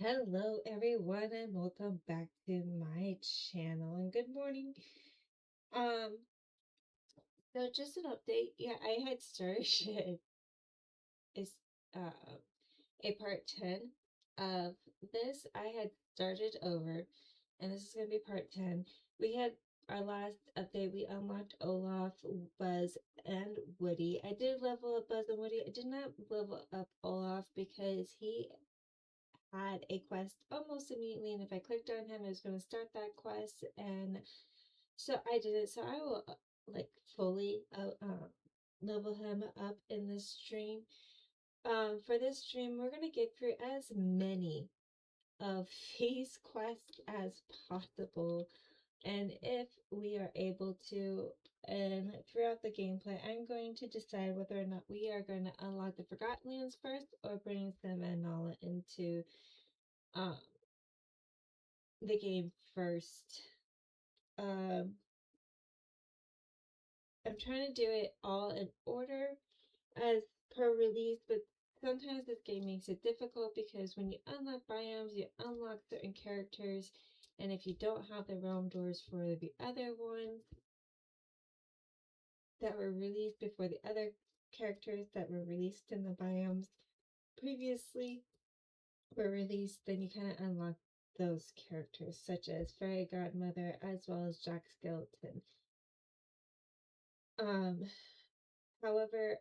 Hello everyone and welcome back to my channel and good morning. Um so just an update. Yeah, I had started is uh a part 10 of this. I had started over and this is gonna be part 10. We had our last update, we unlocked Olaf, Buzz, and Woody. I did level up Buzz and Woody. I did not level up Olaf because he had a quest almost immediately, and if I clicked on him, it was going to start that quest, and so I did it. So I will like fully level him up in this stream. For this stream, we're going to get through as many of these quests as possible, and if we are able to, and throughout the gameplay, I'm going to decide whether or not we are going to unlock the Forgotten Lands first or bring Simba and Nala into um the game first. Um, I'm trying to do it all in order as per release, but sometimes this game makes it difficult because when you unlock biomes, you unlock certain characters, and if you don't have the realm doors for the other ones that were released before the other characters that were released in the biomes previously were released, then you kind of unlock those characters, such as Fairy Godmother as well as Jack Skeleton. Um, However,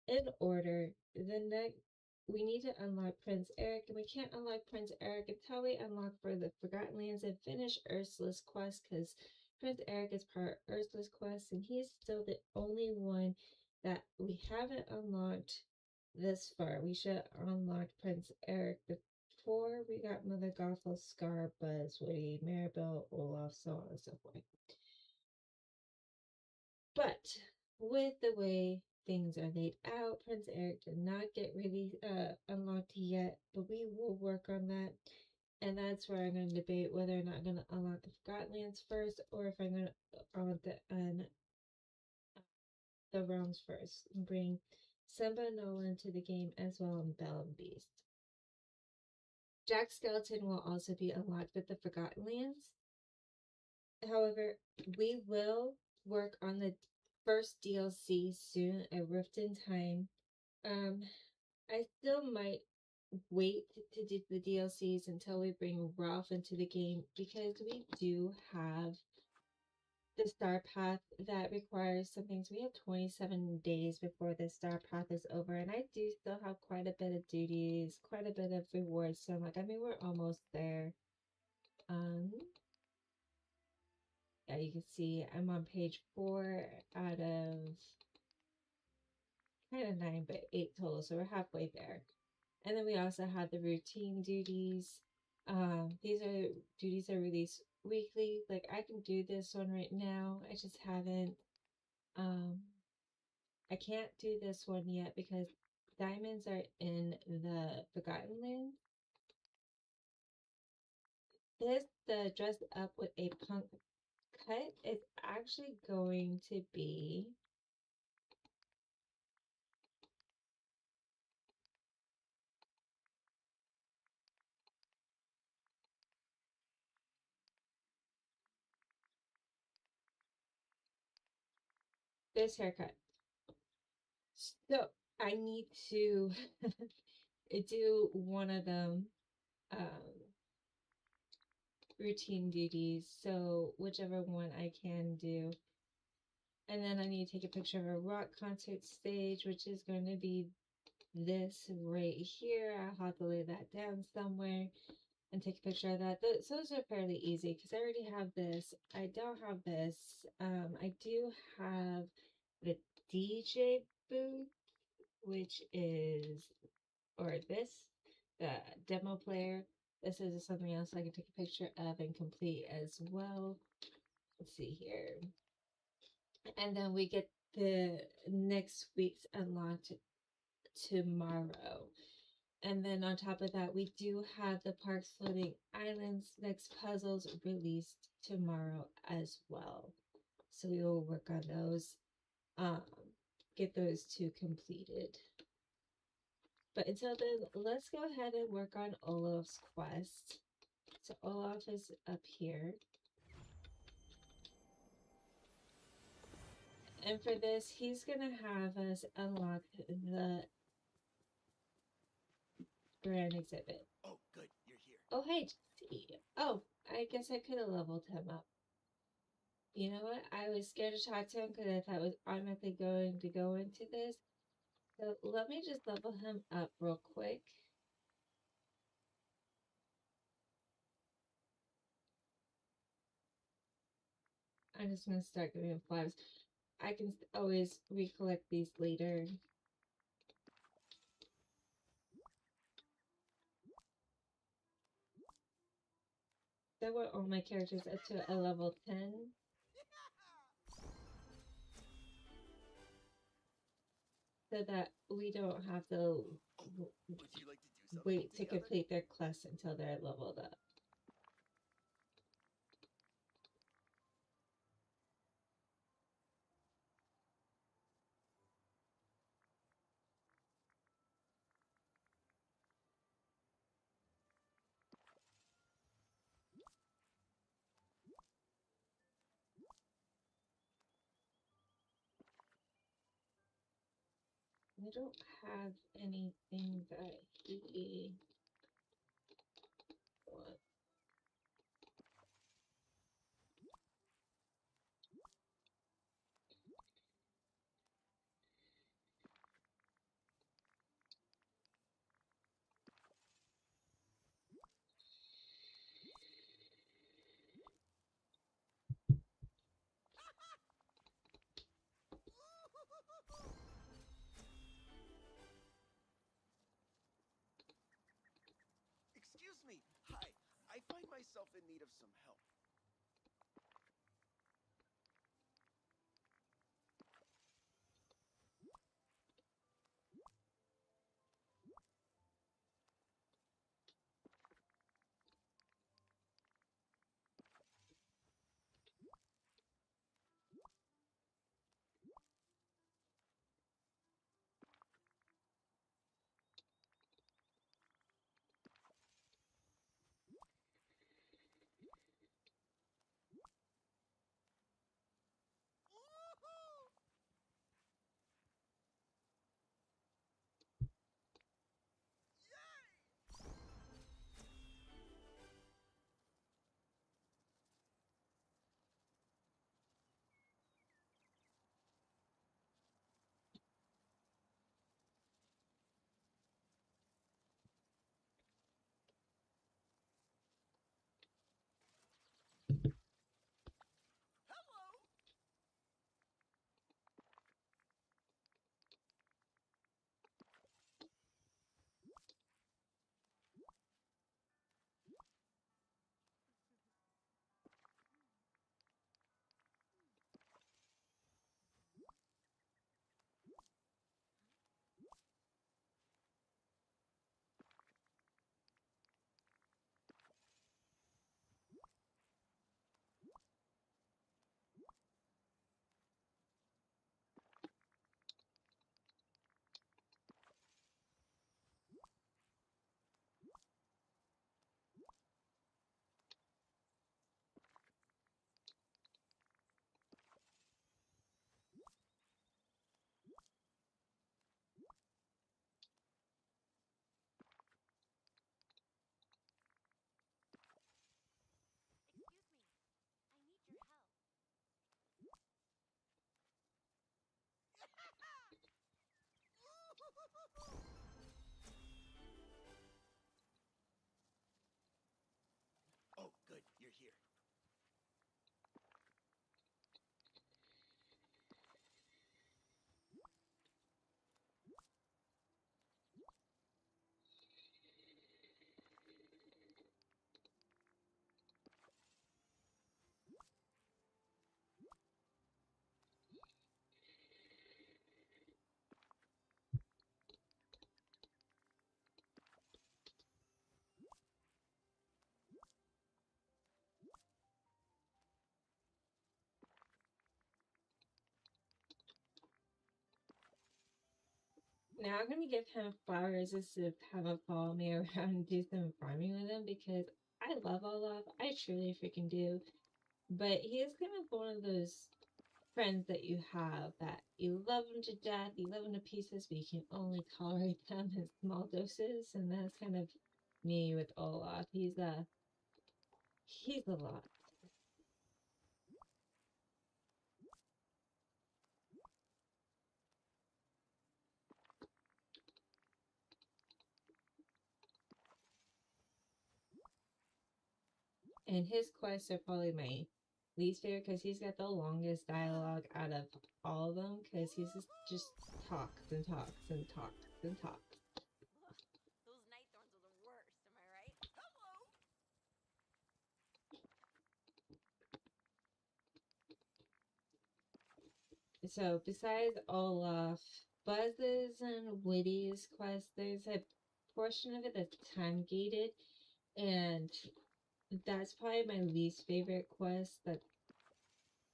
in order, the next we need to unlock Prince Eric, and we can't unlock Prince Eric until we unlock for the Forgotten Lands and finish Ursula's quest, because Prince Eric is part of Ursula's quest, and he's still the only one that we haven't unlocked this far. We should unlock Prince Eric before we got Mother Gothel, Scar, Buzz, Woody, Maribel, Olaf, so on and so forth. But with the way things are laid out, Prince Eric did not get really unlocked yet, but we will work on that. And that's where I'm going to debate whether or not I'm going to unlock the Forgotten Lands first, or if I'm going to unlock the realms first and bring Simba and Nolan into the game as well, and Belle and Beast. Jack Skeleton will also be unlocked with the Forgotten Lands. However, we will work on the first DLC soon, A Rift in Time. I still might wait to do the DLCs until we bring Ralph into the game, because we do have the Star Path that requires some things. We have 27 days before the Star Path is over, and I do still have quite a bit of duties, quite a bit of rewards. So I'm like, I mean, we're almost there. Yeah, you can see I'm on page 4 out of kind of 9, but 8 total, so we're halfway there. And then we also have the routine duties. These are duties that are released weekly. Like, I can do this one right now. I just haven't. I can't do this one yet because diamonds are in the Forgotten Land. The dress up with a punk cut, is actually going to be this haircut. So I need to do one of them routine duties. So whichever one I can do. And then I need to take a picture of a rock concert stage, which is going to be this right here. I'll have to lay that down somewhere and take a picture of that. Those are fairly easy because I already have this. I don't have this. I do have the DJ booth, which is, or this, the demo player. This is something else I can take a picture of and complete as well. Let's see here. And then we get the next week's unlocked tomorrow. And then on top of that, we do have the Parks Floating Islands next puzzles released tomorrow as well. So we will work on those. get those two completed. But until then, let's go ahead and work on Olaf's quest. So Olaf is up here. And for this, he's gonna have us unlock the grand exhibit. Oh, good, you're here. Oh, hey, Jesse. Oh, I guess I could have leveled him up. You know what? I was scared to talk to him because I thought I was automatically going to go into this. So let me just level him up real quick. I'm just going to start giving him flowers. I can always recollect these later. So I want all my characters up to a level 10. So that we don't have to Would you like to do something wait to together? complete their quests until they're leveled up. I don't have anything that he wants. Excuse me. Hi. I find myself in need of some help. now I'm gonna give him flowers just to have him follow me around and do some farming with him because I love Olaf. I truly freaking do. But he is kind of one of those friends that you have that you love them to death, you love them to pieces, but you can only tolerate them in small doses, and that's kind of me with Olaf. He's a lot. And his quests are probably my least favorite because he's got the longest dialogue out of all of them because he's just talks and talks and talks and talks. Those night thorns are the worst, am I right? Hello. So besides Olaf, Buzz's and Witty's quest, there's a portion of it that's time gated, and that's probably my least favorite quest.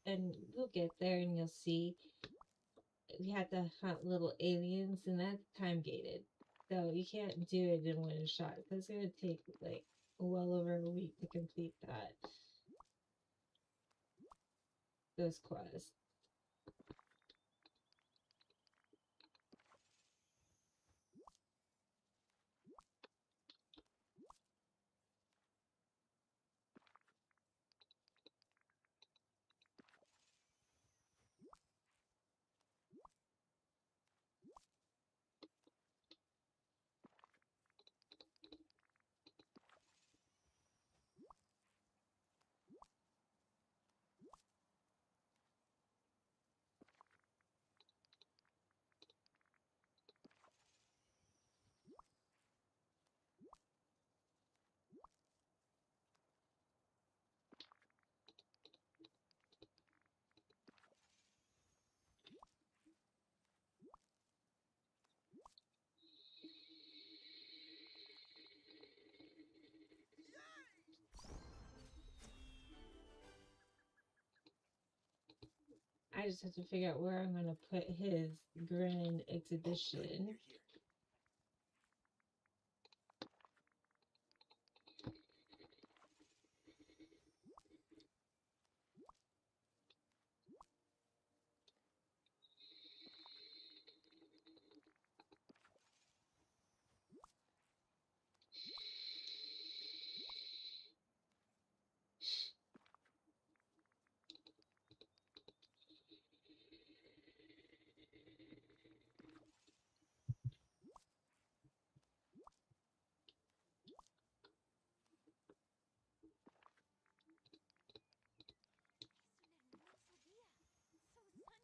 And we'll get there and you'll see. We have to hunt little aliens, and that's time gated, so you can't do it in one shot. So it's gonna take like well over a week to complete those quests. I just have to figure out where I'm gonna put his grand exhibition. You're here. Es un hermoso día. So sunny.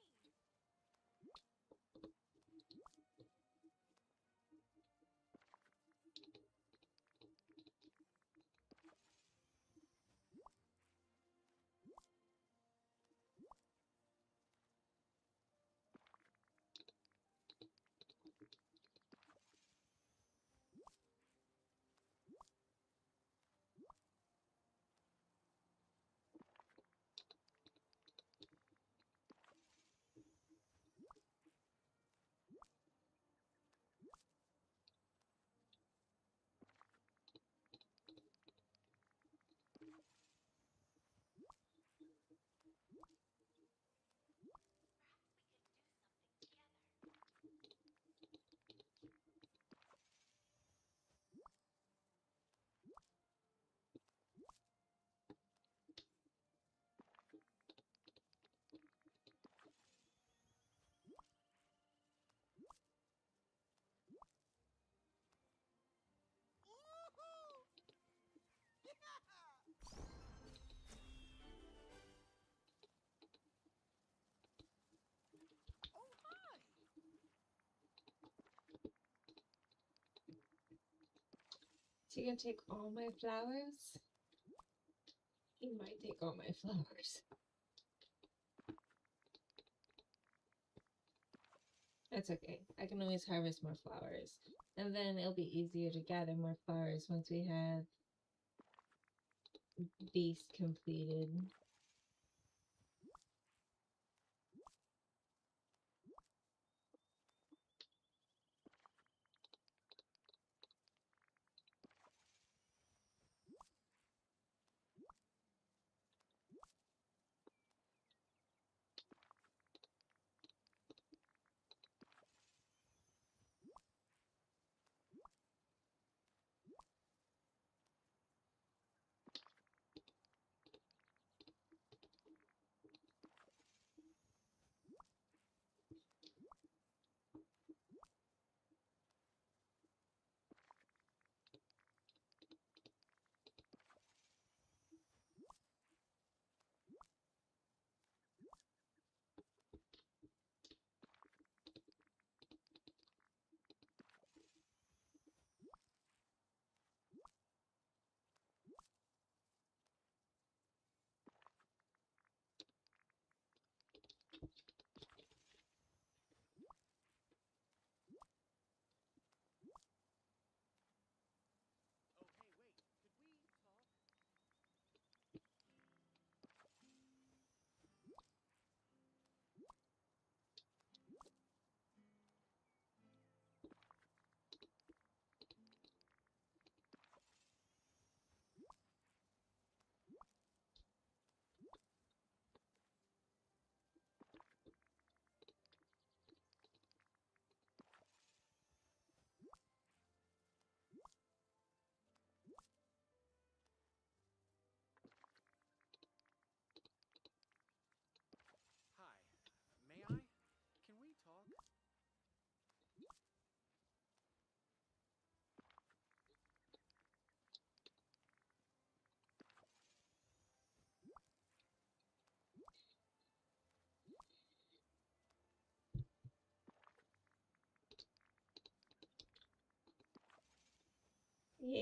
Woohoo! Yeah! Oh, hi. So you gonna take all my flowers? He might take all my flowers. That's okay. I can always harvest more flowers. And then it'll be easier to gather more flowers once we have Beast completed.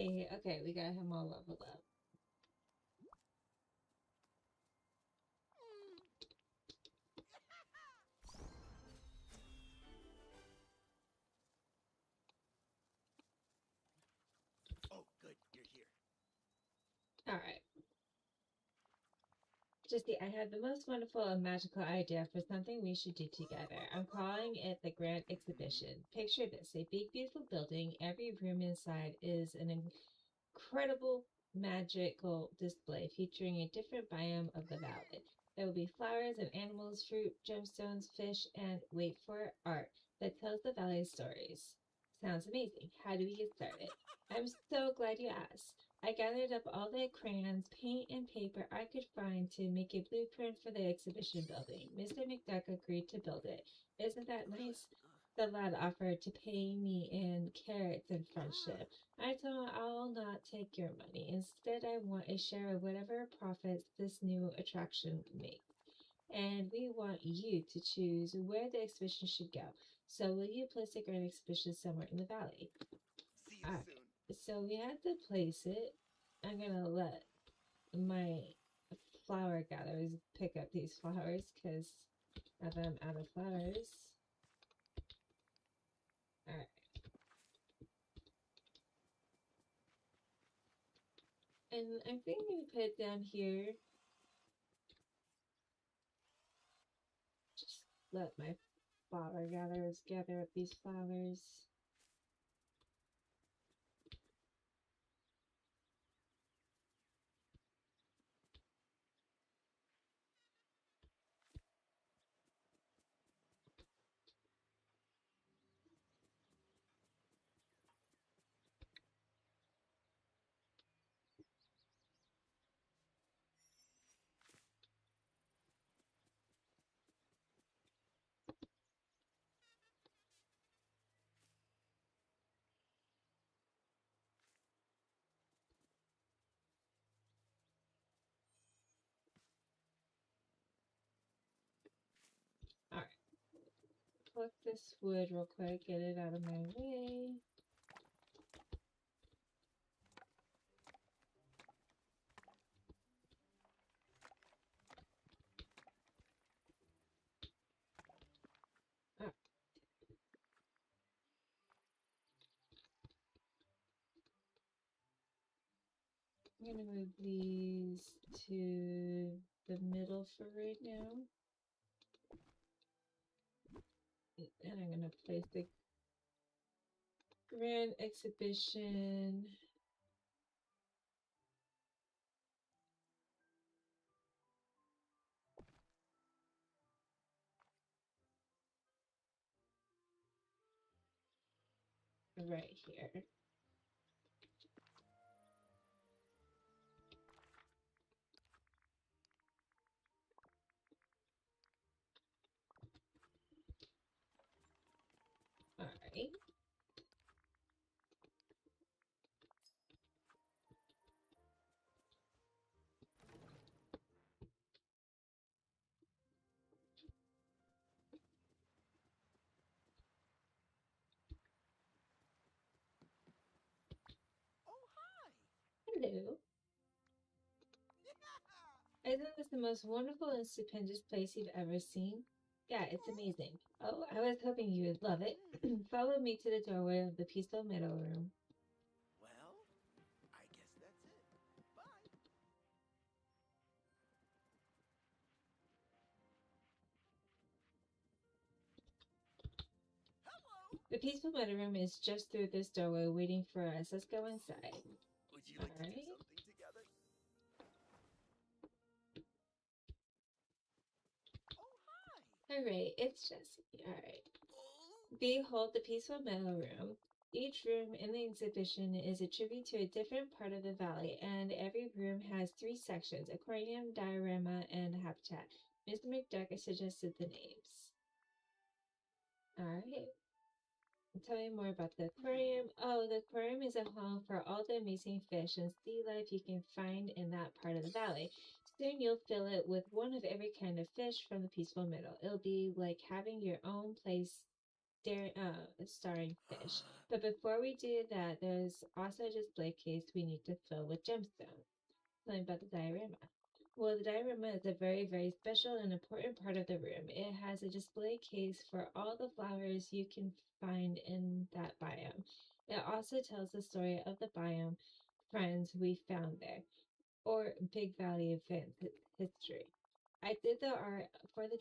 Yay! Okay, we got him all leveled up. Oh, good, you're here. Alright. Justy, I had the most wonderful and magical idea for something we should do together. I'm calling it the Grand Exhibition. Picture this, a big, beautiful building. Every room inside is an incredible magical display featuring a different biome of the valley. There will be flowers and animals, fruit, gemstones, fish, and wait for it, art that tells the valley's stories. Sounds amazing. How do we get started? I'm so glad you asked. I gathered up all the crayons, paint, and paper I could find to make a blueprint for the exhibition building. Mr. McDuck agreed to build it. Isn't that nice? The lad offered to pay me in carrots and friendship. I told him I'll not take your money. Instead, I want a share of whatever profits this new attraction makes. And we want you to choose where the exhibition should go. So will you place the grand exhibition somewhere in the valley? See you Alright, soon. so we have to place it. I'm gonna let my flower gatherers pick up these flowers because now that I'm out of flowers. Alright. And I'm thinking to put it down here. Just let my flower gatherers gather up these flowers. Alright. Collect this wood real quick, get it out of my way. Alright. I'm gonna move these to the middle for right now. And I'm gonna place the grand exhibition right here. Alright. Oh, hi. Hello. Isn't this the most wonderful and stupendous place you've ever seen? Yeah, it's amazing. Oh, I was hoping you would love it. Follow me to the doorway of the Peaceful Meadow Room. Well, I guess that's it. Bye. Hello. The Peaceful Meadow Room is just through this doorway waiting for us. Let's go inside. Would you like to do Alright. something together? Oh, hi. Alright, it's Jessie. Alright. Oh. Behold the Peaceful Meadow Room. Each room in the exhibition is a tribute to a different part of the valley, and every room has three sections: aquarium, diorama, and habitat. Mr. McDuck suggested the names. Alright. Tell me more about the aquarium. Oh, the aquarium is a home for all the amazing fish and sea life you can find in that part of the valley. Soon you'll fill it with one of every kind of fish from the Peaceful Meadow. It'll be like having your own place starring fish. But before we do that, there's also a display case we need to fill with gemstones. Tell me about the diorama. Well, the diorama is a very, very special and important part of the room. It has a display case for all the flowers you can find in that biome. It also tells the story of the biome friends we found there, or Big Valley event history. I did the art for the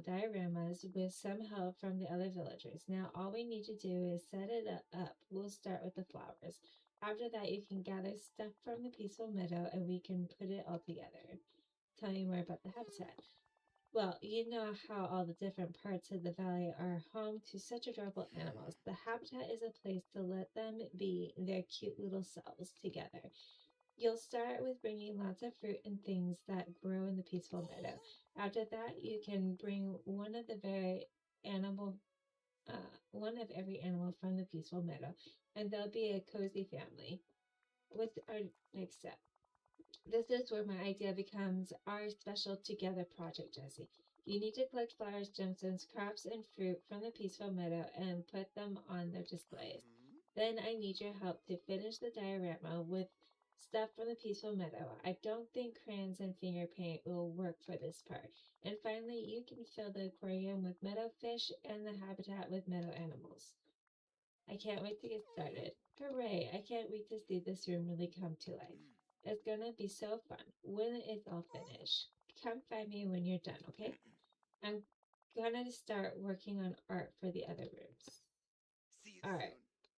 dioramas with some help from the other villagers. Now all we need to do is set it up. We'll start with the flowers. After that, you can gather stuff from the peaceful meadow and we can put it all together. Tell me more about the habitat. Well, you know how all the different parts of the valley are home to such adorable animals. The habitat is a place to let them be their cute little selves together. You'll start with bringing lots of fruit and things that grow in the peaceful meadow. After that, you can bring one of every animal from the peaceful meadow, and they'll be a cozy family. What's our next step? This is where my idea becomes our special together project, Jesse. You need to collect flowers, gemstones, crops, and fruit from the peaceful meadow and put them on their displays. Then I need your help to finish the diorama with stuff from the peaceful meadow. I don't think crayons and finger paint will work for this part. And finally, you can fill the aquarium with meadow fish and the habitat with meadow animals. I can't wait to get started. Hooray! I can't wait to see this room really come to life. It's gonna be so fun when it's all finished. Come find me when you're done, okay? I'm gonna start working on art for the other rooms. See you All right. soon.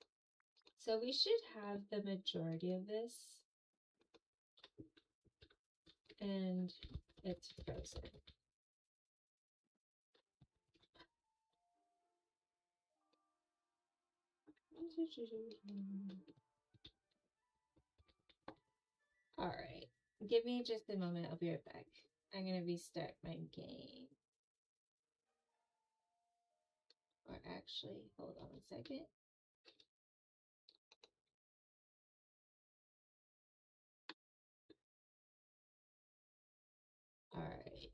So we should have the majority of this. And it's frozen. All right. Give me just a moment. I'll be right back. I'm gonna restart my game. Or actually, hold on a second. All right.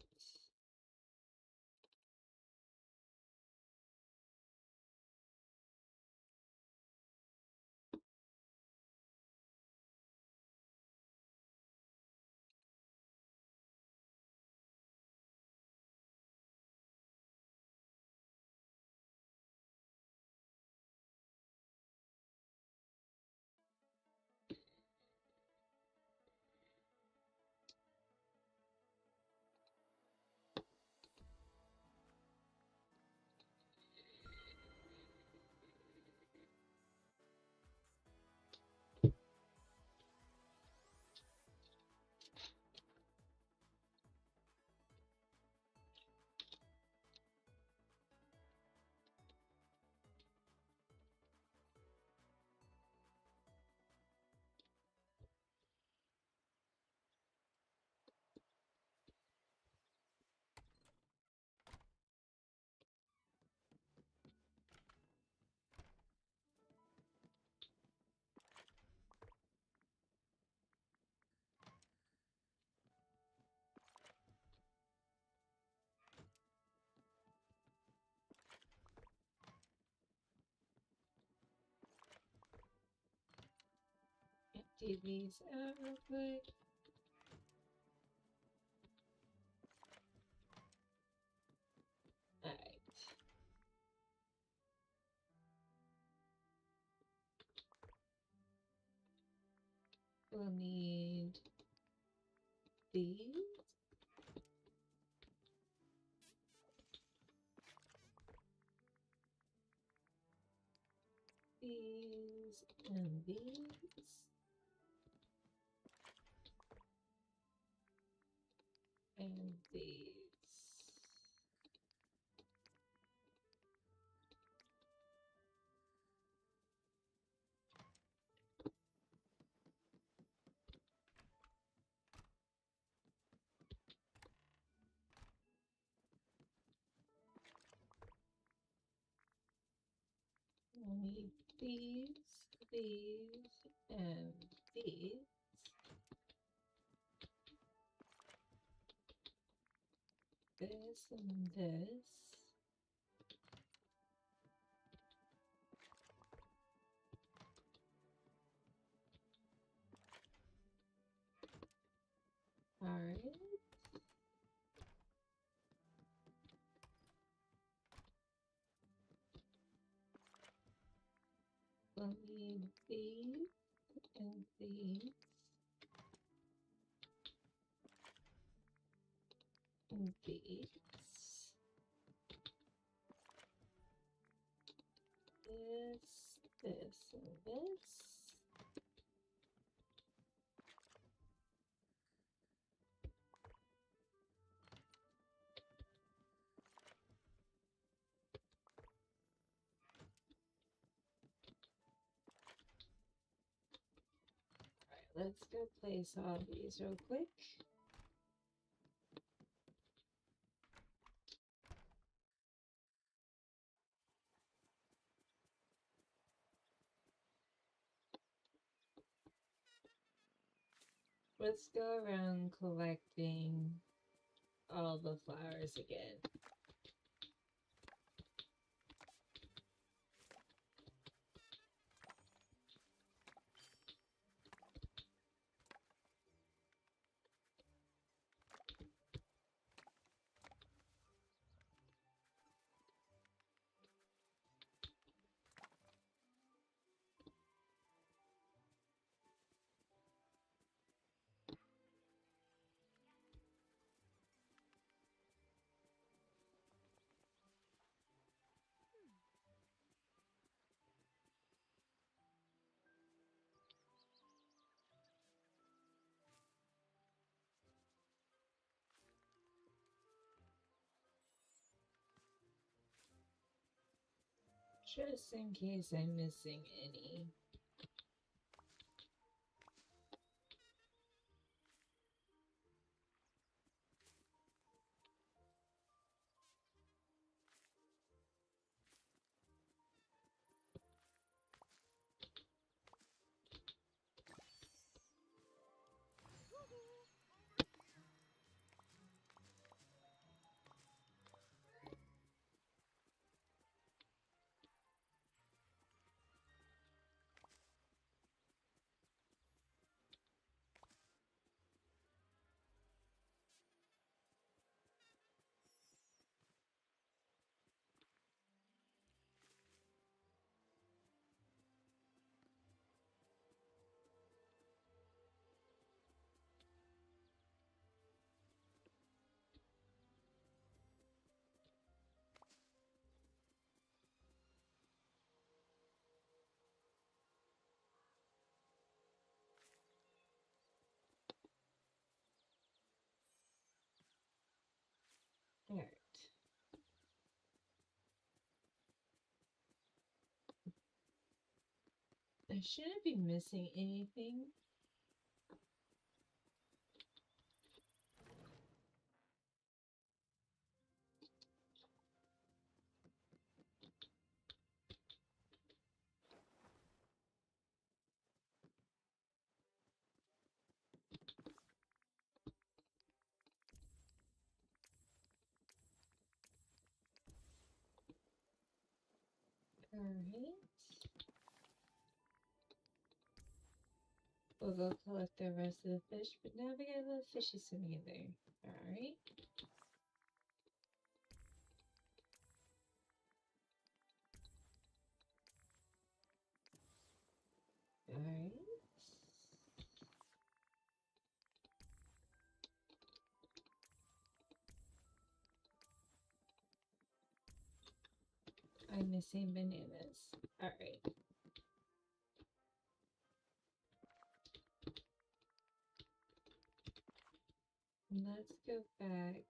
Empty these out real quick. All right. We'll need these. These and these. And these. We'll need these, and these. This and this. these and these and these. This, and this. Alright, let's go place all these real quick. Let's go around collecting all the flowers again. Just in case I'm missing any. Alright. I shouldn't be missing anything. Alright. We'll go collect the rest of the fish, but now we got a little fishy swimming in there. Alright. Alright. I'm missing bananas. Alright. Let's go back.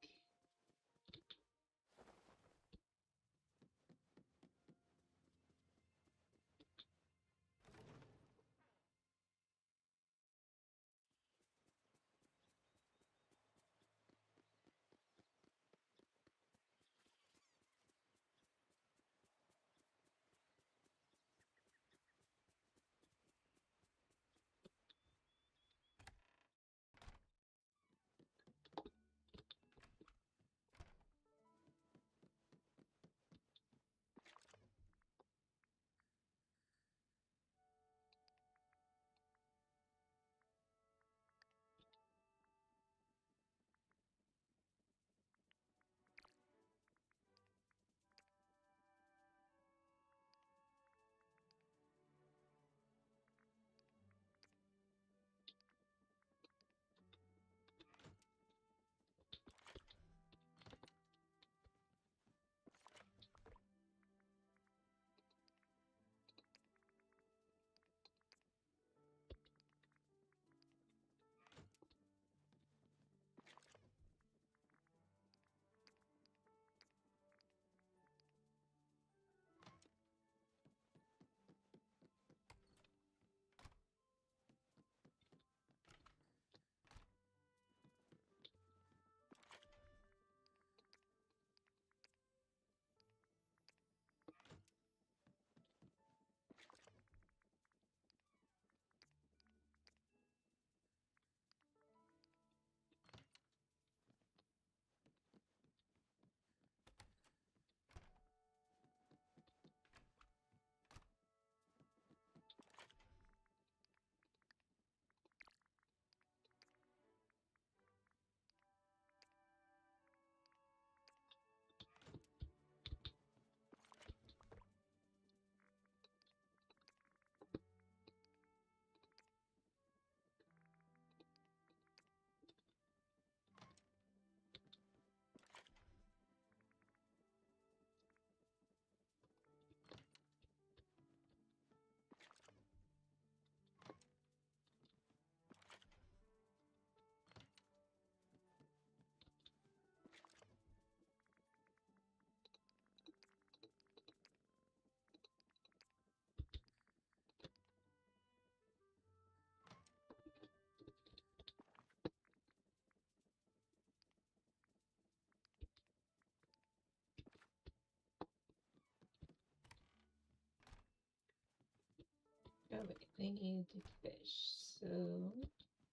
we need to fish. So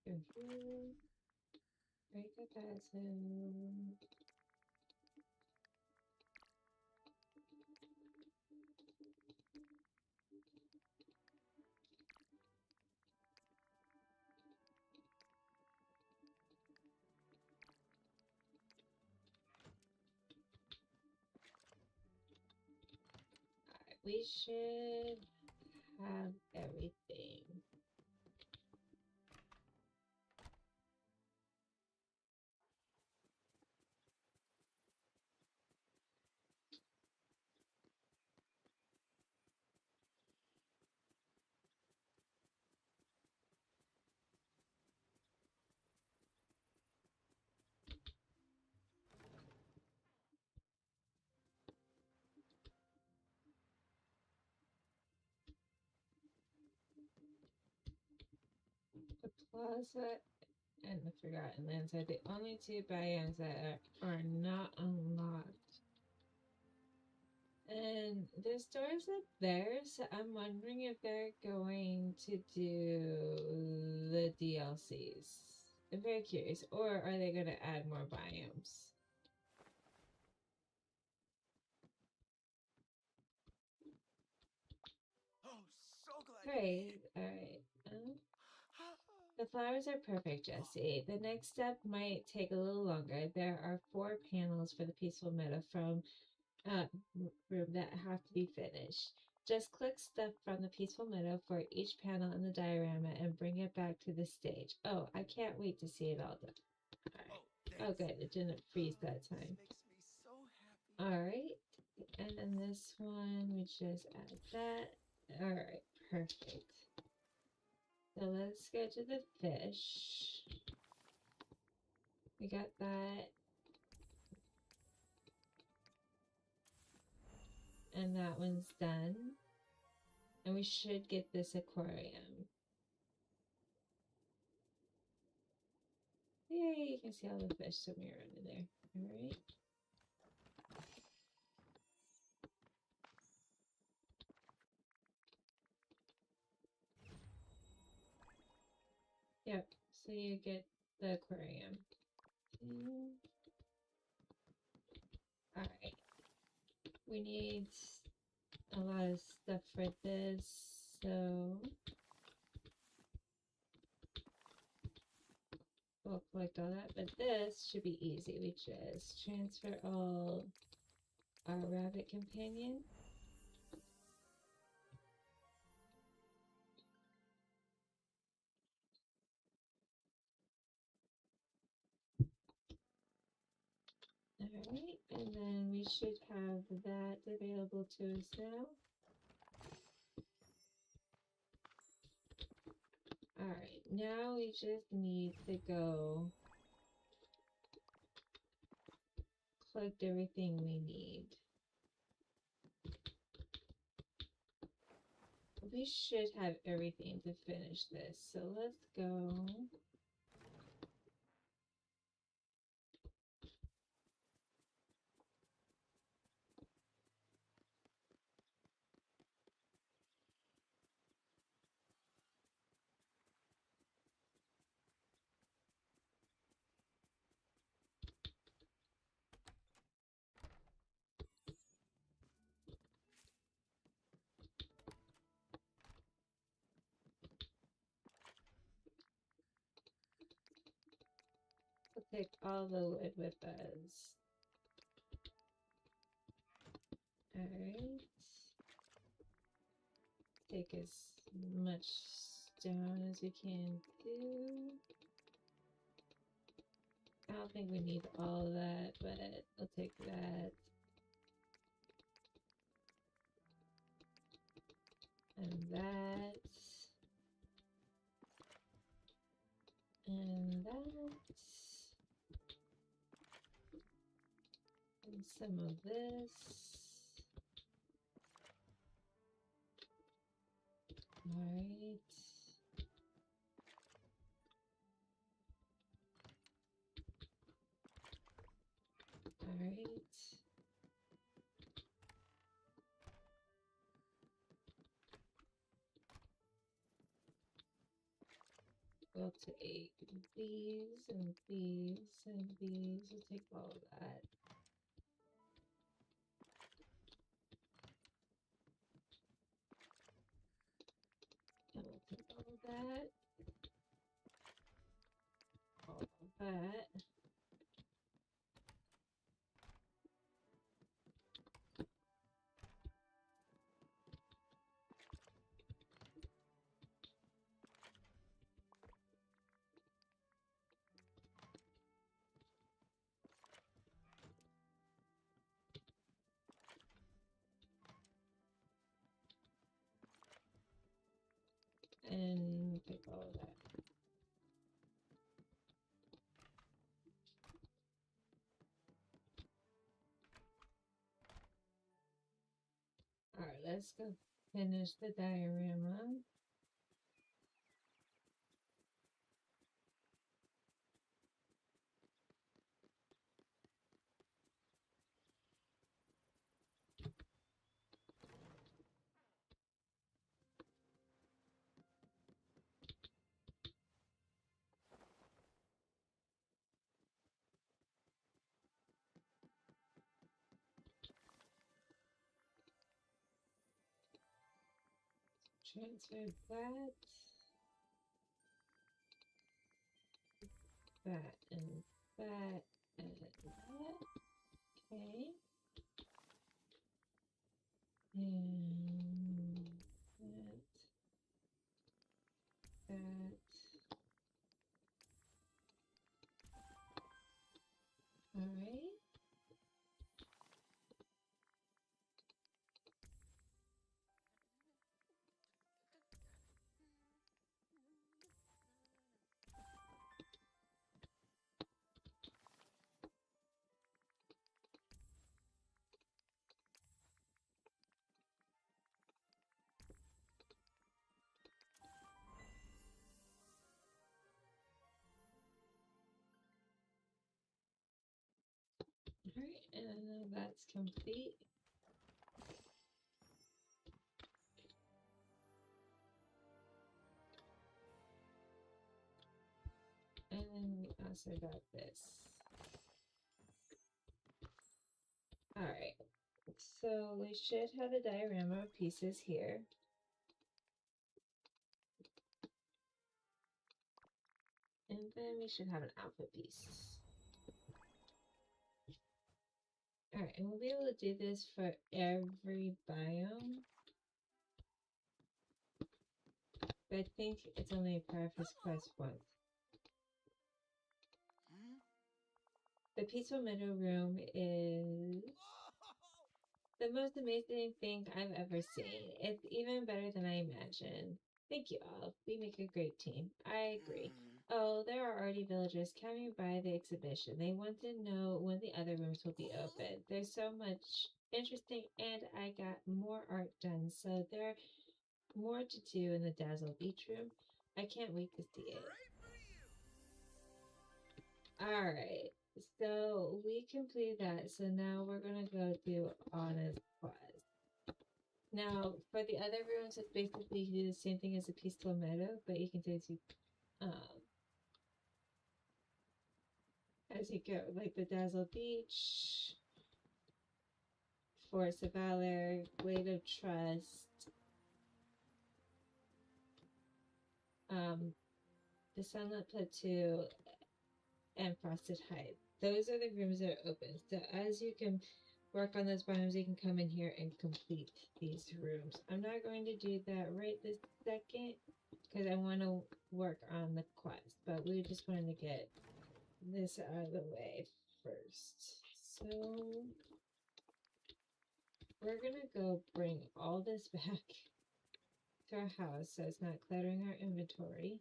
go here, break a basil. Alright, we should have everything. The plaza and the Forgotten Lands are the only two biomes that are not unlocked. And there's doors up there, so I'm wondering if they're going to do the DLCs. I'm very curious. Or are they going to add more biomes? Oh, so glad you Great. made Alright. it. The flowers are perfect, Jesse. The next step might take a little longer. There are 4 panels for the Peaceful Meadow from room that have to be finished. Just click stuff from the Peaceful Meadow for each panel in the diorama and bring it back to the stage. Oh, I can't wait to see it all done. Alright. Oh, Thanks. good. It didn't freeze that This time. makes me so happy. Alright. And then this one, we just add that. Alright, perfect. So let's go to the fish. We got that. And that one's done. And we should get this aquarium. Yay, you can see all the fish swimming around in there. Alright. Yep, so you get the aquarium. Alright. We need a lot of stuff for this, so we'll collect all that. But this should be easy. We just transfer all our rabbit companion. Alright, and then we should have that available to us now. Alright, now we just need to go collect everything we need. We should have everything to finish this, so let's go. We'll take all the wood with us. Alright. Take as much stone as we can do. I don't think we need all that, but we'll take that. And that. And that. And some of this. Alright. Alright. We'll take these and these and these. We'll take all of that. And we'll take all of that. All of that. And take all of that. Alright, let's go finish the diorama. Transfer that. That and that and that. Okay. And that. That. Alright. Alright, and now that's complete. And then we also got this. Alright, so we should have a diorama of pieces here. And then we should have an output piece. Alright, and we'll be able to do this for every biome. But I think it's only a Purpose Quest once. The Peaceful Meadow Room is the most amazing thing I've ever seen. It's even better than I imagined. Thank you all. We make a great team. I agree. Oh, there are already villagers coming by the exhibition. They want to know when the other rooms will be open. There's so much interesting, and I got more art done, so there are more to do in the Dazzle Beach room. I can't wait to see it. Alright, so we completed that, so now we're gonna go do Honest Quest. Now, for the other rooms, it's basically you do the same thing as a Peaceful Meadow, but you can do as you go, like the Dazzle Beach, Forest of Valor, Glade of Trust, the Sunlit Plateau, and Frosted Heights. Those are the rooms that are open. So as you can work on those biomes, you can come in here and complete these rooms. I'm not going to do that right this second because I want to work on the quest, but we just wanted to get this out of the way first. So we're gonna go bring all this back to our house so it's not cluttering our inventory.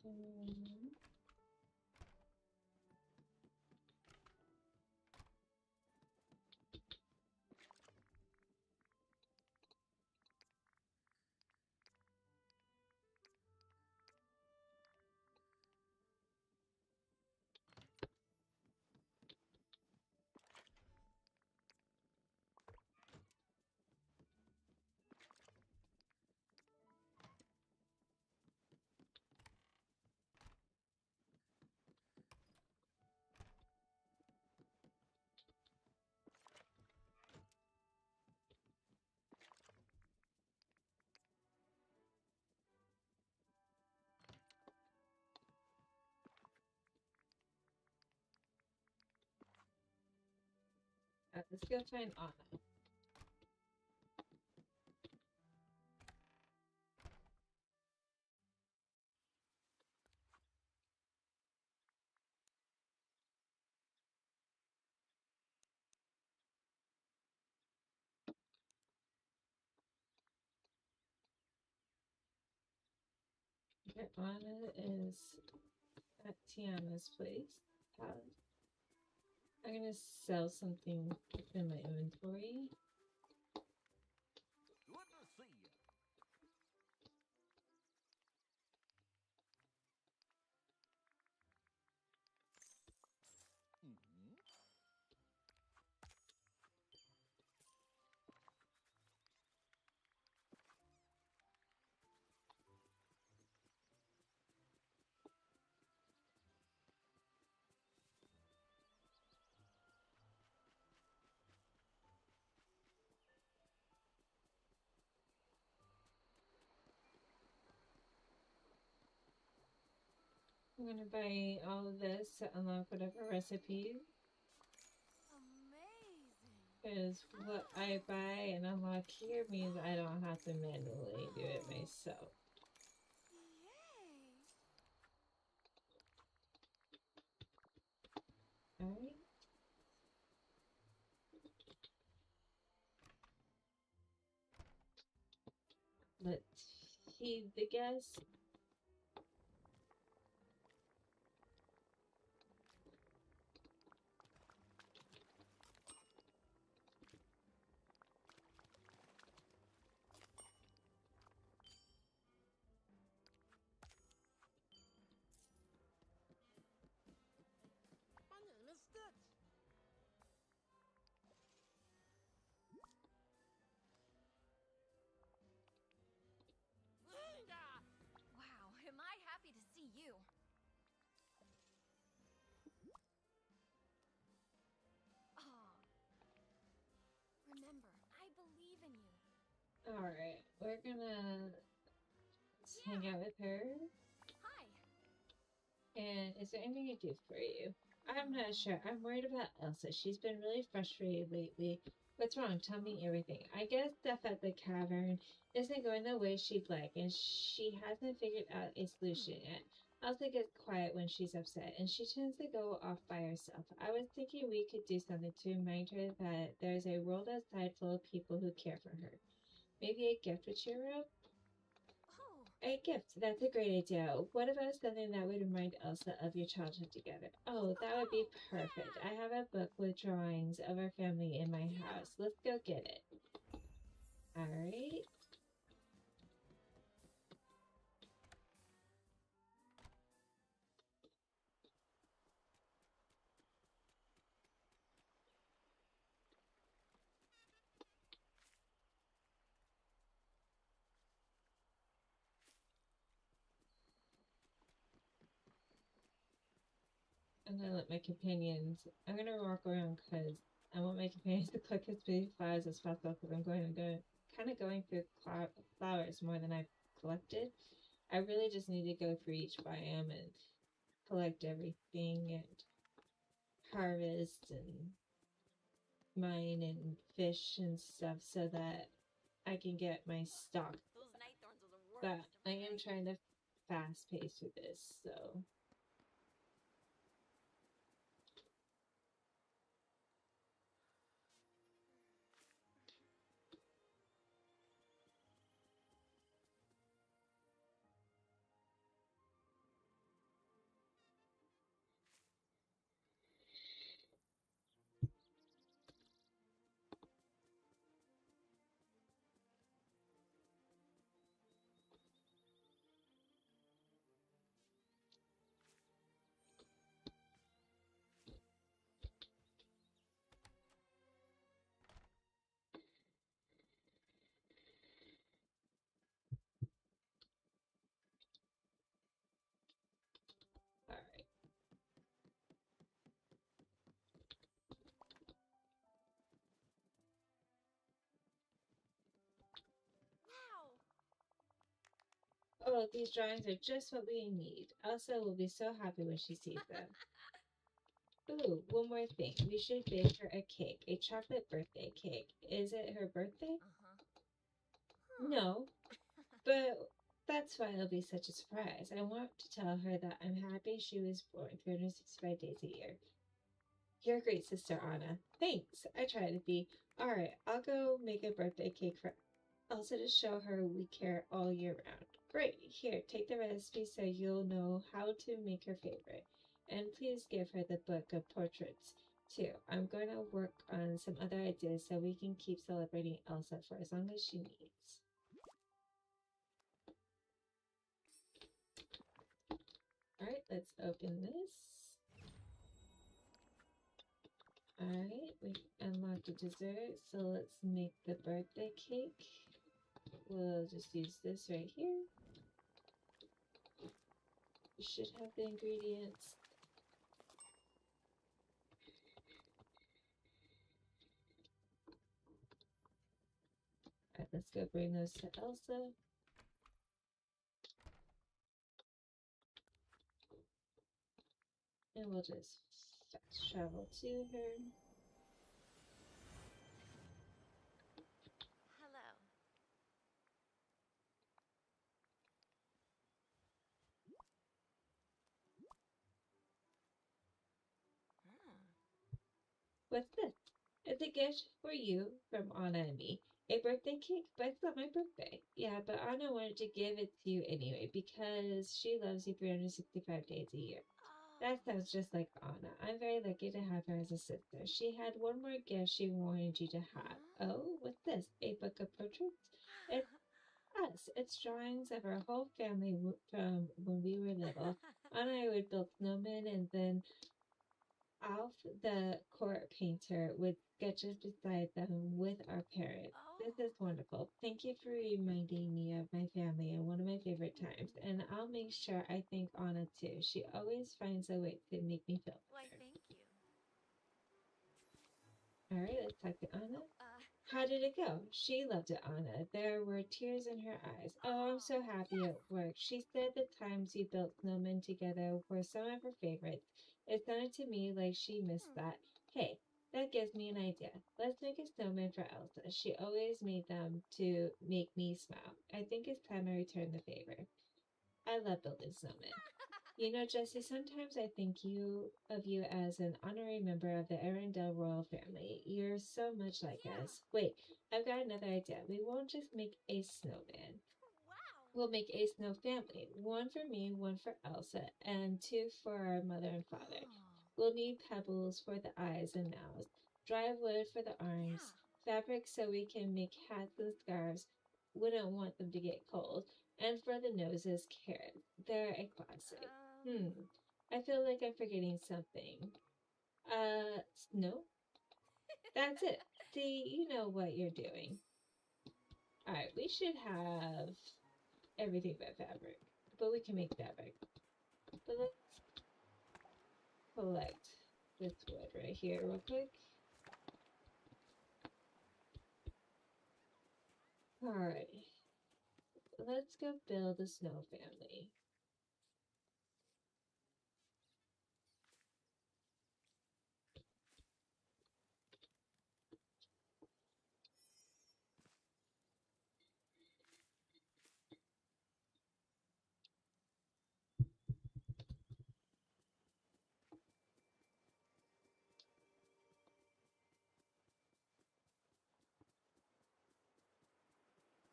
Mm, let's go find Anna. Okay, Anna is at Tiana's place. I'm gonna sell something in my inventory. Good to see you. Mm-hmm. I'm gonna buy all of this to unlock whatever recipe. Amazing. Because what I buy and unlock here means I don't have to manually do it myself. Yay. Alright. Let's feed the guests. My name is Stitch. Wow, am I happy to see you. Ah. Remember, I believe in you. Alright, we're gonna hang out with her. Hi. And is there anything I can do for you? I'm not sure. I'm worried about Elsa. She's been really frustrated lately. What's wrong? Tell me everything. I guess stuff at the cavern isn't going the way she'd like, and she hasn't figured out a solution yet. Elsa gets quiet when she's upset, and she tends to go off by herself. I was thinking we could do something to remind her that there's a world outside full of people who care for her. Maybe a gift would cheer her up? Oh. A gift. That's a great idea. What about something that would remind Elsa of your childhood together? Oh, that would be perfect. I have a book with drawings of our family in my house. Let's go get it. Alright. I'm gonna let my companions. I'm gonna walk around because I want my companions to collect as many flowers as possible because I'm going to go kind of going through flowers more than I've collected. I really just need to go through each biome and collect everything and harvest and mine and fish and stuff so that I can get my stock. Those night thorns are the worst. But I am trying to fast pace through this, so. Oh, these drawings are just what we need. Elsa will be so happy when she sees them. Ooh, one more thing. We should bake her a cake, a chocolate birthday cake. Is it her birthday? No, but that's why it'll be such a surprise. I want to tell her that I'm happy she was born 365 days a year. You're a great sister, Anna. Thanks. I try to be. Alright, I'll go make a birthday cake for Elsa to show her we care all year round. Great. Here, take the recipe so you'll know how to make her favorite. And please give her the book of portraits, too. I'm going to work on some other ideas so we can keep celebrating Elsa for as long as she needs. Alright, let's open this. Alright, we unlocked a dessert, so let's make the birthday cake. We'll just use this right here. We should have the ingredients. Alright, let's go bring those to Elsa. And we'll just fast travel to her. Hello. What's this? It's a gift for you from Anna and me. A birthday cake, but it's not my birthday. Yeah, but Anna wanted to give it to you anyway because she loves you 365 days a year. That sounds just like Anna. I'm very lucky to have her as a sister. She had one more gift she wanted you to have. Oh, what's this? A book of portraits? It's us. It's drawings of our whole family from when we were little. Anna and I would build snowmen, and then Alf, the court painter, would sketches beside them with our parents. This is wonderful. Thank you for reminding me of my family and one of my favorite times. And I'll make sure I thank Anna too. She always finds a way to make me feel Why, better. thank you. All right, let's talk to Anna. How did it go? She loved it, Anna. There were tears in her eyes. Oh, I'm so happy it worked. She said the times you built snowmen together were some of her favorites. It sounded to me like she missed that. Hey, that gives me an idea. Let's make a snowman for Elsa. She always made them to make me smile. I think it's time I return the favor. I love building snowmen. You know, Jesse, sometimes I think of you as an honorary member of the Arendelle royal family. You're so much like us. Wait, I've got another idea. We won't just make a snowman. Wow. We'll make a snow family. One for me, one for Elsa, and two for our mother and father. We'll need pebbles for the eyes and mouths, dry wood for the arms, fabric so we can make hats and scarves. Wouldn't want them to get cold. And for the noses, carrots. They're a classic. I feel like I'm forgetting something. No? That's it. See, you know what you're doing. Alright, we should have everything but fabric. But we can make fabric. But let's collect this wood right here real quick. Alright. Let's go build a snow family.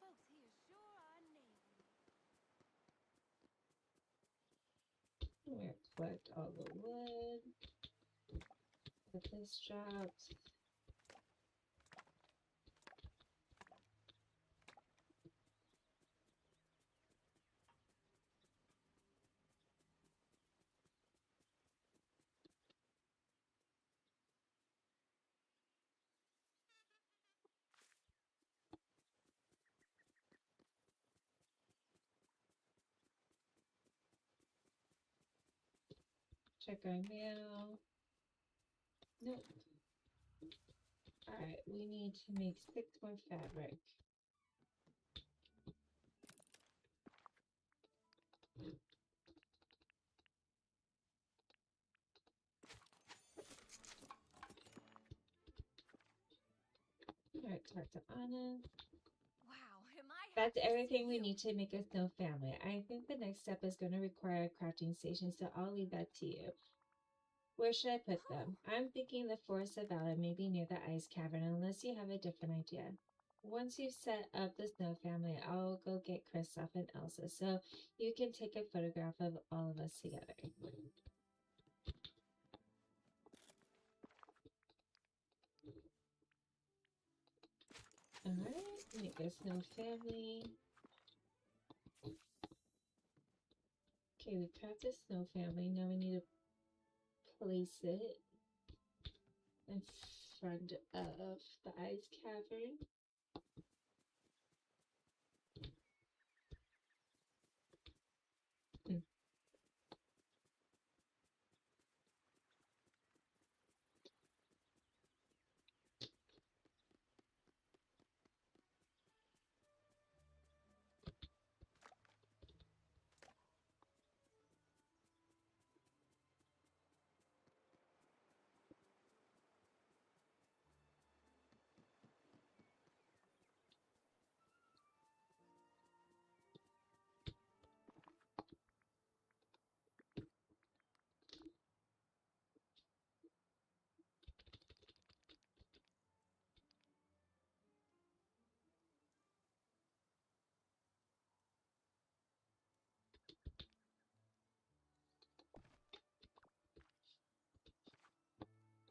Folks here sure are navy. I'm gonna collect all the wood. Get this dropped. Check our mail. Nope. Alright, we need to make 6 more fabric. Anna. Wow, am I That's happy to see everything we you. need to make a snow family. I think the next step is going to require crafting stations, so I'll leave that to you. Where should I put Oh, them? I'm thinking the Forest of Valor, maybe near the ice cavern, unless you have a different idea. Once you've set up the snow family, I'll go get Kristoff and Elsa so you can take a photograph of all of us together. Alright, make a snow family. Okay, we craft a snow family. Now we need to place it in front of the ice cavern. Hmm.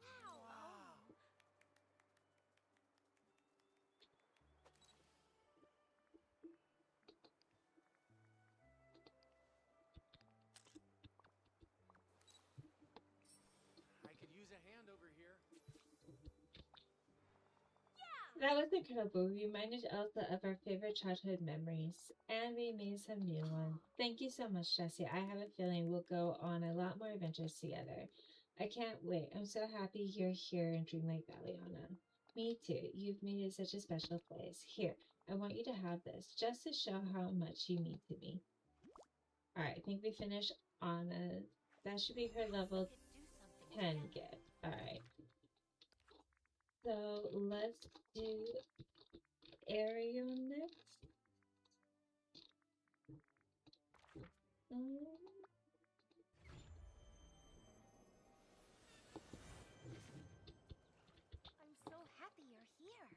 wow. Wow. I could use a hand over here. That was incredible. We reminded Elsa of our favorite childhood memories, and we made some new ones. Thank you so much, Jessie. I have a feeling we'll go on a lot more adventures together. I can't wait. I'm so happy you're here in Dreamlight Valley, Anna. Me too. You've made it such a special place. Here, I want you to have this, just to show how much you mean to me. Alright, I think we finished Anna. That should be her level We could do something 10 together. gift. Alright. So let's do Ariel next. Um, I'm so happy you're here.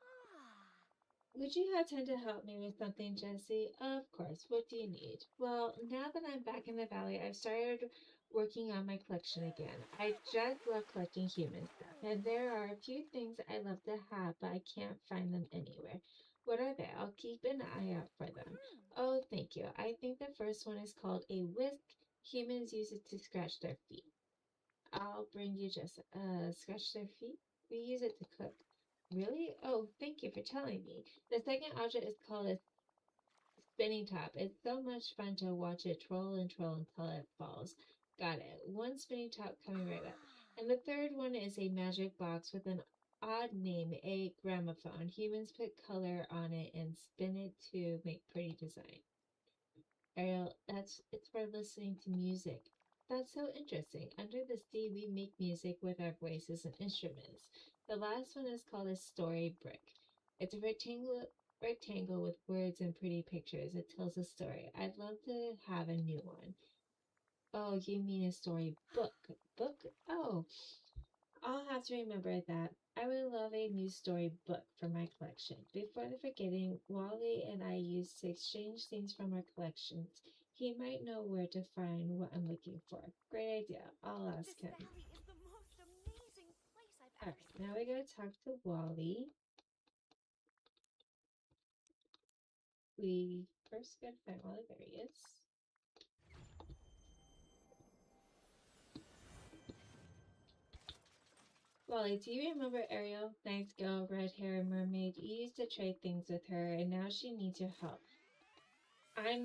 Ah, would you have time to help me with something, Jessie? Of course. What do you need? Well, now that I'm back in the valley, I've started working on my collection again. I just love collecting human stuff, and there are a few things I love to have, but I can't find them anywhere. What are they? I'll keep an eye out for them. Oh, thank you. I think the first one is called a whisk. Humans use it to scratch their feet. I'll bring you just scratch their feet. We use it to cook. Really? Oh, thank you for telling me. The second object is called a spinning top. It's so much fun to watch it twirl until it falls. Got it. One spinning top coming right up. And the third one is a magic box with an odd name, a gramophone. Humans put color on it and spin it to make pretty design. Ariel, it's for listening to music. That's so interesting. Under the sea, we make music with our voices and instruments. The last one is called a story brick. It's a rectangle with words and pretty pictures. It tells a story. I'd love to have a new one. Oh, you mean a story book? Book? Oh, I'll have to remember that. I would love a new story book for my collection. Before the forgetting, Wally and I used to exchange things from our collections. He might know where to find what I'm looking for. Great idea. I'll ask this him. valley is the most amazing place I've Alright, ever seen. now we gotta talk to Wally. We first gotta find Wally. There he is. Wally, do you remember Ariel? Nice girl, red hair, mermaid. You used to trade things with her, and now she needs your help. I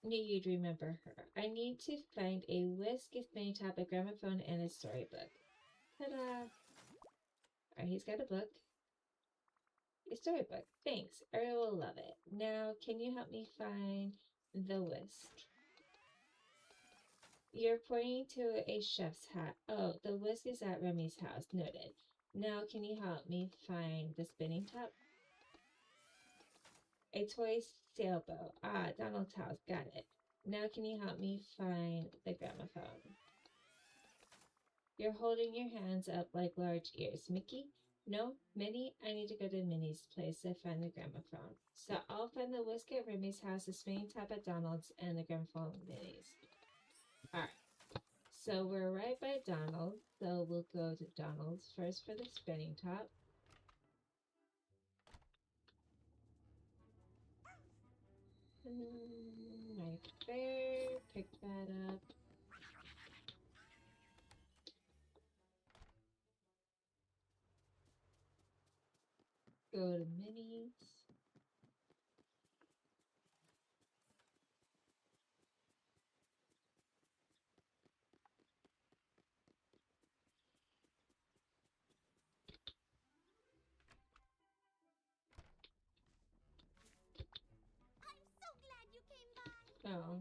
knew you'd remember her. I need to find a whisk, a spinning top, a gramophone, and a storybook. Ta-da! Alright, he's got a book. A storybook. Thanks. Ariel will love it. Now, can you help me find the whisk? You're pointing to a chef's hat. Oh, the whisk is at Remy's house. Noted. Now, can you help me find the spinning top? A toy sailboat. Ah, Donald's house. Got it. Now, can you help me find the gramophone? You're holding your hands up like large ears. Mickey? No, Minnie? I need to go to Minnie's place to find the gramophone. So I'll find the whisk at Remy's house, the spinning top at Donald's, and the gramophone at Minnie's. Alright. So we're right by Donald's, so we'll go to Donald's first for the spinning top. Right there. Pick that up. Go to Minnie's. I'm so glad you came by. Oh,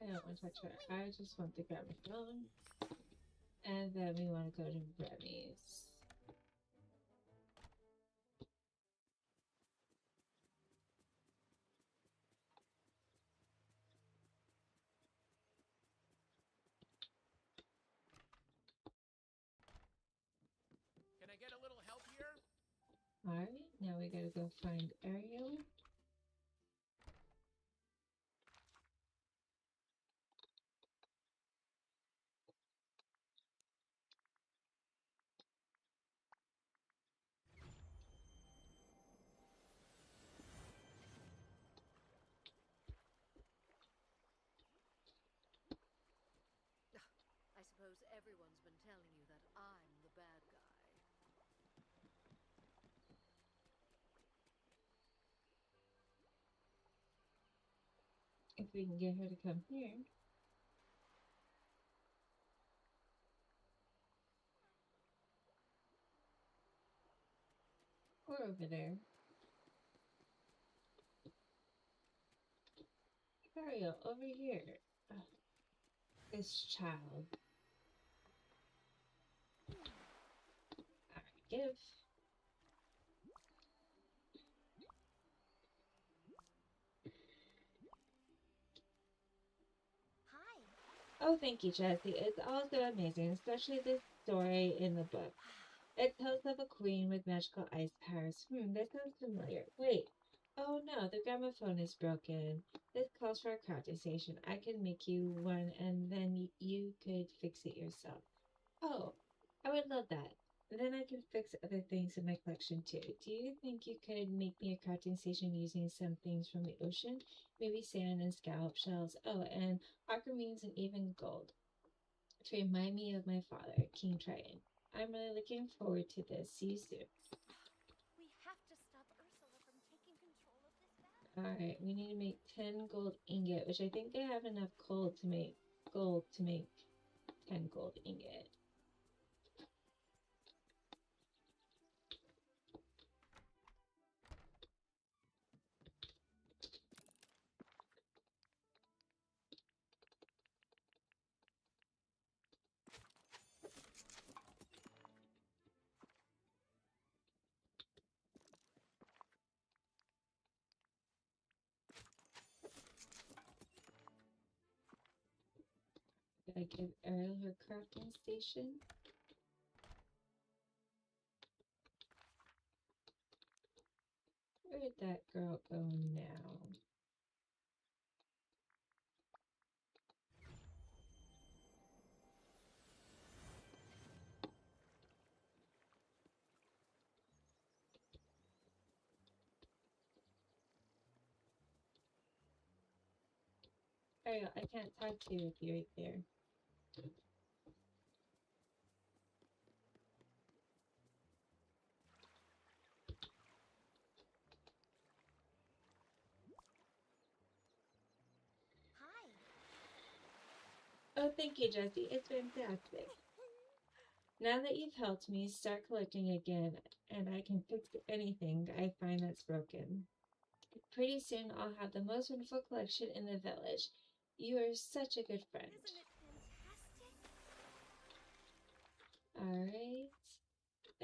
I don't want to touch her. I just want the gramophone. And then we want to go to Remy's. Can I get a little help here? Alright, now we gotta go find Ariel. I suppose everyone's been telling you that I'm the bad guy. If we can get her to come here. Or over there. Ariel, over here. Ugh, this child. Alright, give. Hi. Oh, thank you, Jessie. It's also amazing, especially this story in the book. It tells of a queen with magical ice powers. That sounds familiar. Wait. Oh no, the gramophone is broken. This calls for a crafting station. I can make you one and then you could fix it yourself. Oh, I would love that. Then I can fix other things in my collection too. Do you think you could make me a crafting station using some things from the ocean? Maybe sand and scallop shells. Oh, and aquamarines and even gold. To remind me of my father, King Triton. I'm really looking forward to this. See you soon. We have to stop Ursula from taking control of this battle. Alright, we need to make 10 gold ingot, which I think I have enough gold to make 10 gold ingot. Did I give Ariel her crafting station? Where did that girl go now? Ariel, I can't talk to you with you right there. Hi. Oh, thank you, Jessie. It's fantastic. Now that you've helped me start collecting again, and I can fix anything I find that's broken. Pretty soon I'll have the most wonderful collection in the village. You are such a good friend. Isn't it fantastic? Alright.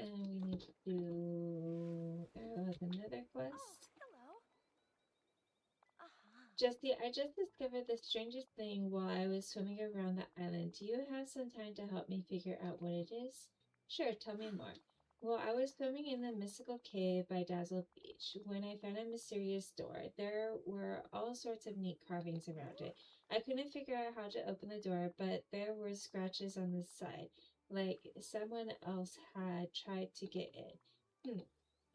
And we need to do another quest. Oh, hello. Uh-huh. Jesse, I just discovered the strangest thing while I was swimming around the island. Do you have some time to help me figure out what it is? Sure, tell me more. Well, I was swimming in the mystical cave by Dazzle Beach when I found a mysterious door. There were all sorts of neat carvings around it. I couldn't figure out how to open the door, but there were scratches on the side, like someone else had tried to get in.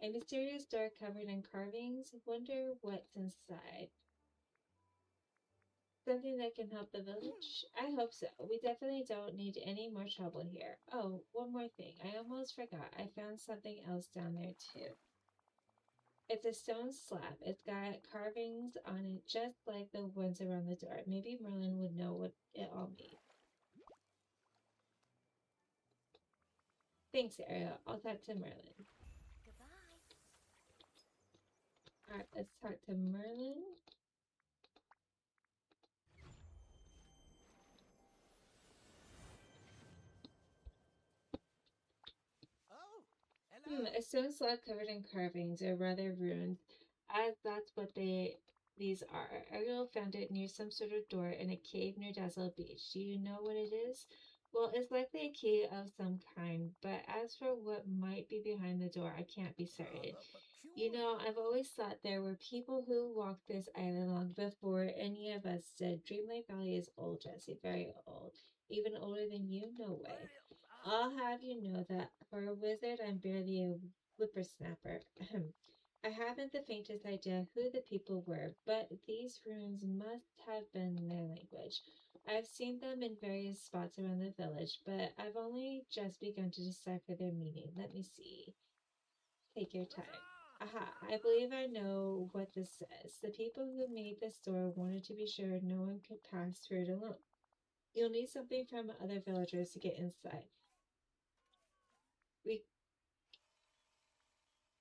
A mysterious door covered in carvings. Wonder what's inside. Something that can help the village? I hope so. We definitely don't need any more trouble here. Oh, one more thing. I almost forgot. I found something else down there too. It's a stone slab. It's got carvings on it just like the ones around the door. Maybe Merlin would know what it all means. Thanks, Ariel. I'll talk to Merlin. Goodbye. Alright, let's talk to Merlin. Oh, hello. A stone slab covered in carvings, or rather runes, as that's what these are. Ariel found it near some sort of door in a cave near Dazzle Beach. Do you know what it is? Well, it's likely a key of some kind, but as for what might be behind the door, I can't be certain. Rather You peculiar. know, I've always thought there were people who walked this island long before any of us did. Dreamlight Valley is old, Jesse, very old. Even older than you? No way. I'll have you know that for a wizard, I'm barely a whippersnapper. I haven't the faintest idea who the people were, but these runes must have been their language. I've seen them in various spots around the village, but I've only just begun to decipher their meaning. Let me see. Take your time. Aha, I believe I know what this says. The people who made this door wanted to be sure no one could pass through it alone. You'll need something from other villagers to get inside. We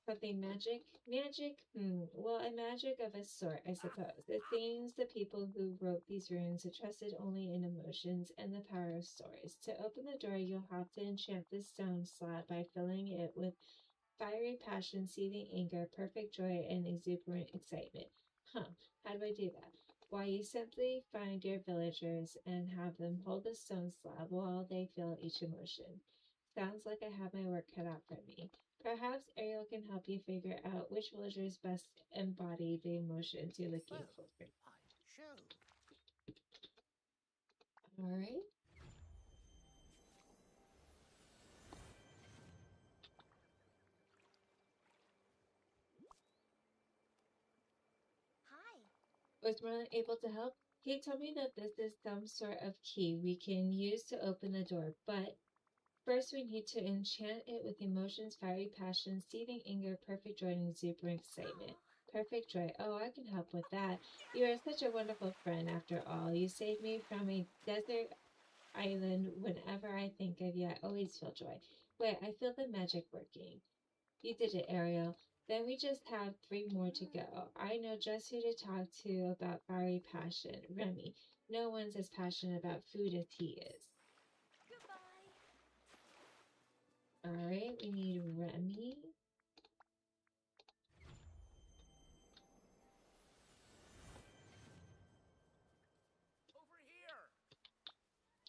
Something magic? Magic? Well, a magic of a sort, I suppose. It seems the people who wrote these runes trusted only in emotions and the power of stories. To open the door, you'll have to enchant this stone slab by filling it with fiery passion, seething anger, perfect joy, and exuberant excitement. Huh, how do I do that? Why, you simply find your villagers and have them hold the stone slab while they feel each emotion. Sounds like I have my work cut out for me. Perhaps Ariel can help you figure out which villagers best embody the emotions you're looking Well, for. I show. Alright. Hi. Was Merlin able to help? He told me that this is some sort of key we can use to open the door, but first we need to enchant it with emotions, fiery passion, seething anger, perfect joy, and exuberant excitement. Perfect joy. Oh, I can help with that. You are such a wonderful friend, after all. You saved me from a desert island. Whenever I think of you, I always feel joy. Wait, I feel the magic working. You did it, Ariel. Then we just have 3 more to go. I know just who to talk to about fiery passion. Remy. No one's as passionate about food as he is. Goodbye. Alright, we need Remy. Over here.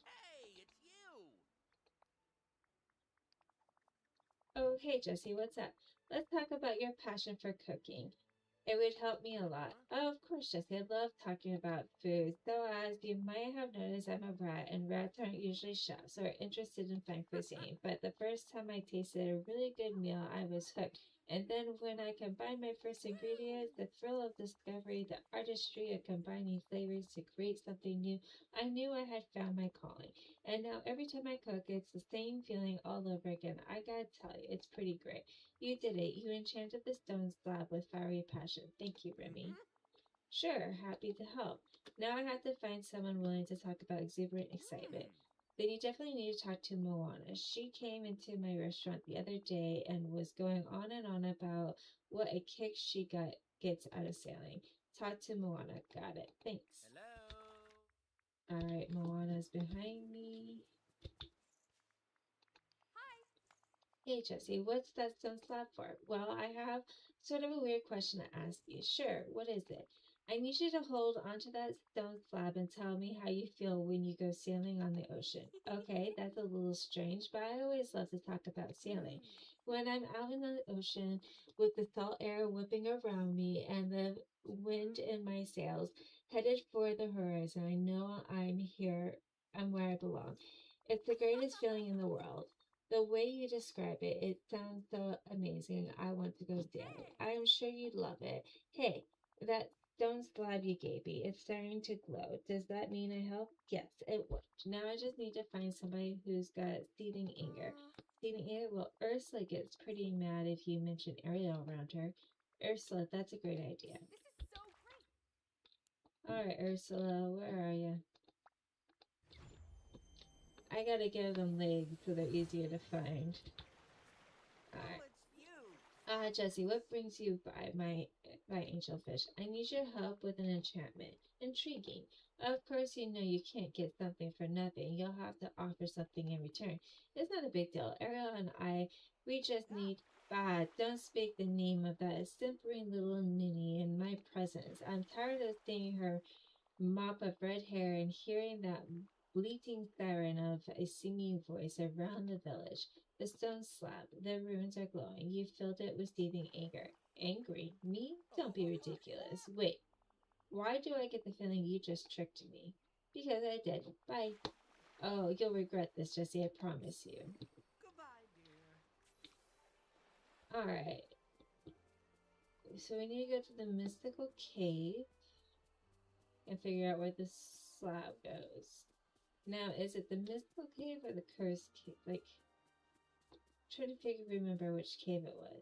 Hey, it's you. Okay, Jesse, what's up? Let's talk about your passion for cooking. It would help me a lot. Oh, of course, Jesse. I love talking about food. So, as you might have noticed, I'm a rat, and rats aren't usually chefs or interested in fine cuisine. But the first time I tasted a really good meal, I was hooked. And then when I combined my first ingredients, the thrill of discovery, the artistry of combining flavors to create something new, I knew I had found my calling. And now every time I cook, it's the same feeling all over again. I gotta tell you, it's pretty great. You did it. You enchanted the stone slab with fiery passion. Thank you, Remy. Sure, happy to help. Now I have to find someone willing to talk about exuberant excitement. Then you definitely need to talk to Moana. She came into my restaurant the other day and was going on and on about what a kick she gets out of sailing. Talk to Moana. Got it. Thanks. Hello. Alright, Moana's behind me. Hi. Hey Jesse, what's that stone slab for? Well, I have sort of a weird question to ask you. Sure, what is it? I need you to hold onto that stone slab and tell me how you feel when you go sailing on the ocean. Okay, that's a little strange, but I always love to talk about sailing. When I'm out in the ocean with the salt air whipping around me and the wind in my sails, headed for the horizon, I know I'm where I belong. It's the greatest feeling in the world. The way you describe it, it sounds so amazing. I want to go sailing. I am sure you'd love it. Hey, that stone slab you gave me, it's starting to glow. Does that mean I help? Yes, it would. Now I just need to find somebody who's got seething anger. Seething anger? Well, Ursula gets pretty mad if you mention Ariel around her. Ursula, that's a great idea. This is so great. Alright, Ursula, where are you? I gotta give them legs so they're easier to find. Alright. Oh, it's you. Jesse, what brings you by angelfish? I need your help with an enchantment. Intriguing. Of course, you know you can't get something for nothing. You'll have to offer something in return. It's not a big deal. Ariel and I, we just need. Don't speak the name of that simpering little ninny in my presence. I'm tired of seeing her mop of red hair and hearing that bleating siren of a singing voice around the village. The stone slab, the ruins are glowing. You filled it with seething anger. Angry? Me? Don't be ridiculous. Wait, why do I get the feeling you just tricked me? Because I did. Bye. Oh, you'll regret this, Jesse, I promise you. Goodbye, dear. Alright. So we need to go to the mystical cave and figure out where the slab goes. Now, is it the mystical cave or the cursed cave? Like, trying to remember which cave it was.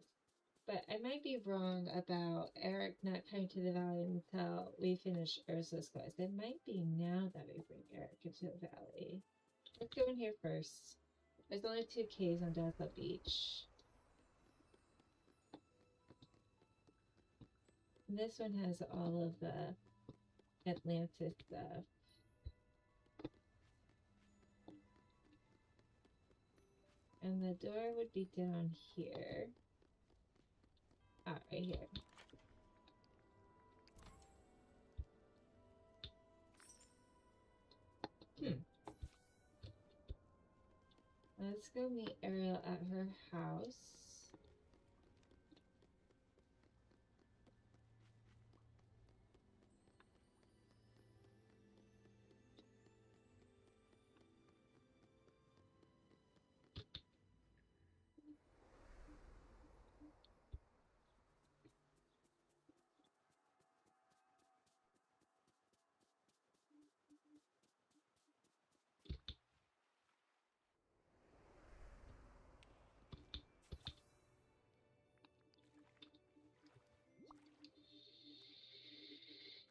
But I might be wrong about Eric not coming to the valley until we finish Ursula's quest. It might be now that we bring Eric into the valley. Let's go in here first. There's only 2 caves on Delta Beach. And this one has all of the Atlantis stuff. And the door would be down here. Ah, right here. Let's go meet Ariel at her house.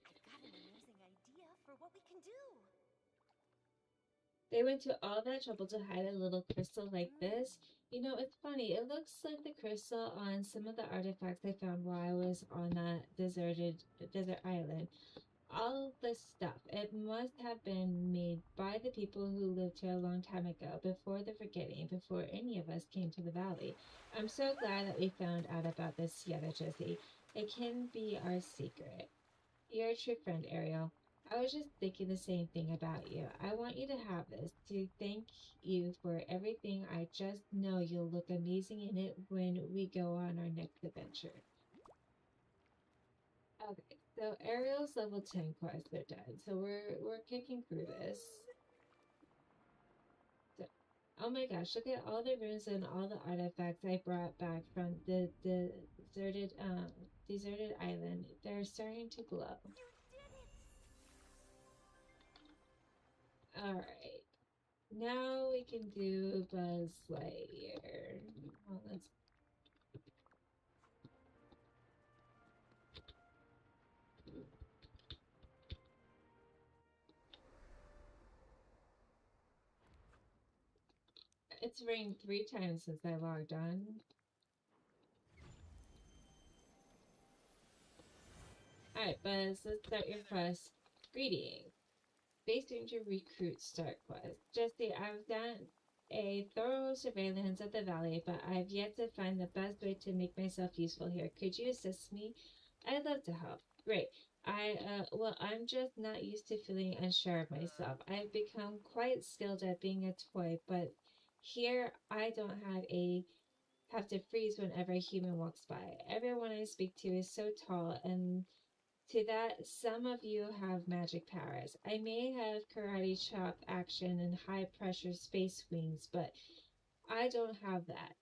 I've got an amazing idea for what we can do. They went to all that trouble to hide a little crystal like this. You know, it's funny. It looks like the crystal on some of the artifacts I found while I was on that desert island. All this stuff. It must have been made by the people who lived here a long time ago, before the forgetting, before any of us came to the valley. I'm so glad that we found out about this together, Jesse. It can be our secret. You're a true friend, Ariel. I was just thinking the same thing about you. I want you to have this, to thank you for everything. I just know you'll look amazing in it when we go on our next adventure. Okay, so Ariel's level 10 quests are done. So we're kicking through this. So, oh my gosh, look at all the runes and all the artifacts I brought back from the deserted island. They're starting to glow. Alright. Now we can do Buzz Lightyear. Well, let's. It's rained 3 times since I logged on. Alright, Buzz, let's start your quest. Greetings. Space Ranger Recruit Start Quest. Jesse, I've done a thorough surveillance of the valley, but I've yet to find the best way to make myself useful here. Could you assist me? I'd love to help. Great. Well, I'm just not used to feeling unsure of myself. I've become quite skilled at being a toy, but here I don't have to freeze whenever a human walks by. Everyone I speak to is so tall, and to that, some of you have magic powers. I may have karate chop action and high pressure space wings, but I don't have that.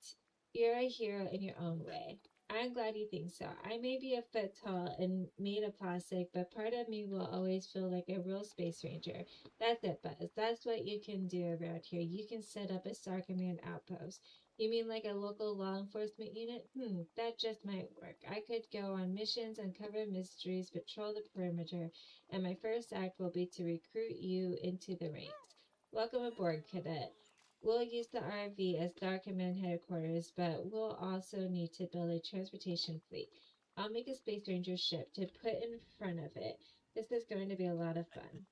You're a hero in your own way. I'm glad you think so. I may be a foot tall and made of plastic, but part of me will always feel like a real space ranger. That's it, Buzz. That's what you can do around here. You can set up a Star Command outpost. You mean like a local law enforcement unit? That just might work. I could go on missions, uncover mysteries, patrol the perimeter, and my first act will be to recruit you into the ranks. Welcome aboard, cadet. We'll use the RV as Star Command headquarters, but we'll also need to build a transportation fleet. I'll make a Space Ranger ship to put in front of it. This is going to be a lot of fun.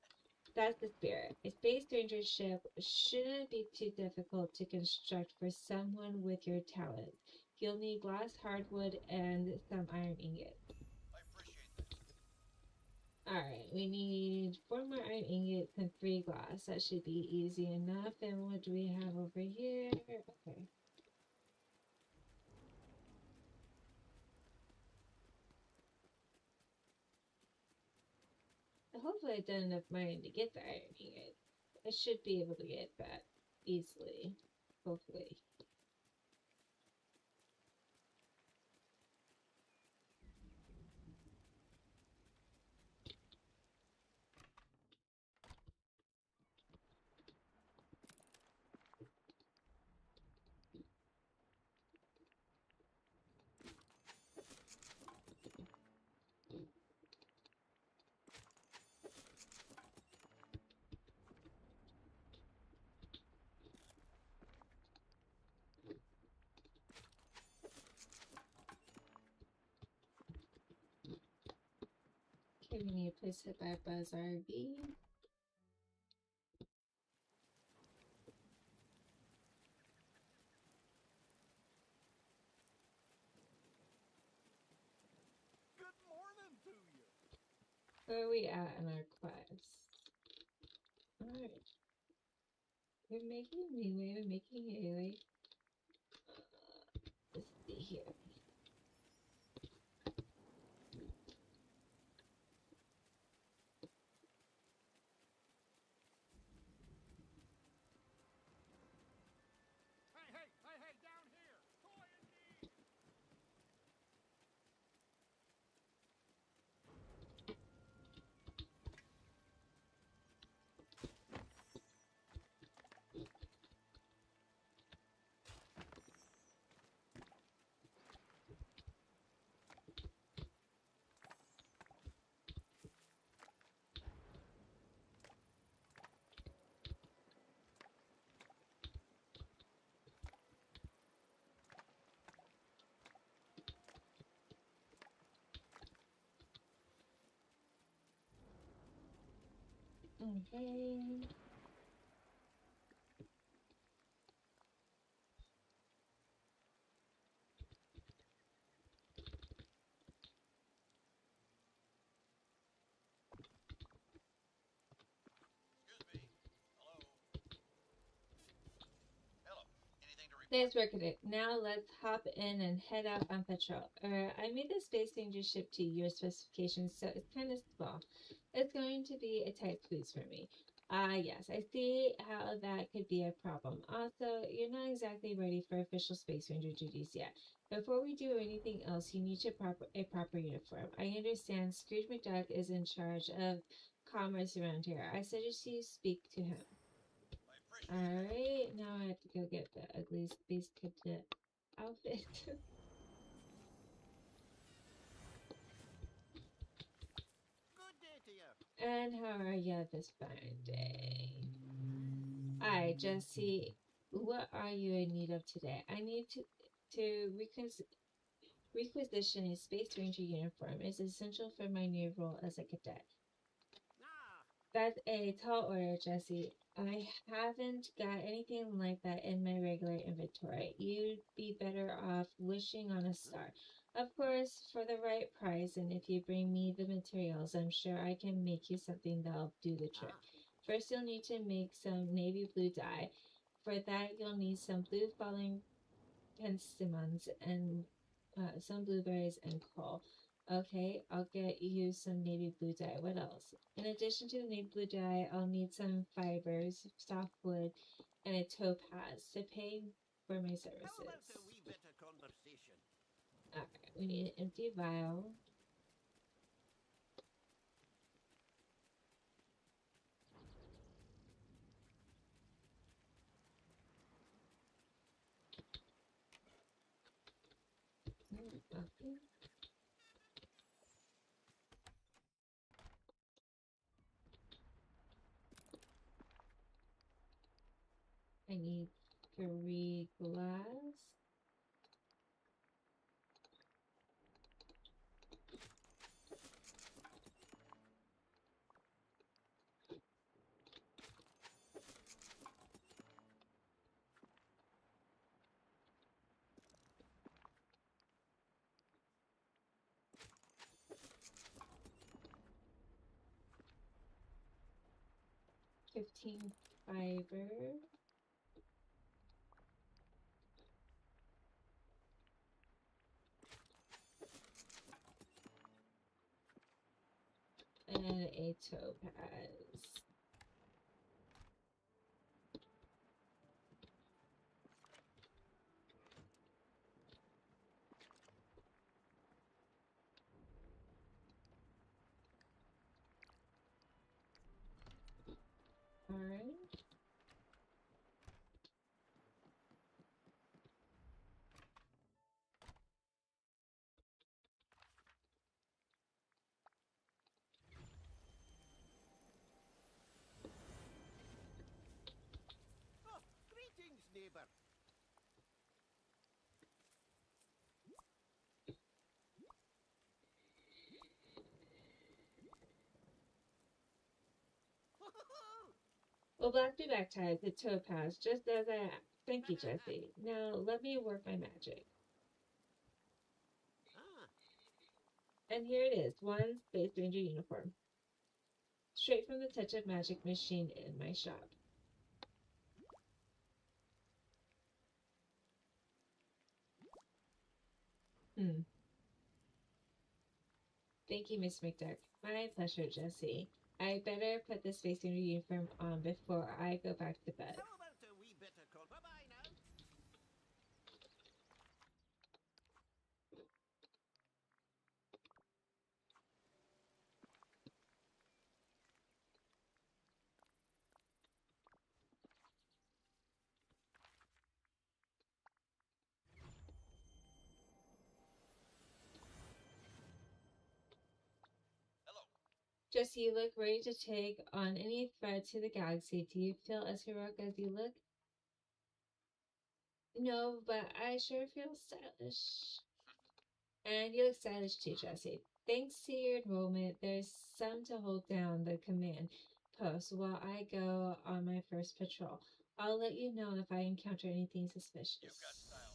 That's the spirit. A Space Ranger ship shouldn't be too difficult to construct for someone with your talent. You'll need glass hardwood and some iron ingots. I appreciate that. Alright, we need 4 more iron ingots and 3 glass. That should be easy enough. And what do we have over here? Okay. Hopefully I done enough money to get the iron ingot. I should be able to get that easily. Hopefully. Okay, we need a place to buy Buzz RV. Good morning to you. Where are we at in our quest? Alright. We're making leeway, we're making headway. Let's see here. Hey, down here! Toy in need! Okay. Excuse me. Hello. Hello. Anything to report? Thanks for it. Now let's hop in and head out on patrol. I made the Space Ranger ship to your specifications, so it's kind of small. It's going to be a tight squeeze for me. Yes, I see how that could be a problem. Also, you're not exactly ready for official Space Ranger duties yet. Before we do anything else, you need a proper uniform. I understand Scrooge McDuck is in charge of commerce around here. I suggest you speak to him. I appreciate that. Alright, now I have to go get the ugly Space Cadet outfit. Good day to you. And how are you this fine day? Alright, Jesse, what are you in need of today? I need to requisition a Space Ranger uniform. It's essential for my new role as a cadet. Ah, That's a tall order, Jesse. I haven't got anything like that in my regular inventory. You'd be better off wishing on a star. Of course, for the right price, and if you bring me the materials, I'm sure I can make you something that'll do the trick. First, you'll need to make some navy blue dye. For that, you'll need some blue falling persimmons and some blueberries and coal. Okay, I'll get you some navy blue dye. What else? In addition to the navy blue dye, I'll need some fibers, softwood, and a topaz to pay for my How services. about a wee bit of conversation? Alright, we need an empty vial. Okay. I need 3 glass. $15 fiber. And a topaz. Alright. Oh, greetings, neighbour. Well, black be back ties, the topaz, just as I asked. Thank you, Jesse. Now let me work my magic. And here it is, one Space Ranger uniform. Straight from the Touch of Magic machine in my shop. Thank you, Miss McDuck. My pleasure, Jesse. I better put the Space Ranger uniform on before I go back to bed. How about a wee bit of bye-bye now? Hello. Jesse, you look ready to take on any threat to the galaxy. Do you feel as heroic as you look? No, but I sure feel stylish. And you look stylish too, Jesse. Thanks to your enrollment, there's some to hold down the command post while I go on my first patrol. I'll let you know if I encounter anything suspicious. You've got style,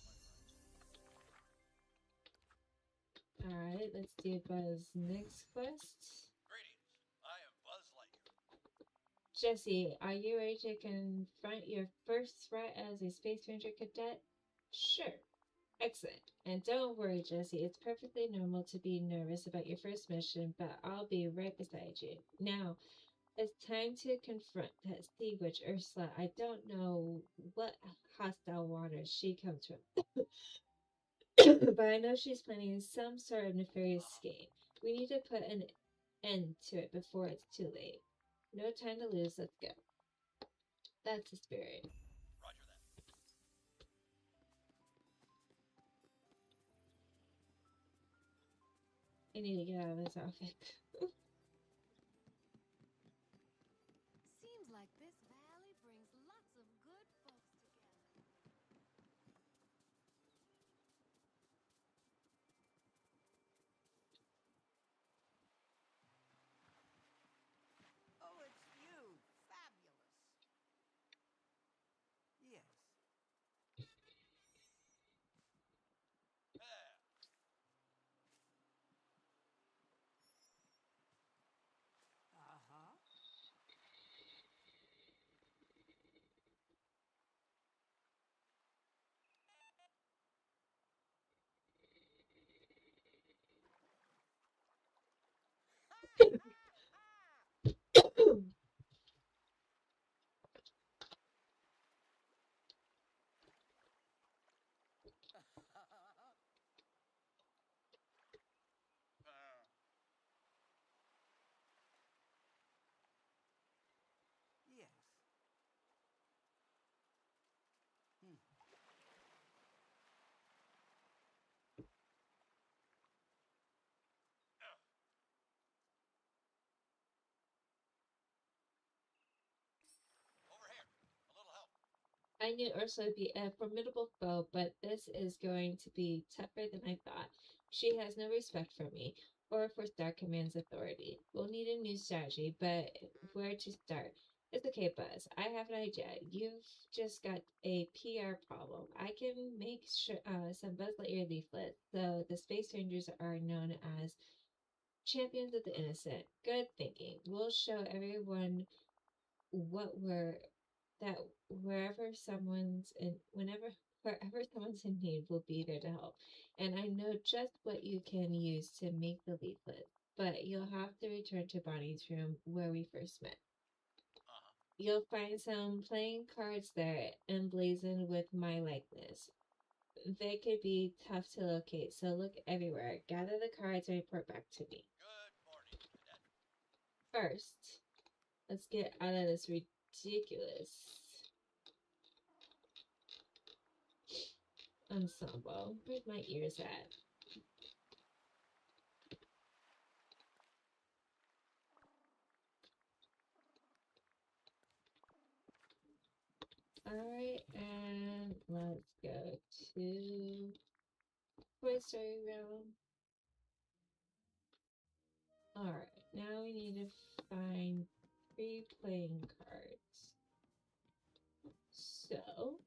my friend. Alright, let's do Buzz next quest. Greetings. I am Buzz Lightyear. Jesse, are you ready to confront your first threat as a Space Ranger cadet? Sure. Excellent. And don't worry, Jesse, it's perfectly normal to be nervous about your first mission, but I'll be right beside you. Now, it's time to confront that sea witch Ursula. I don't know what hostile waters she comes from, but I know she's planning some sort of nefarious scheme. We need to put an end to it before it's too late. No time to lose, let's go. That's the spirit. Roger that. I need to get out of this outfit. Seems like this valley brings lots of good folks together. Oh, it's you. Fabulous. I knew Ursula would be a formidable foe, but this is going to be tougher than I thought. She has no respect for me or for Star Command's authority. We'll need a new strategy, but where to start? It's okay, Buzz. I have an idea. You've just got a PR problem. I can make some Buzz Lightyear leaflets so the Space Rangers are known as champions of the innocent. Good thinking. We'll show everyone what we're that wherever someone's in need, we'll be there to help. And I know just what you can use to make the leaflet, but you'll have to return to Bonnie's room where we first met. You'll find some playing cards there emblazoned with my likeness. They could be tough to locate, so look everywhere. Gather the cards and report back to me. Good morning, Cadet. First, let's get out of this ridiculous ensemble. Where's my ears at? Alright, and let's go to Toy Story Realm. Alright, now we need to find 3 playing cards. So,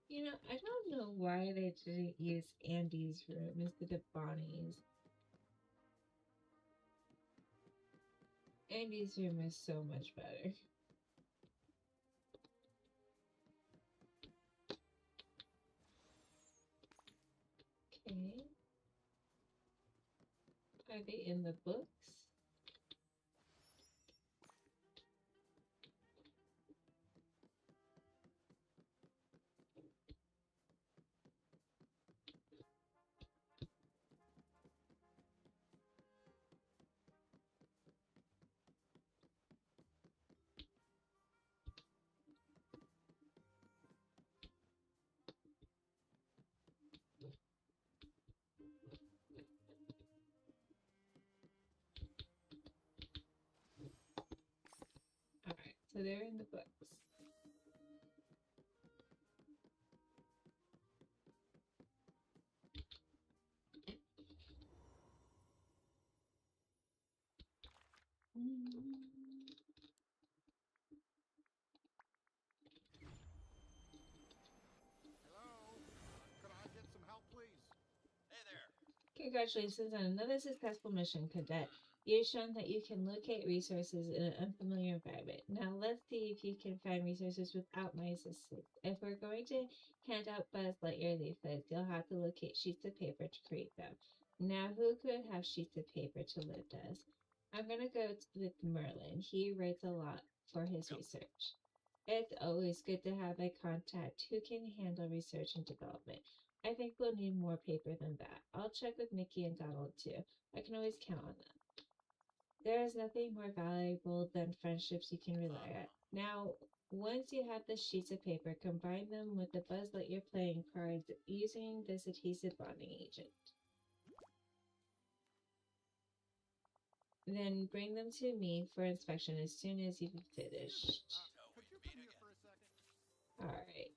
you know, I don't know why they didn't use Andy's room instead of Bonnie's. Andy's room is so much better. Okay. Are they in the books? Alright, so they're in the books. Hello? Could I get some help, please? Hey there. Congratulations on another successful mission, Cadet. You've shown that you can locate resources in an unfamiliar environment. Now let's see if you can find resources without my assistance. If we're going to hand out Buzz Lightyear leaflets, you'll have to locate sheets of paper to create them. Now, who could have sheets of paper to lend us? I'm gonna go with Merlin. He writes a lot for his research. It's always good to have a contact who can handle research and development. I think we'll need more paper than that. I'll check with Mickey and Donald too. I can always count on them. There is nothing more valuable than friendships you can rely on. Now, once you have the sheets of paper, combine them with the Buzz Lightyear playing cards using this adhesive bonding agent. Then bring them to me for inspection as soon as you've finished. Could you come here for a second? Alright.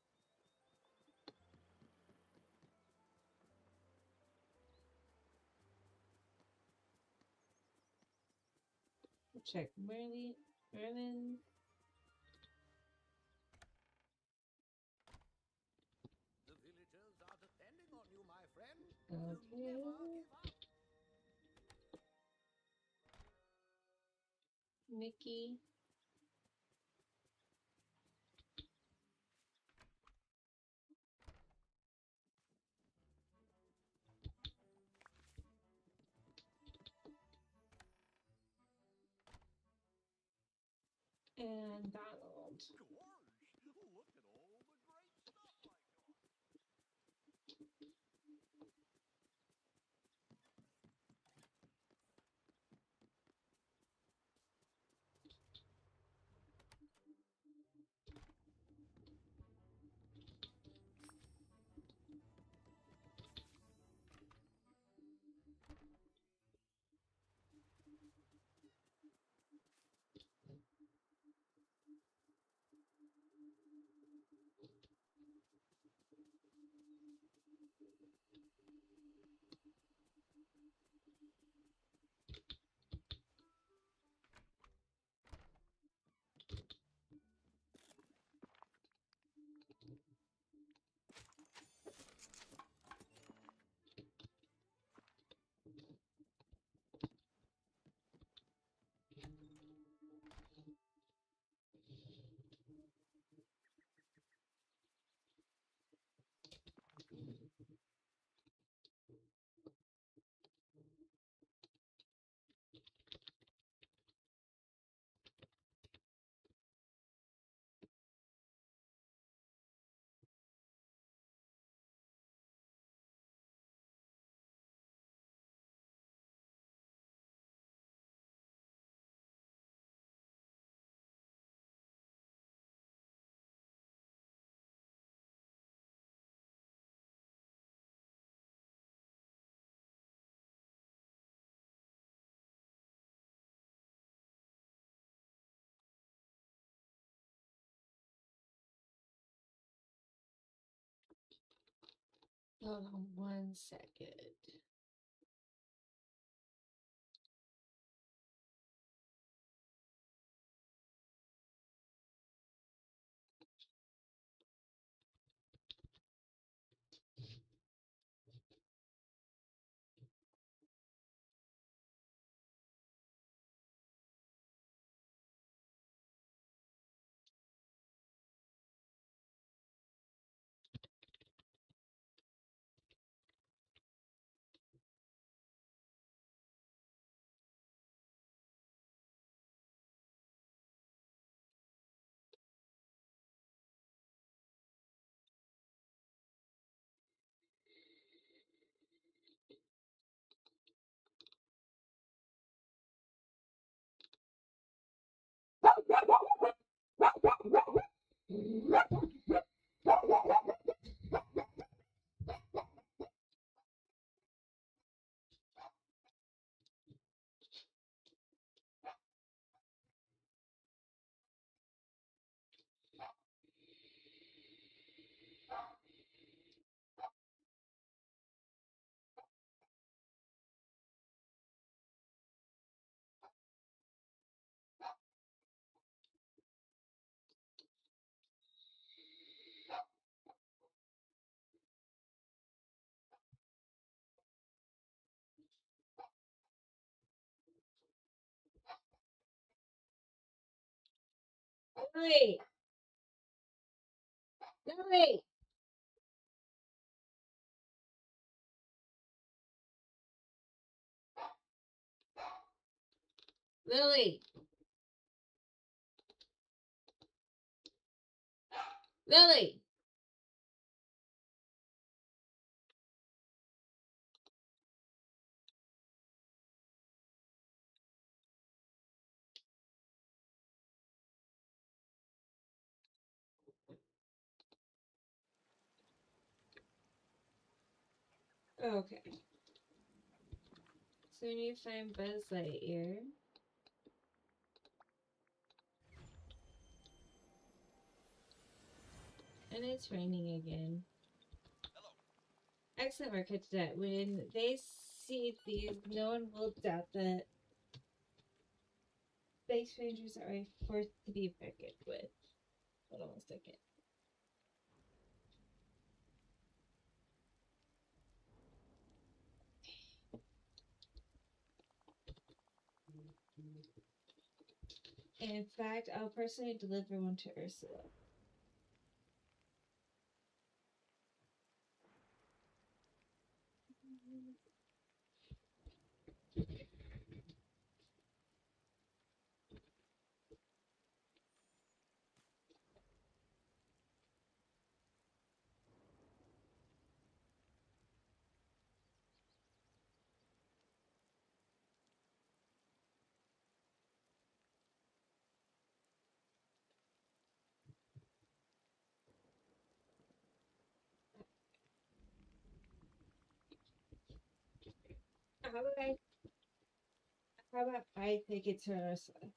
Check Merlin. The villagers are depending on you, my friend. Okay. You never give up. Mickey. And Donald. Gosh, look at all the great stuff I got. Hold on 1 second. Lily! Lily! Lily! Lily! Okay. So when you find Buzz Lightyear, and it's raining again. Hello. Excellent work, Cadet. When they see these, no one will doubt that Space Rangers are a force to be reckoned with. Hold on 1 second. In fact, I'll personally deliver one to Ursula. How about I take it to Ursula?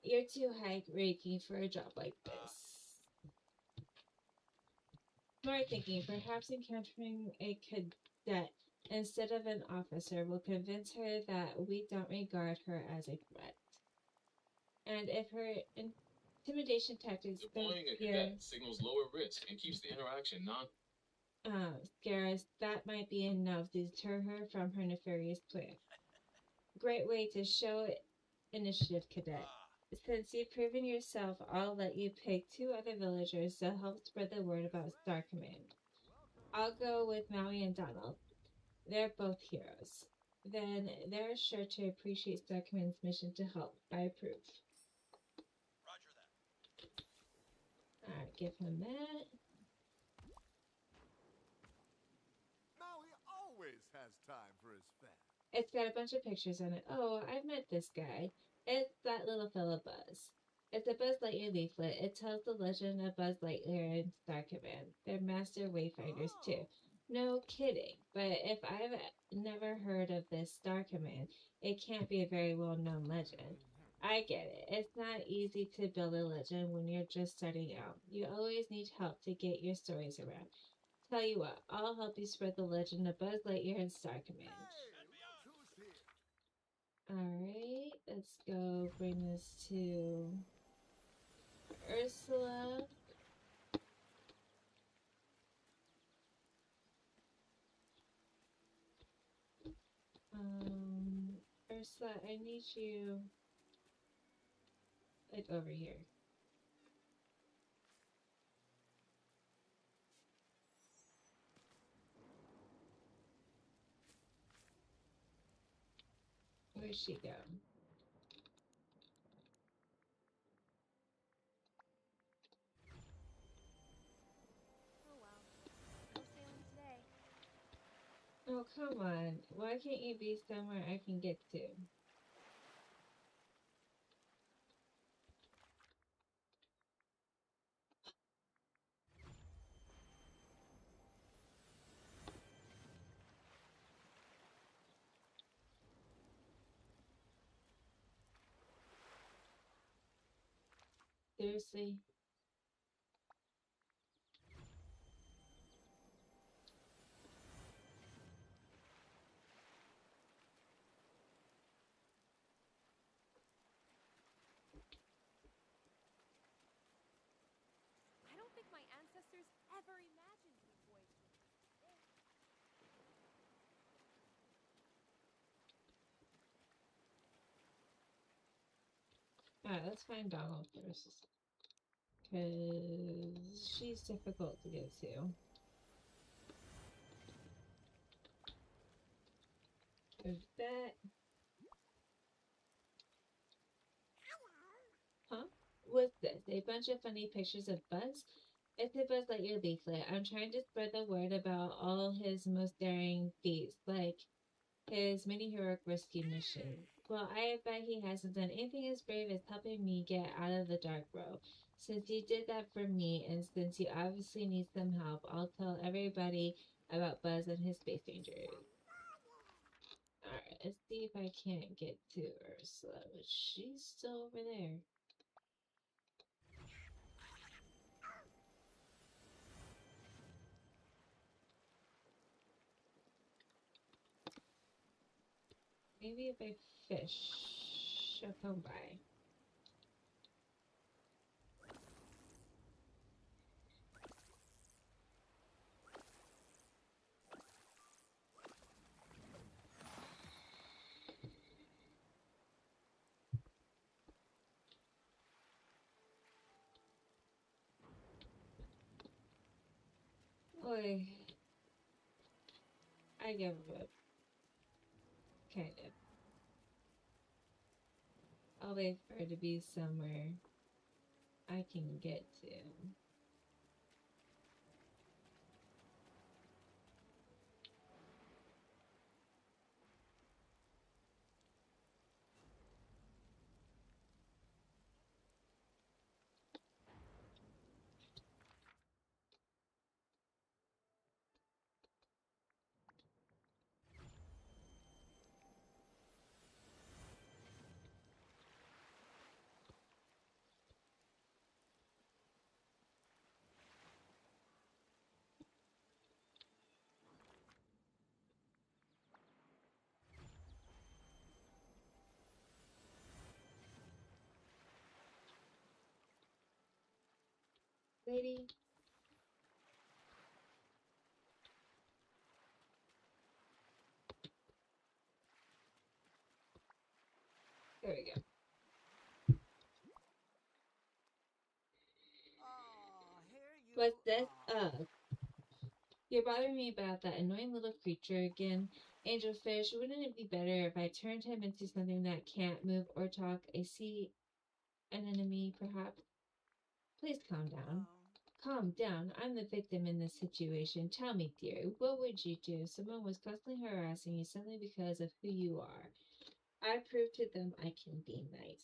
You're too high-ranking for a job like this. Smart thinking. Perhaps encountering a cadet instead of an officer will convince her that we don't regard her as a threat. And if her intimidation tactics Deploying a cadet signals lower risk and keeps the interaction scare us, that might be enough to deter her from her nefarious plan. Great way to show initiative, cadet. Since you've proven yourself, I'll let you pick 2 other villagers to help spread the word about Star Command. I'll go with Maui and Donald. They're both heroes. Then they're sure to appreciate Star Command's mission to help. I approve. Roger that. Alright, give him that. Maui always has time for his fan. It's got a bunch of pictures on it. Oh, I've met this guy. It's that little fella Buzz. It's a Buzz Lightyear leaflet. It tells the legend of Buzz Lightyear and Star Command. They're master wayfinders too. No kidding. But if I've never heard of this Star Command, it can't be a very well-known legend. I get it. It's not easy to build a legend when you're just starting out. You always need help to get your stories around. Tell you what, I'll help you spread the legend of Buzz Lightyear and Star Command. Hey, look who's here. Alright, let's go bring this to Ursula. Ursula, I need you like over here. Where'd she go? Oh well. No sailing today. Oh, come on. Why can't you be somewhere I can get to? Seriously? I don't think my ancestors ever imagined me voyaging like this. Alright, let's find Donald first. Because she's difficult to get to. There's that. Huh? What's this? A bunch of funny pictures of Buzz? It's a Buzz Lightyear leaflet. I'm trying to spread the word about all his most daring feats, like his many heroic rescue missions. Well, I bet he hasn't done anything as brave as helping me get out of the dark row. Since you did that for me, and since you obviously need some help, I'll tell everybody about Buzz and his Space Rangers. Alright, let's see if I can't get to Ursula, but she's still over there. Maybe if I fish, she'll come by. Boy, I give up. Kind of. I'll wait for her to be somewhere I can get to. Lady? There we go. What's this? You're bothering me about that annoying little creature again. Angelfish, wouldn't it be better if I turned him into something that can't move or talk? I see an enemy, perhaps? Please calm down. Calm down. I'm the victim in this situation. Tell me, dear, what would you do if someone was constantly harassing you simply because of who you are? I proved to them I can be nice.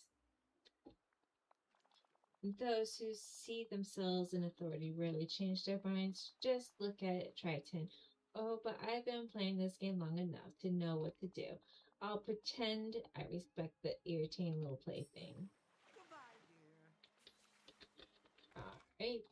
Those who see themselves in authority rarely change their minds. Just look at Triton. Oh, but I've been playing this game long enough to know what to do. I'll pretend I respect the irritating little plaything. Goodbye, dear. Alright.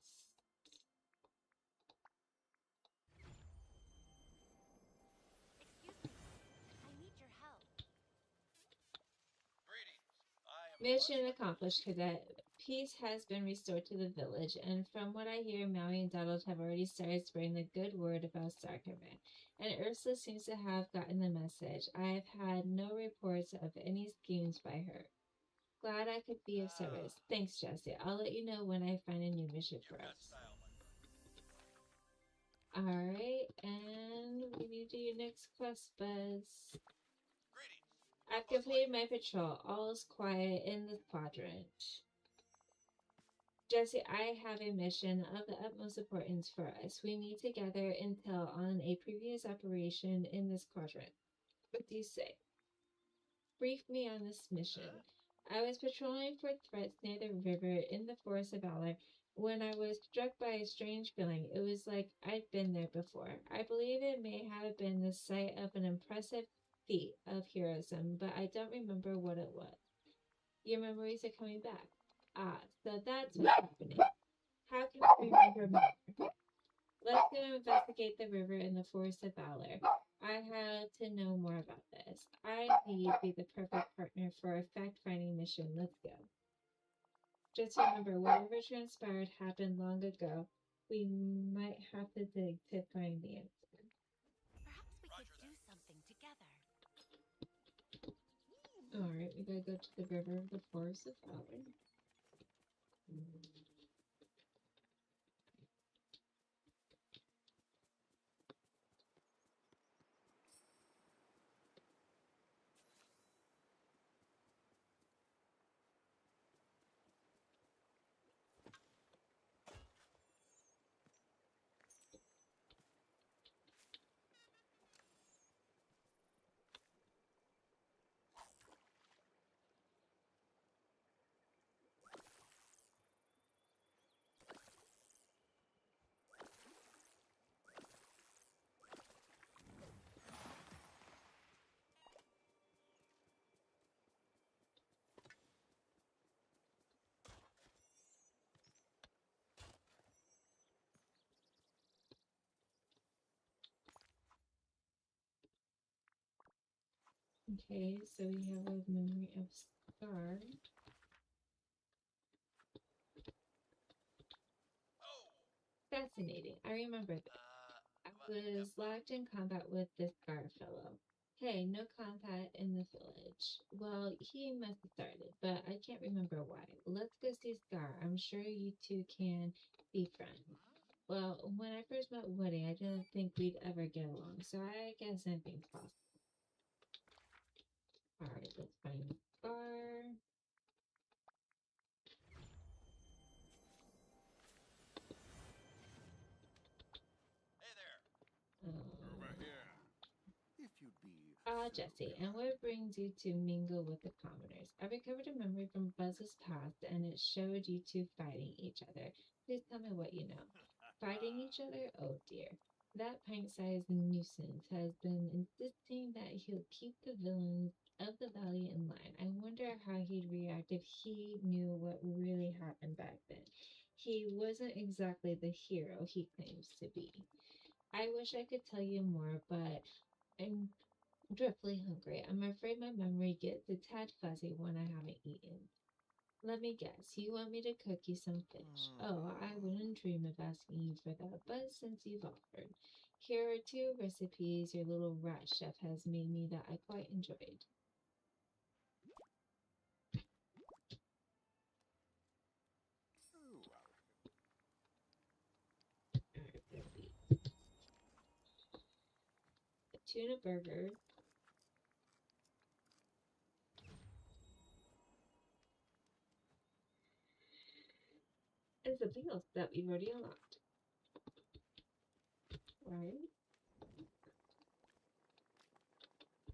Mission accomplished, Cadet. Peace has been restored to the village, and from what I hear, Maui and Donald have already started spreading the good word about Star Command. And Ursula seems to have gotten the message. I have had no reports of any schemes by her. Glad I could be of service. Thanks, Jesse. I'll let you know when I find a new mission for us. Alright, and we need to do your next quest, Buzz. I've completed my patrol. All is quiet in the quadrant. Jesse, I have a mission of the utmost importance for us. We need to gather intel on a previous operation in this quadrant. What do you say? Brief me on this mission. I was patrolling for threats near the river in the Forest of Valor when I was struck by a strange feeling. It was like I'd been there before. I believe it may have been the site of an impressive feat of heroism, but I don't remember what it was. Your memories are coming back. Ah, so that's what's happening. How can I remember more? Let's go investigate the river in the Forest of Valor. I have to know more about this. I need to be the perfect partner for a fact-finding mission. Let's go. Just remember, whatever transpired happened long ago. We might have to dig to find the answer. Perhaps we could do something together. Alright, we gotta go to the river of the Forest of Valor. Okay, so we have a memory of Scar. Fascinating. I remember this. I was locked in combat with this Scar fellow. Hey, no combat in the village. Well, he must have started, but I can't remember why. Let's go see Scar. I'm sure you two can be friends. Well, when I first met Woody, I didn't think we'd ever get along, so I guess anything's possible. Alright, let's find Scar. Hey there. Over here. If you'd be Jesse, and what brings you to mingle with the commoners? I recovered a memory from Buzz's past, and it showed you two fighting each other. Please tell me what you know. Fighting each other? Oh dear. That pint-sized nuisance has been insisting that he'll keep the villains of the valley in line. I wonder how he'd react if he knew what really happened back then. He wasn't exactly the hero he claims to be. I wish I could tell you more, but I'm dreadfully hungry. I'm afraid my memory gets a tad fuzzy when I haven't eaten. Let me guess, you want me to cook you some fish? Oh, I wouldn't dream of asking you for that, but since you've offered, here are 2 recipes your little rat chef has made me that I quite enjoyed. Alright, there we go. A tuna burger. And something else that we've already unlocked. Right?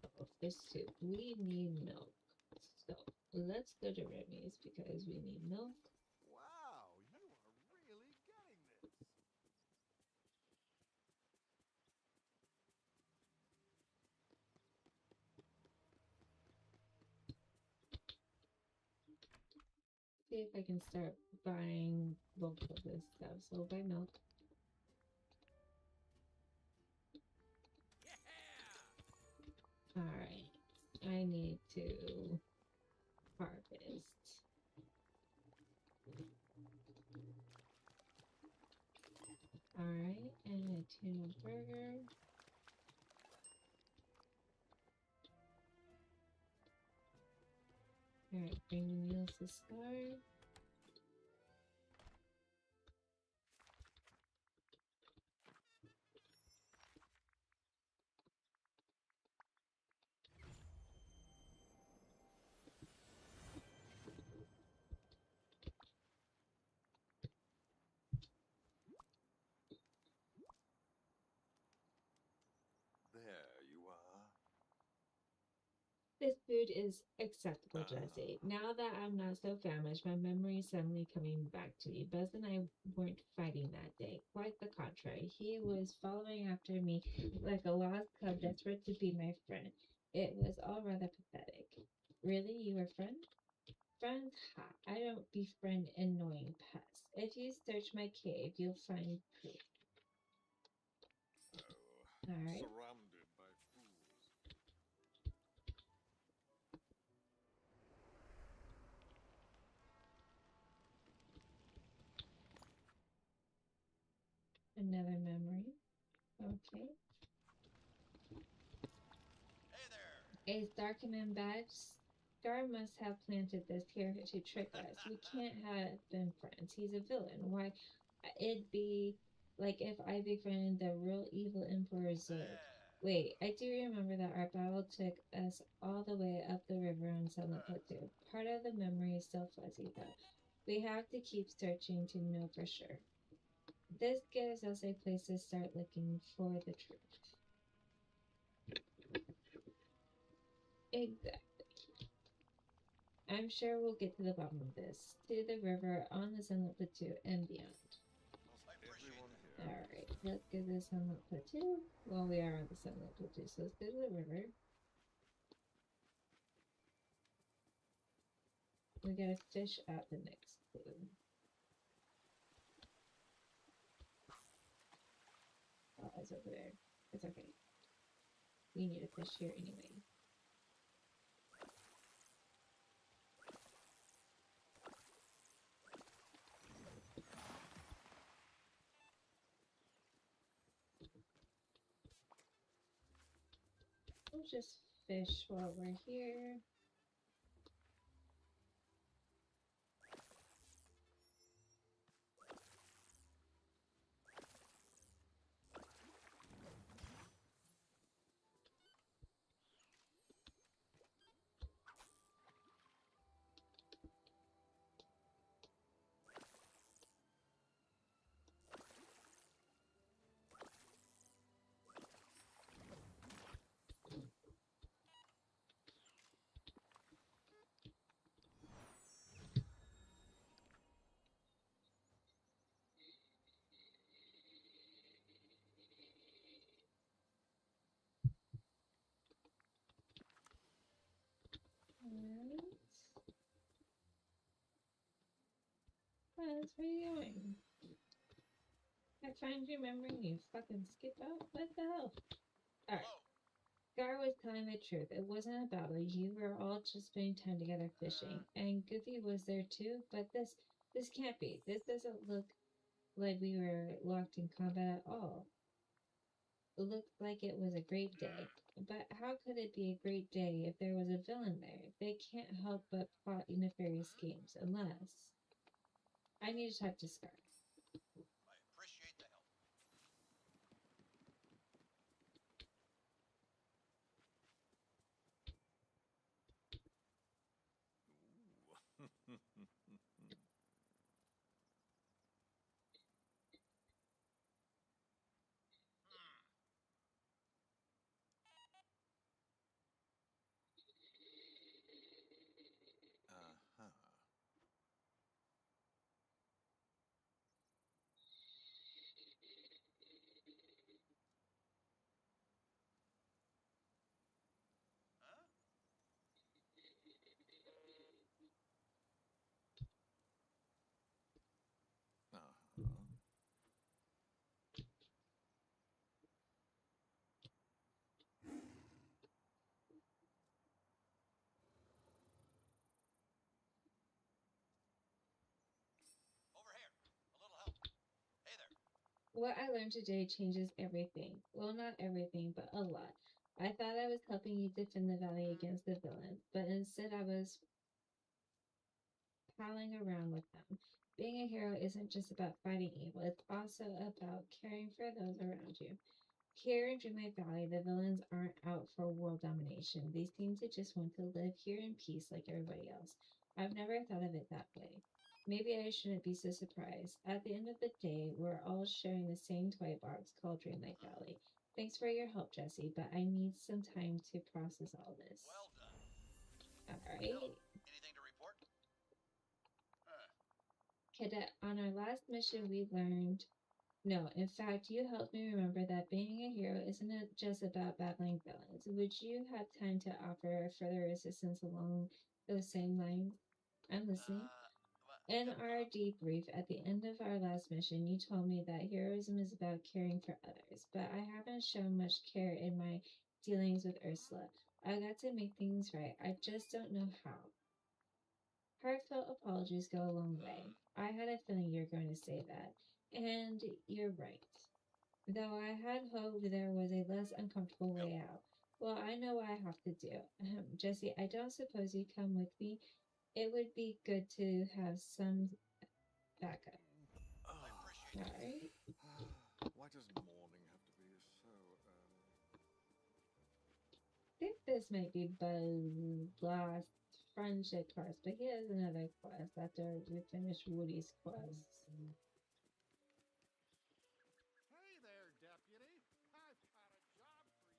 Oh, fish soup. We need milk. So let's go to Remy's because we need milk. Wow, you are really getting this. See if I can start buying bulk of this stuff. So we'll buy milk. Alright. I need to harvest. breakfast. Alright, and a tuna burger. Alright, bring the meals to Scar. There you are. This food is acceptable, Jesse. Now that I'm not so famished, my memory is suddenly coming back to me. Buzz and I weren't fighting that day. Quite the contrary. He was following after me like a lost cub desperate to be my friend. It was all rather pathetic. Really? You were friend? Friends? Ha! I don't befriend annoying pests. If you search my cave, you'll find proof. Oh, Alright. surrounded by fools. Another memory. Okay. Hey there. Is Darkman badge? Scar must have planted this here to trick us. We can't have been friends. He's a villain. Why? It'd be like if I befriended the real evil Emperor Zord. Wait, I do remember that our battle took us all the way up the river on Sunlit Plateau. Part of the memory is still fuzzy, though. We have to keep searching to know for sure. This gives us a place to start looking for the truth. Exactly. I'm sure we'll get to the bottom of this. To the river, on the Sunlit Plateau, and beyond. Everyone here. Alright, let's go to the Sunlit Plateau. Well, we are on the Sunlit Plateau, so let's go to the river. We gotta fish out the next clue. Oh, it's over there. It's okay. We need a fish here anyway. We'll just fish while we're here. Alright. Buzz, where are you going? I find you remembering you fucking skip out? What the hell? Alright. Scar was telling the truth. It wasn't a battle. You were all just spending time together fishing. And Goofy was there too, but this can't be. This doesn't look like we were locked in combat at all. It looked like it was a great day. But how could it be a great day if there was a villain there? They can't help but plot nefarious schemes, unless... I need to talk to Scar. I appreciate the help. Ooh. Uh-huh. What I learned today changes everything. Well, not everything, but a lot. I thought I was helping you defend the valley against the villains, but instead I was palling around with them. Being a hero isn't just about fighting evil, it's also about caring for those around you. Here in Dreamlight Valley, the villains aren't out for world domination. They seem to just want to live here in peace like everybody else. I've never thought of it that way. Maybe I shouldn't be so surprised. At the end of the day, we're all sharing the same toy box called Dreamlight Valley. Thanks for your help, Jesse, but I need some time to process all this. Well done. Alright. Anything to report? Cadet, on our last mission, we learned. No, in fact, you helped me remember that being a hero isn't just about battling villains. Would you have time to offer further assistance along those same lines? I'm listening. In our debrief at the end of our last mission, you told me that heroism is about caring for others, but I haven't shown much care in my dealings with Ursula. I got to make things right. I just don't know how. Heartfelt apologies go a long way. I had a feeling you were going to say that. And you're right. Though I had hoped there was a less uncomfortable way out. Well, I know what I have to do. Jesse, I don't suppose you'd come with me. It would be good to have some backup. Alright. Why does morning have to be so early? I think this might be Buzz's last friendship quest, but he has another quest after we finish Woody's quest. Hey there, deputy. I've got a job for you.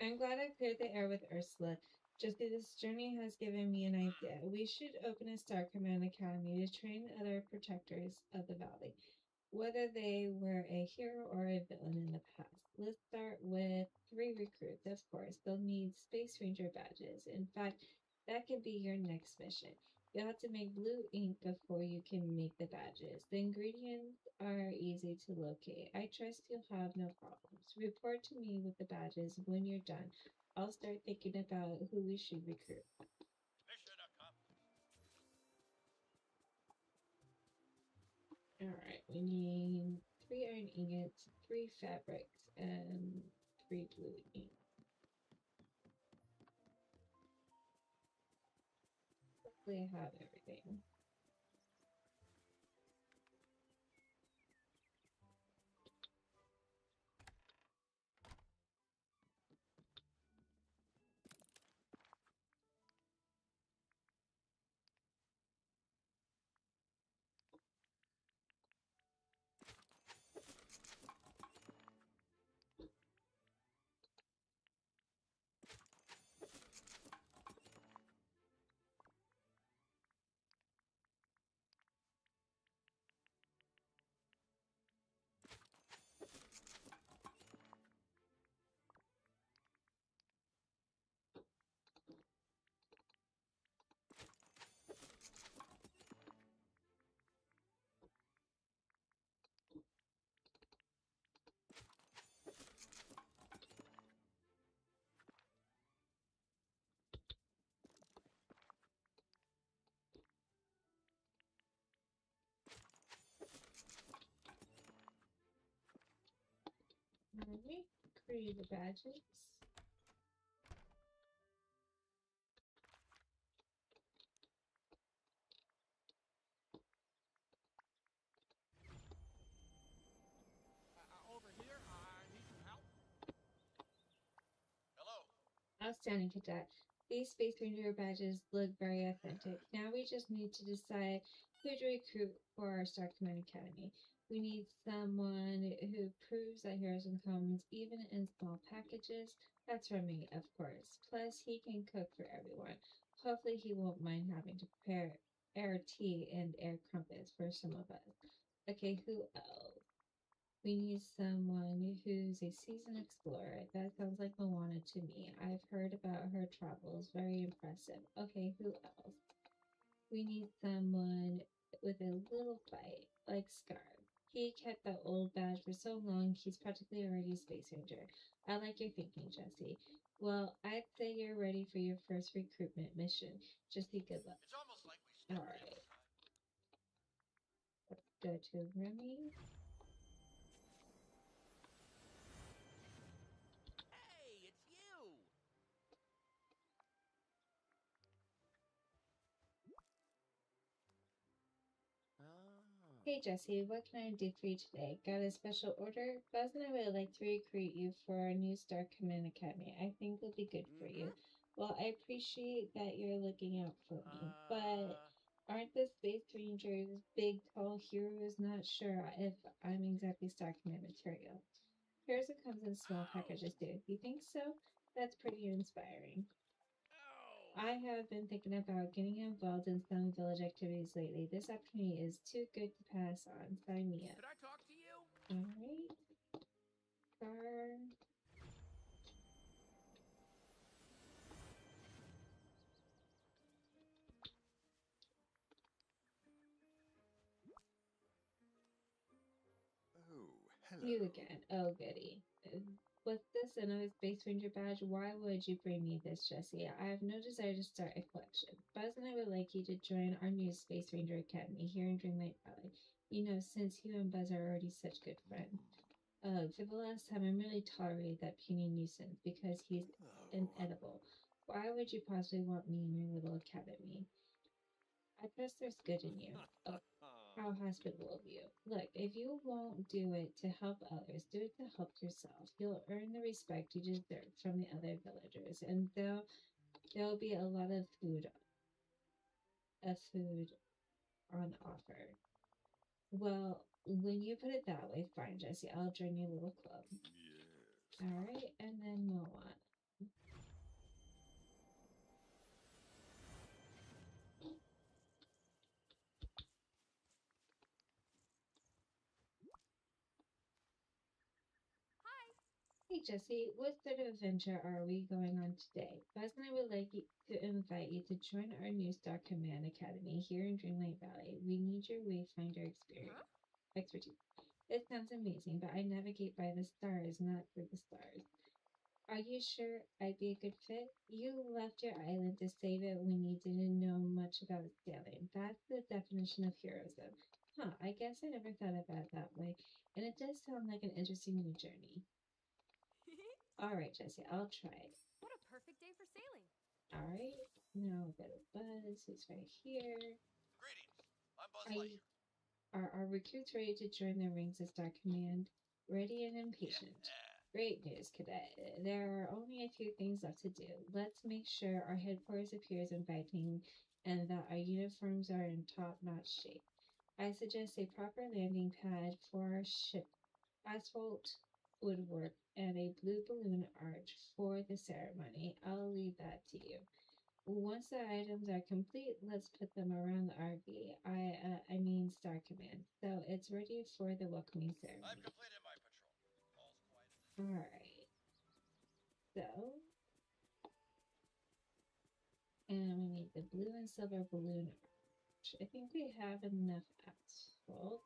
I'm glad I cleared the air with Ursula. Jesse, this journey has given me an idea. We should open a Star Command Academy to train other protectors of the valley, whether they were a hero or a villain in the past. Let's start with 3 recruits, of course. They'll need Space Ranger badges. In fact, that could be your next mission. You'll have to make blue ink before you can make the badges. The ingredients are easy to locate. I trust you'll have no problems. Report to me with the badges when you're done. I'll start thinking about who we should recruit. Alright, we need 3 iron ingots, 3 fabrics, and 3 blue ink. Hopefully I have everything. Alright, create the badges. Over here, I need some help. Hello. Outstanding, Cadet. These Space Ranger badges look very authentic. Now we just need to decide who to recruit for our Star Command Academy. We need someone who proves that heroism comes even in small packages. That's Remy, of course. Plus, he can cook for everyone. Hopefully, he won't mind having to prepare air tea and air crumpets for some of us. Okay, who else? We need someone who's a seasoned explorer. That sounds like Moana to me. I've heard about her travels. Very impressive. Okay, who else? We need someone with a little fight, like Scar. He kept that old badge for so long, he's practically already a Space Ranger. I like your thinking, Jesse. Well, I'd say you're ready for your first recruitment mission. Jesse, good luck. It's almost like we stepped Alright, inside. let's go to Remy. Hey, it's you. Hey Jesse, what can I do for you today? Got a special order? Buzz and I would like to recruit you for our new Star Command Academy. I think it'll be good for you. Well, I appreciate that you're looking out for me, but aren't the Space Rangers big, tall heroes? Not sure if I'm exactly Star Command material. Here's what comes in small packages too. You think so? That's pretty inspiring. I have been thinking about getting involved in some village activities lately. This opportunity is too good to pass on. Sign me up. Could I talk to you? Alright. Star. Oh, hello. You again. Oh, goody. What's this? Another Space Ranger badge? Why would you bring me this, Jesse? I have no desire to start a collection. Buzz and I would like you to join our new Space Ranger Academy here in Dreamlight Valley. You know, since you and Buzz are already such good friends. For the last time, I merely tolerated that puny nuisance because he's inedible. Why would you possibly want me in your little academy? I trust there's good in you. Oh, how hospitable of you. Look, if you won't do it to help others, do it to help yourself. You'll earn the respect you deserve from the other villagers, and there'll be a lot of food on offer. Well, when you put it that way, fine, Jesse. I'll join your little club. Yes. Alright, and then Moana. Hey Jesse, what sort of adventure are we going on today? Buzz and I would like to invite you to join our new Star Command Academy here in Dreamlight Valley. We need your Wayfinder expertise. It sounds amazing, but I navigate by the stars, not through the stars. Are you sure I'd be a good fit? You left your island to save it when you didn't know much about sailing. That's the definition of heroism. Huh, I guess I never thought about it that way, and it does sound like an interesting new journey. Alright, Jesse, I'll try it. What a perfect day for sailing. Alright, now we'll go to Buzz, who's right here. Greetings. I'm Buzz Are, Lightyear. are our recruits ready to join the ranks of Star Command? Ready and impatient. Great news, Cadet. There are only a few things left to do. Let's make sure our headquarters appears inviting and that our uniforms are in top-notch shape. I suggest a proper landing pad for our ship, asphalt, woodwork, and a blue balloon arch for the ceremony. I'll leave that to you. Once the items are complete, let's put them around the RV. I mean Star Command. So it's ready for the welcoming I've ceremony. completed my patrol. All's quiet. Alright. So. And we need the blue and silver balloon arch. I think we have enough asphalt.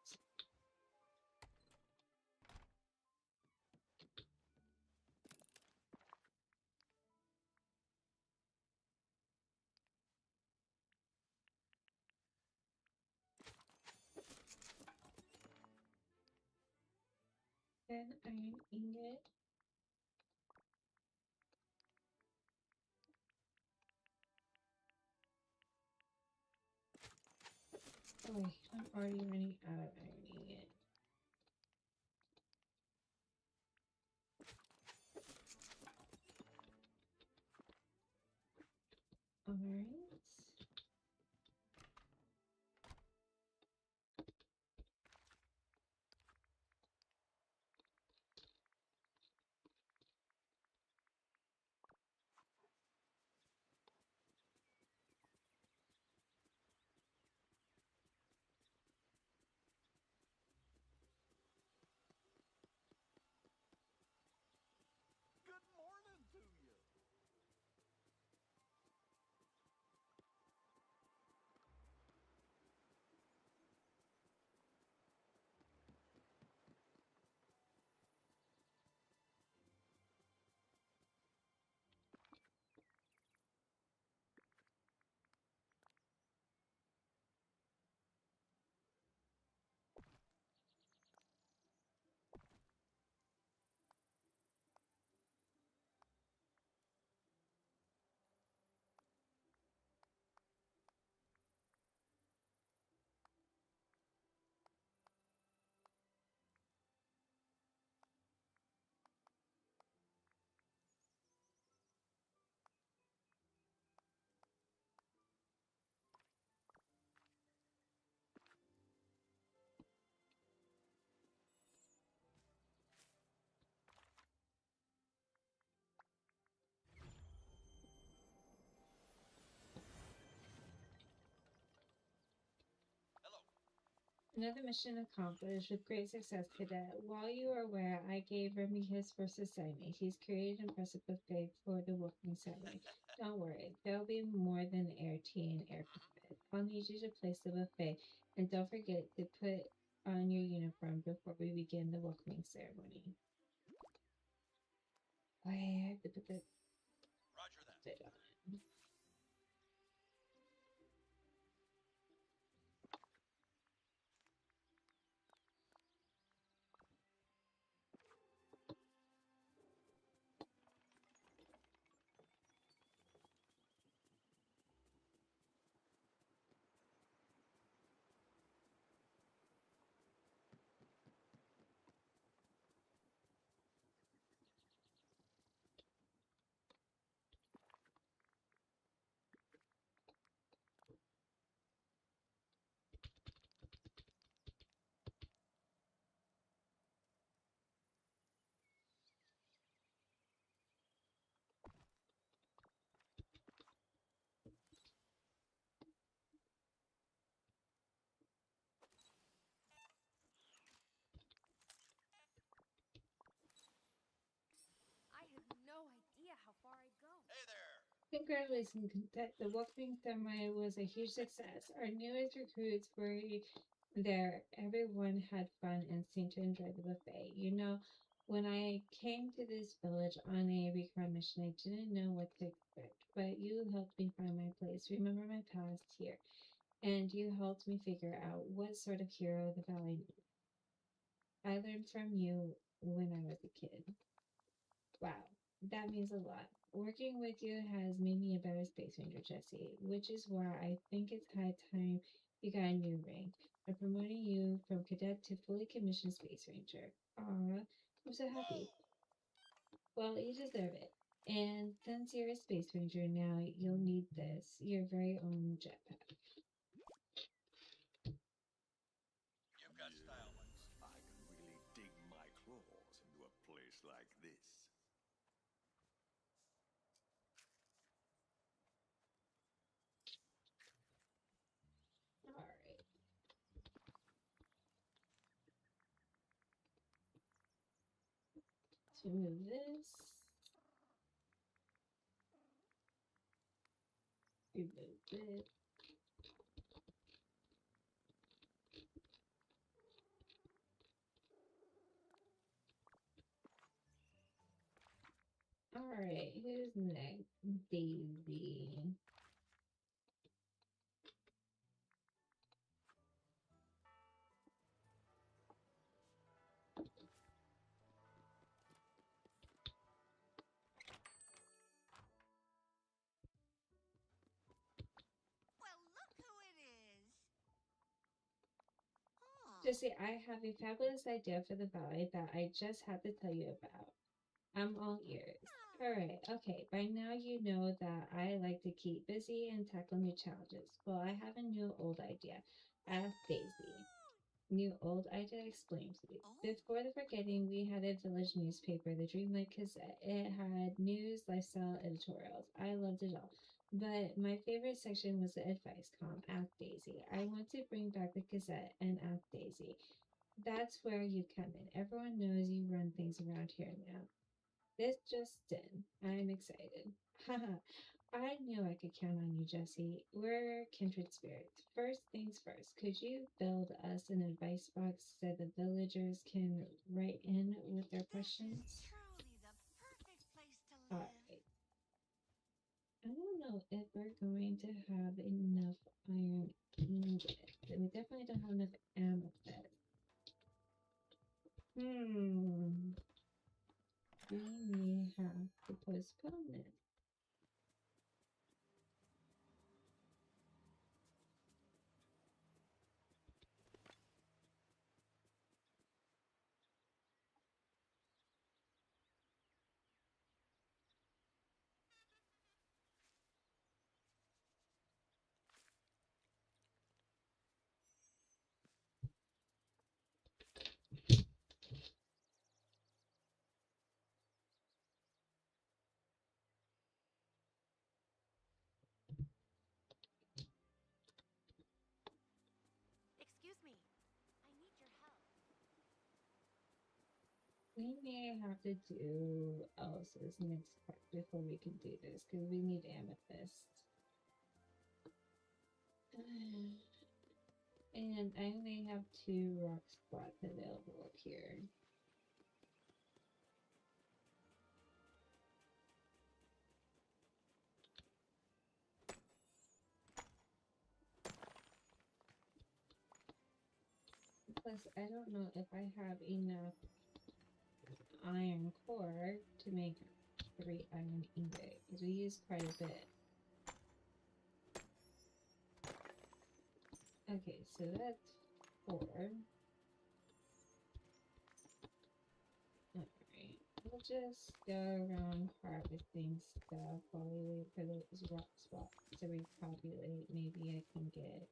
an iron ingot. Oh wait, I'm already running out of iron ingot. Alright. Good morning to you. Hello. Another mission accomplished with great success, Cadet. While you are aware, I gave Remy his first assignment. He's created impressive buffet for the working satellite. Don't worry, there'll be more than air tea and air carpet. I'll need you to place the buffet, and don't forget to put on your uniform before we begin the welcoming ceremony. Oh, yeah, I have to put the Roger that. fit on. I had no idea how far I'd go. Hey there. Congratulations, Cadet. The welcoming ceremony was a huge success. Our newest recruits were there. Everyone had fun and seemed to enjoy the buffet. You know, when I came to this village on a recon mission, I didn't know what to expect, but you helped me find my place, remember my past here, and you helped me figure out what sort of hero the valley needs. I learned from you when I was a kid. Wow, that means a lot. Working with you has made me a better Space Ranger, Jesse, which is why I think it's high time you got a new rank. I'm promoting you from cadet to fully commissioned Space Ranger. Aw, I'm so happy. Well, you deserve it. And since you're a Space Ranger now, you'll need this, your very own jetpack. You've got style, Lex. I can really dig my claws into a place like this. Alright. To move this. Remove this. Alright, who's next? Daisy. Jesse, I have a fabulous idea for the ballet that I just have to tell you about. I'm all ears. Alright, okay, by now you know that I like to keep busy and tackle new challenges. Well, I have a new old idea. Ask Daisy. New old idea, explain please. Before the forgetting, we had a village newspaper, the Dreamlight Gazette. It had news, lifestyle, editorials. I loved it all. But my favorite section was the advice column, Ask Daisy. I want to bring back the Gazette and Ask Daisy. That's where you come in. Everyone knows you run things around here now. This just in. I'm excited. Haha. I knew I could count on you, Jesse. We're kindred spirits. First things first, could you build us an advice box so the villagers can write in with their questions? Truly the perfect place to live. Alright. I don't know if we're going to have enough iron ingots. And we definitely don't have enough amethyst. We may have to postpone this. Excuse me. I need your help. We may have to do Elsa's next part before we can do this, because we need amethyst. And I only have 2 rock spots available up here. Plus, I don't know if I have enough iron core to make 3 iron ingot, because we use quite a bit. Okay, so that's 4. Alright, we'll just go around harvesting stuff while we wait for those rock spots to repopulate. Maybe I can get...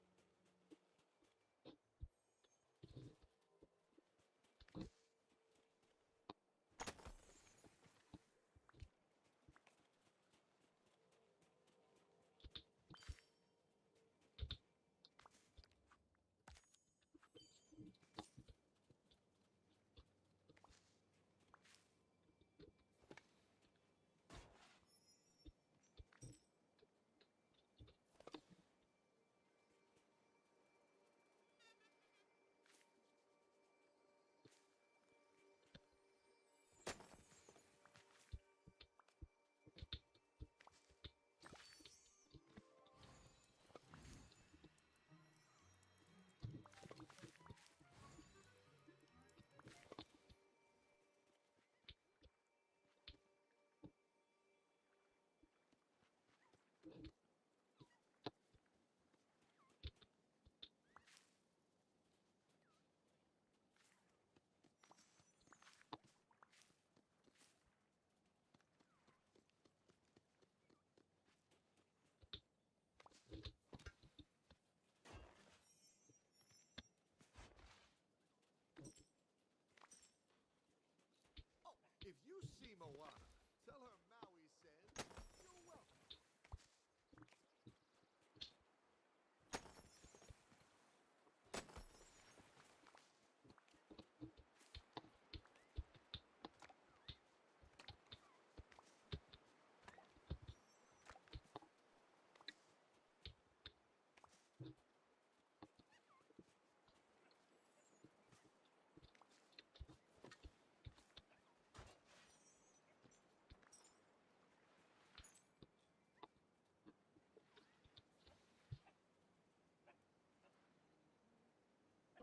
Oh, if you see Moana, tell her Maui says you're welcome.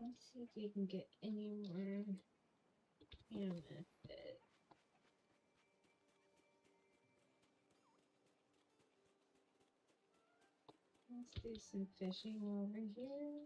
Let's see if we can get any more amethyst. Let's do some fishing over here.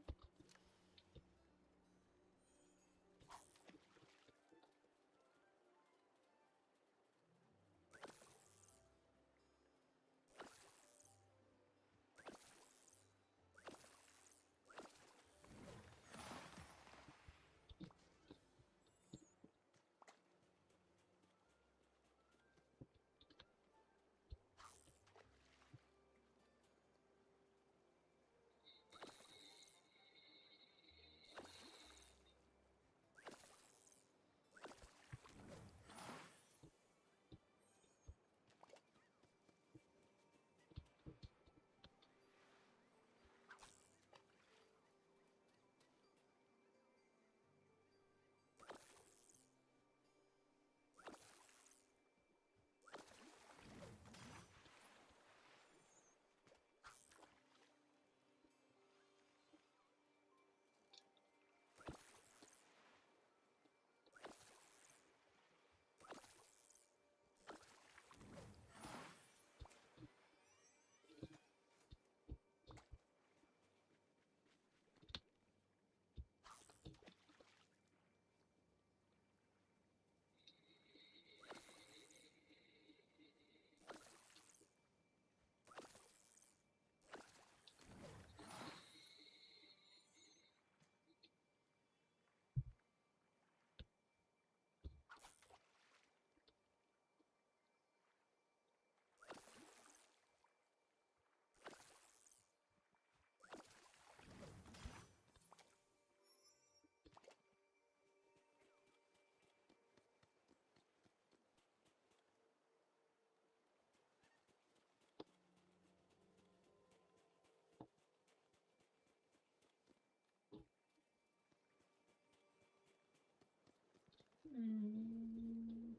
Mm.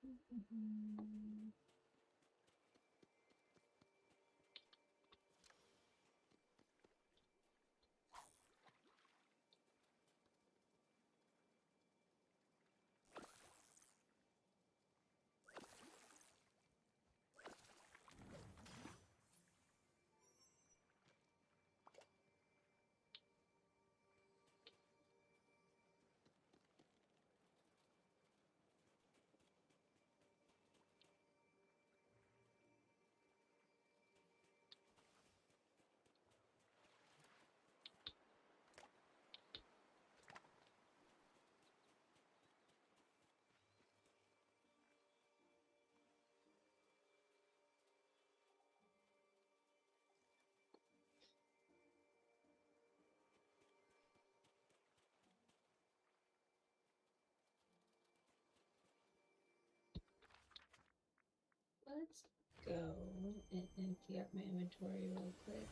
Mhm. Let's go and empty out my inventory real quick.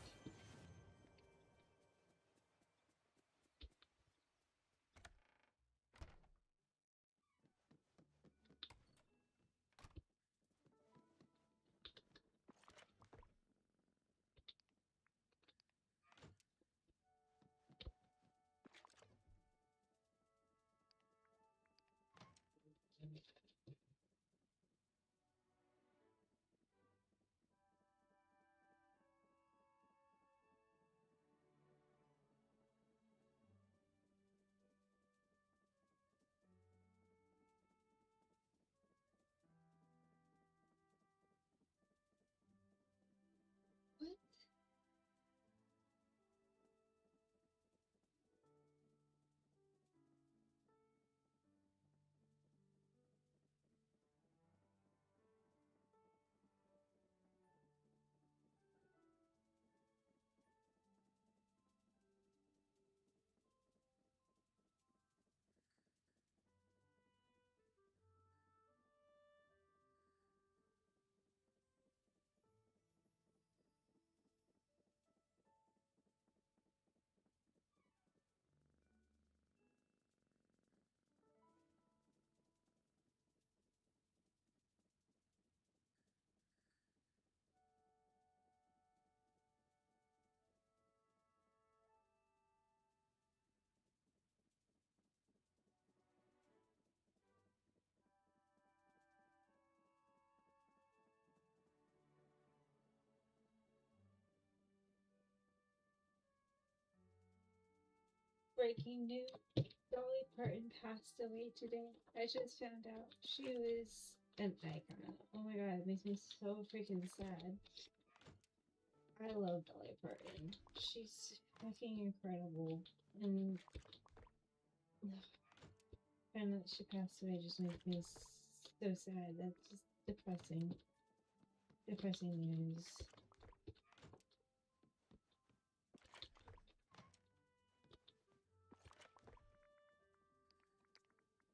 What? Breaking news. Dolly Parton passed away today. I just found out. She was an icon. Oh my god, it makes me so freaking sad. I love Dolly Parton. She's fucking incredible. And finding that she passed away just makes me so sad. That's just depressing. Depressing news.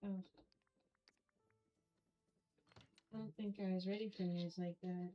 Oh, I don't think I was ready for news like that.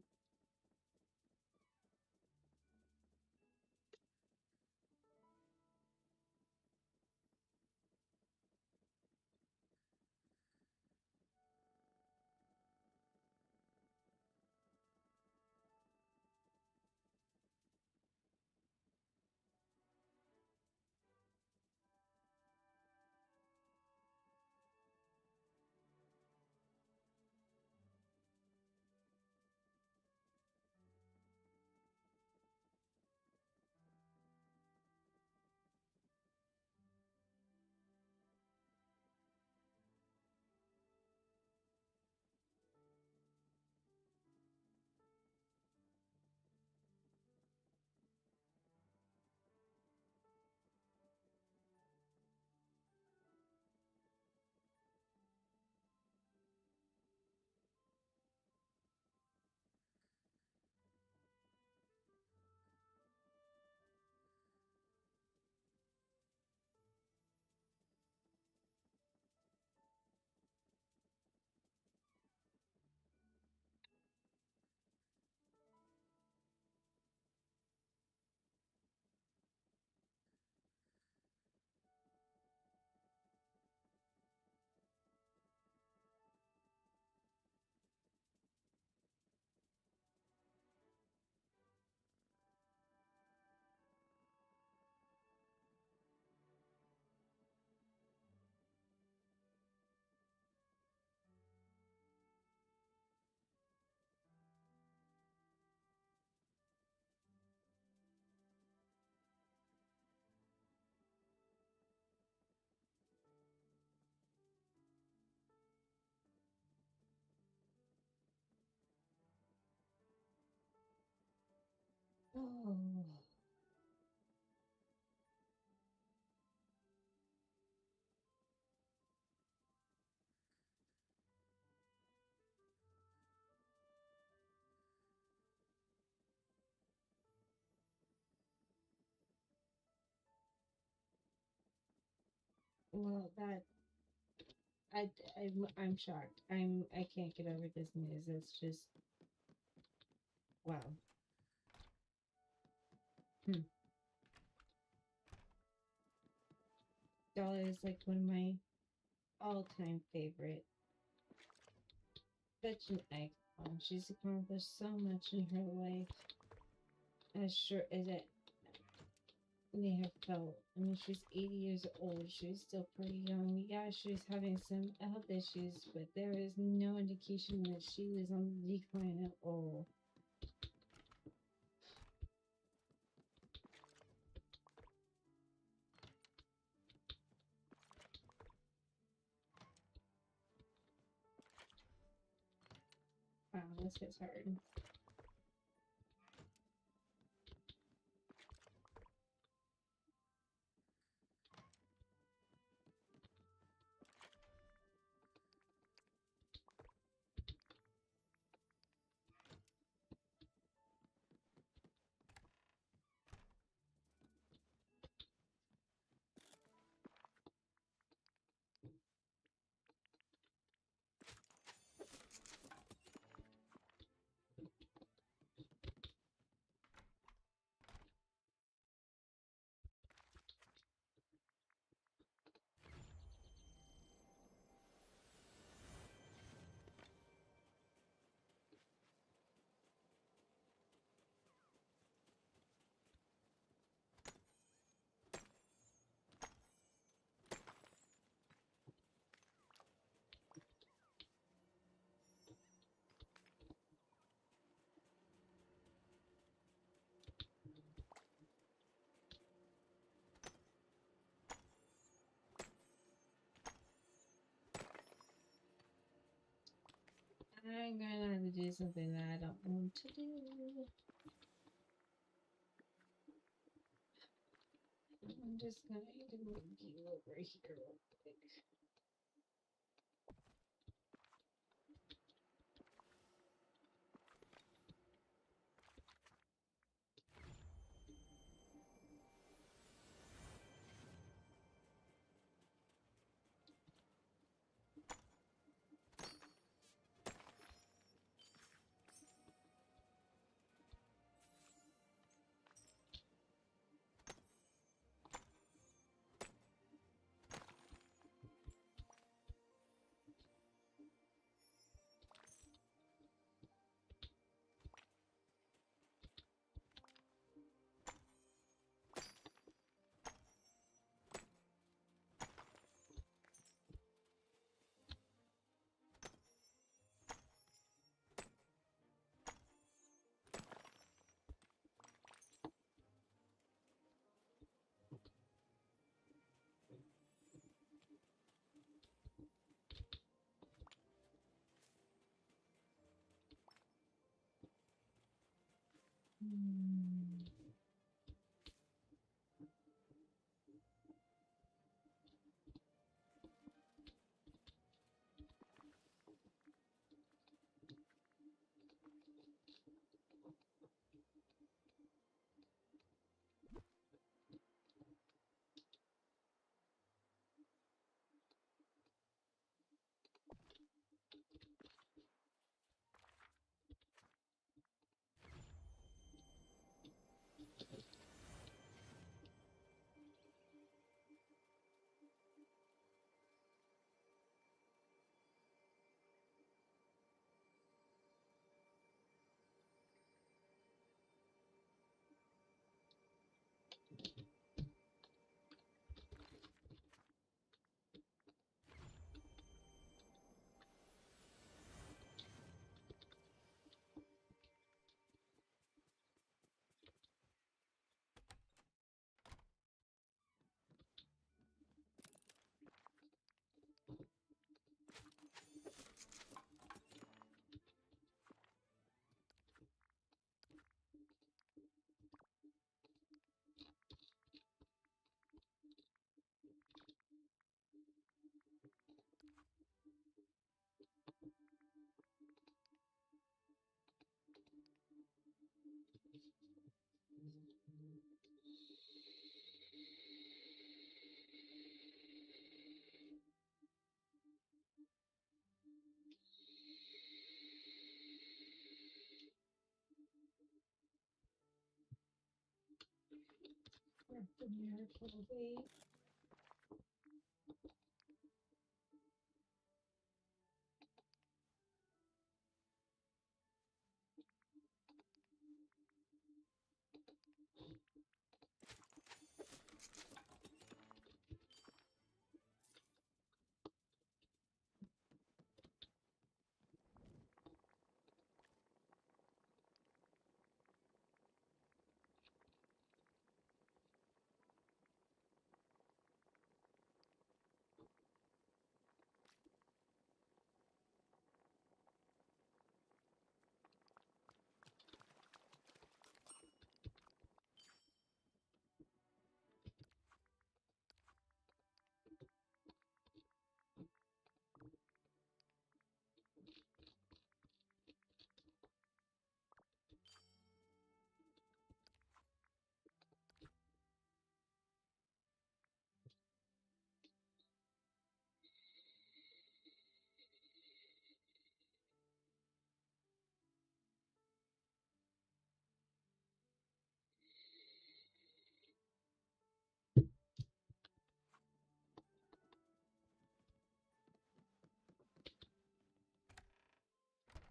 Oh. Well, that I'm shocked. I can't get over this news. It's just Wow. Hmm. Dollar is like one of my all-time favorite. Such an icon. She's accomplished so much in her life. As sure as it may have felt. I mean, she's 80 years old. She's still pretty young. Yeah, she's having some health issues, but there is no indication that she was on the decline at all. Wow, this hits hard. I'm gonna have to do something that I don't want to do. I'm just gonna need to move you over here real quick. Miracle Wave.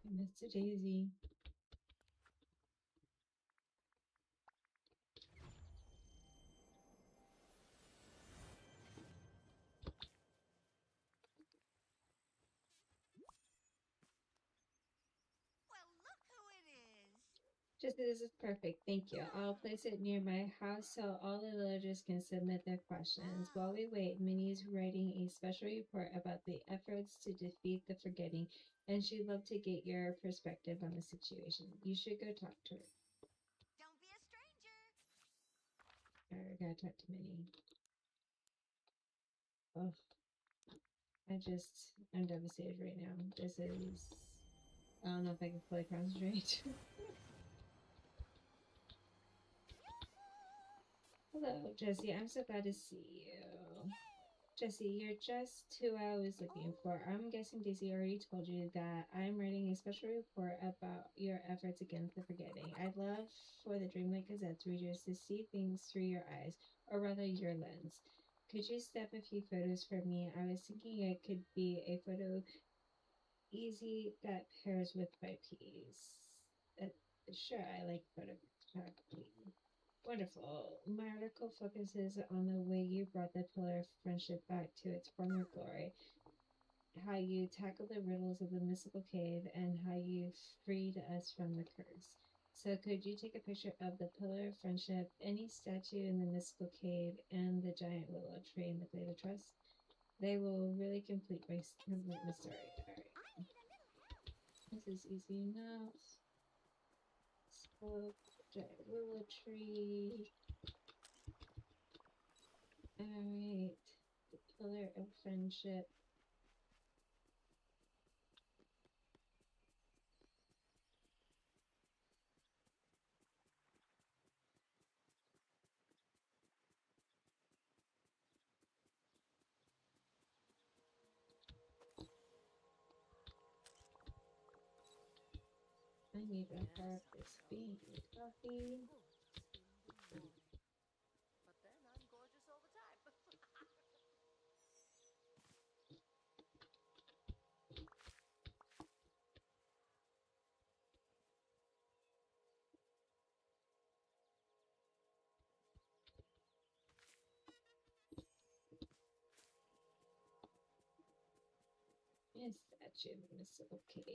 Mr. Daisy. Well, look who it is. Just this is perfect. Thank you. I'll place it near my house so all the villagers can submit their questions. While we wait, Minnie's writing a special report about the efforts to defeat the forgetting, and she'd love to get your perspective on the situation. You should go talk to her. Don't be a stranger. I gotta talk to Minnie. Oh, I'm devastated right now. I don't know if I can fully concentrate. Hello, Jesse. I'm so glad to see you. Jesse, you're just who I was looking for. I'm guessing Daisy already told you that I'm writing a special report about your efforts against the forgetting. I'd love for the Dreamlight Gazette's readers to see things through your eyes, or rather your lens. Could you snap a few photos for me? I was thinking it could be a photo easy that pairs with my piece. Sure, I like photography. Wonderful. My article focuses on the way you brought the Pillar of Friendship back to its former glory, how you tackled the riddles of the mystical cave, and how you freed us from the curse. So, could you take a picture of the Pillar of Friendship, any statue in the mystical cave, and the giant willow tree in the Glade of Trust? They will really complete my story. All right. I need a little help. This is easy enough. Spoke, giant willow tree. Alright. The Pillar of Friendship. I need to have this bean coffee. Gorgeous in the morning. But then I'm gorgeous all the time. Is statue in the mystical cave.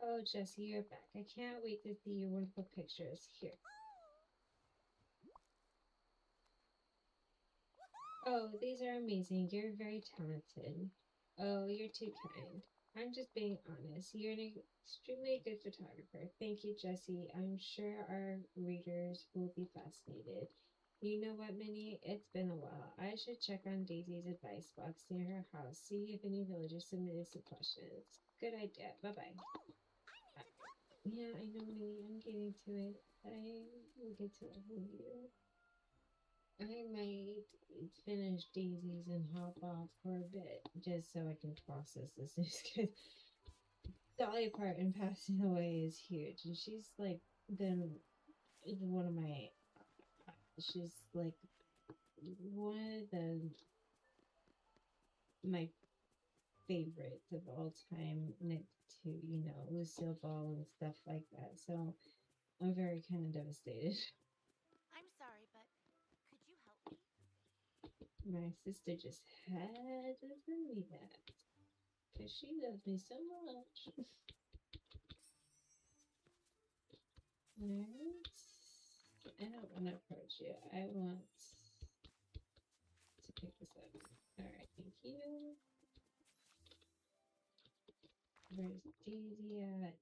Oh, Jesse, you're back. I can't wait to see your wonderful pictures. Here. Oh, these are amazing. You're very talented. Oh, you're too kind. I'm just being honest. You're an extremely good photographer. Thank you, Jesse. I'm sure our readers will be fascinated. You know what, Minnie? It's been a while. I should check on Daisy's advice box near her house, see if any villagers submitted some questions. Good idea. Bye-bye. Yeah, I know, Minnie. I'm getting to it. I will get to it with you. I might finish Daisy's and hop off for a bit just so I can process this news because Dolly Parton passing away is huge, and she's like been one of my. She's like one of the my favorites of all time next to Lucille Ball and stuff like that. So I'm very kind of devastated. I'm sorry, but could you help me? My sister just had to tell me that because she loves me so much. Alright. I don't want to approach you. I want to pick this up. Alright, thank you. Where's Daisy at?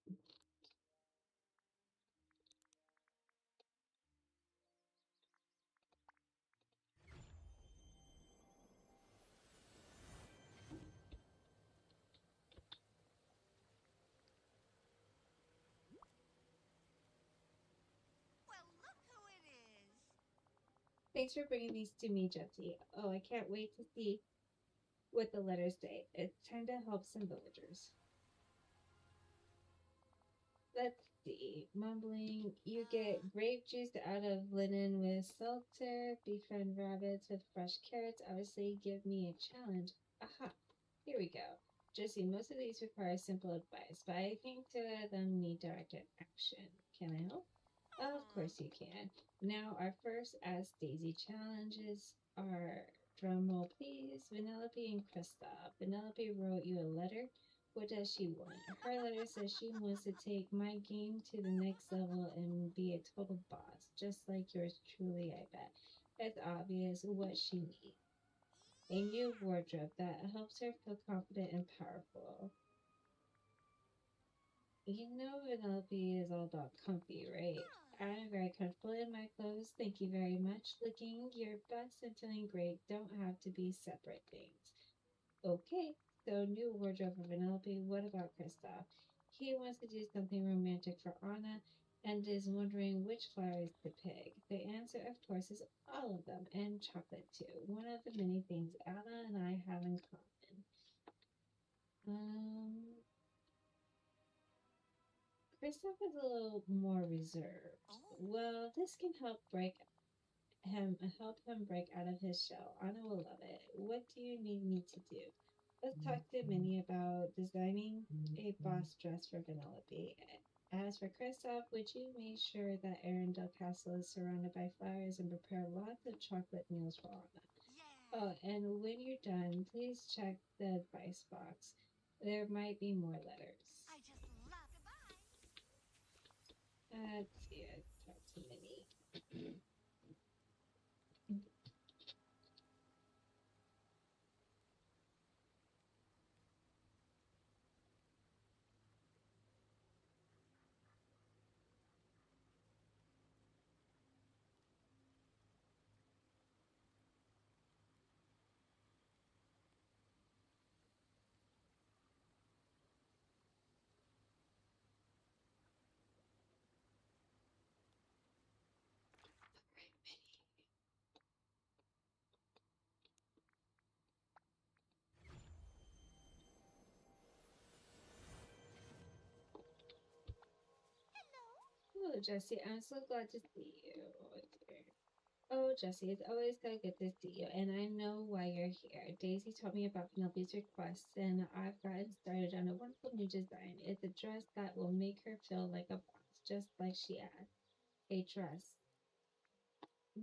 Well, look who it is. Thanks for bringing these to me, Jesse. Oh, I can't wait to see what the letters say. It's time to help some villagers. Let's see. Mumbling. You get grape juice out of linen with seltzer. Befriend rabbits with fresh carrots. Obviously, give me a challenge. Aha. Here we go. Jesse, most of these require simple advice, but I think two of them need directed action. Can I help? Of course you can. Now, our first Ask Daisy challenges are, drumroll please, Vanellope and Kristoff. Vanellope wrote you a letter. What does she want? Her letter says she wants to take my game to the next level and be a total boss, just like yours truly, I bet. It's obvious what she needs. A new wardrobe that helps her feel confident and powerful. You know Vanellope is all about comfy, right? I'm very comfortable in my clothes. Thank you very much. Looking your best and feeling great don't have to be separate things. Okay, so new wardrobe for Vanellope. What about Kristoff? He wants to do something romantic for Anna and is wondering which flowers to pick. The answer, of course, is all of them, and chocolate too. One of the many things Anna and I have in common. Kristoff is a little more reserved. Well, this can help him break out of his shell. Anna will love it. What do you need me to do? Let's talk to Minnie about designing a boss dress for Vanellope. As for Kristoff, would you make sure that Arendelle Castle is surrounded by flowers and prepare lots of chocolate meals for Anna? Oh, and when you're done, please check the advice box. There might be more letters. I just love goodbye. Let's see, let's talk to Minnie. Oh, Jesse, I'm so glad to see you. Oh, Jesse, it's always so good to see you, and I know why you're here. Daisy told me about Penelope's request, and I've gotten started on a wonderful new design. It's a dress that will make her feel like a boss, just like she asked. A dress.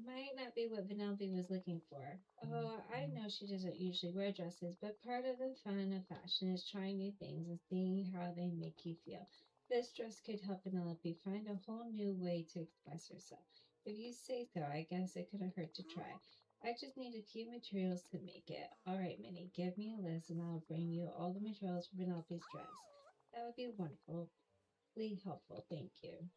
Might not be what Penelope was looking for. Oh, I know she doesn't usually wear dresses, but part of the fun of fashion is trying new things and seeing how they make you feel. This dress could help Penelope find a whole new way to express herself. If you say so, I guess it couldn't hurt to try. I just need a few materials to make it. Alright, Minnie, give me a list and I'll bring you all the materials for Penelope's dress. That would be wonderfully helpful, thank you.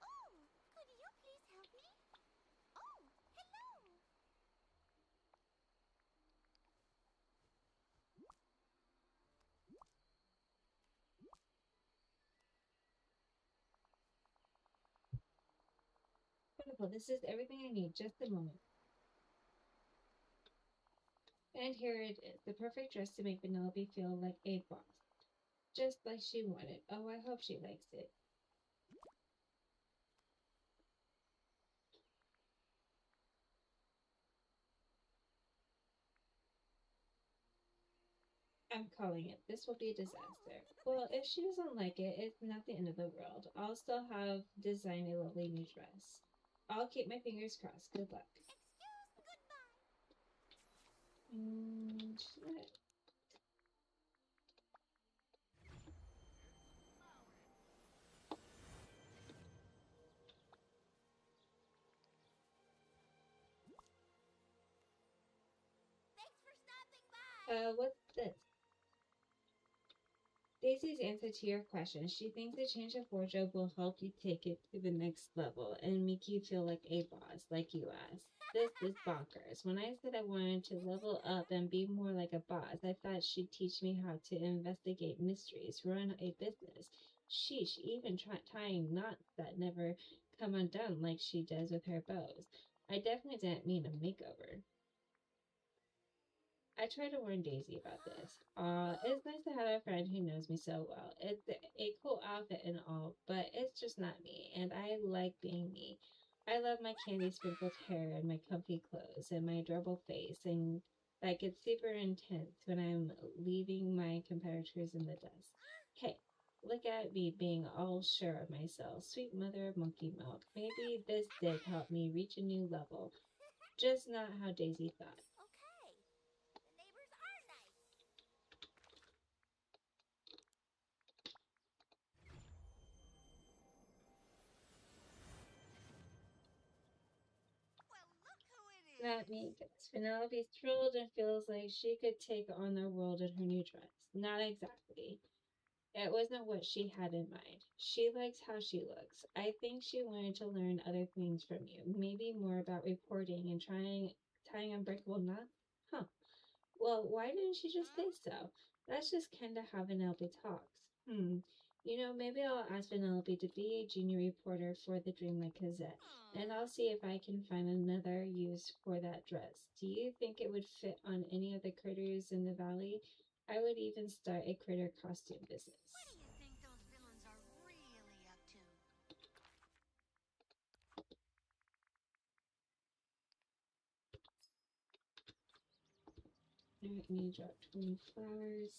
Oh, could you please help me? Oh, hello. Wonderful, this is everything I need, just a moment. And here it is, the perfect dress to make Penelope feel like a boss. Just like she wanted. Oh, I hope she likes it. I'm calling it. This will be a disaster. Well, if she doesn't like it, it's not the end of the world. I'll still have designed a lovely new dress. I'll keep my fingers crossed. Good luck. Excuse goodbye. Shit. Thanks for stopping by. What's this? Daisy's answer to your question. She thinks a change of wardrobe will help you take it to the next level and make you feel like a boss, like you asked. This is bonkers. When I said I wanted to level up and be more like a boss, I thought she'd teach me how to investigate mysteries, run a business. Sheesh, even tying knots that never come undone like she does with her bows. I definitely didn't mean a makeover. I try to warn Daisy about this. It's nice to have a friend who knows me so well. It's a cool outfit and all, but it's just not me, and I like being me. I love my candy sprinkled hair and my comfy clothes and my adorable face, and that gets super intense when I'm leaving my competitors in the dust. Hey, look at me being all sure of myself. Sweet mother of monkey milk. Maybe this did help me reach a new level. Just not how Daisy thought. Okay. The neighbors are nice. Well, look who it is. That makes sense. Penelope's thrilled and feels like she could take on the world in her new dress. Not exactly. It wasn't what she had in mind. She likes how she looks. I think she wanted to learn other things from you. Maybe more about reporting and tying unbreakable knots. Huh. Well, why didn't she just say so? That's just kinda how Penelope talks. Maybe I'll ask Penelope to be a junior reporter for the Dreamlight Gazette, and I'll see if I can find another use for that dress. Do you think it would fit on any of the critters in the valley? I would even start a critter costume business. What do you think those villains are really up to? Alright, I need to drop 20 flowers.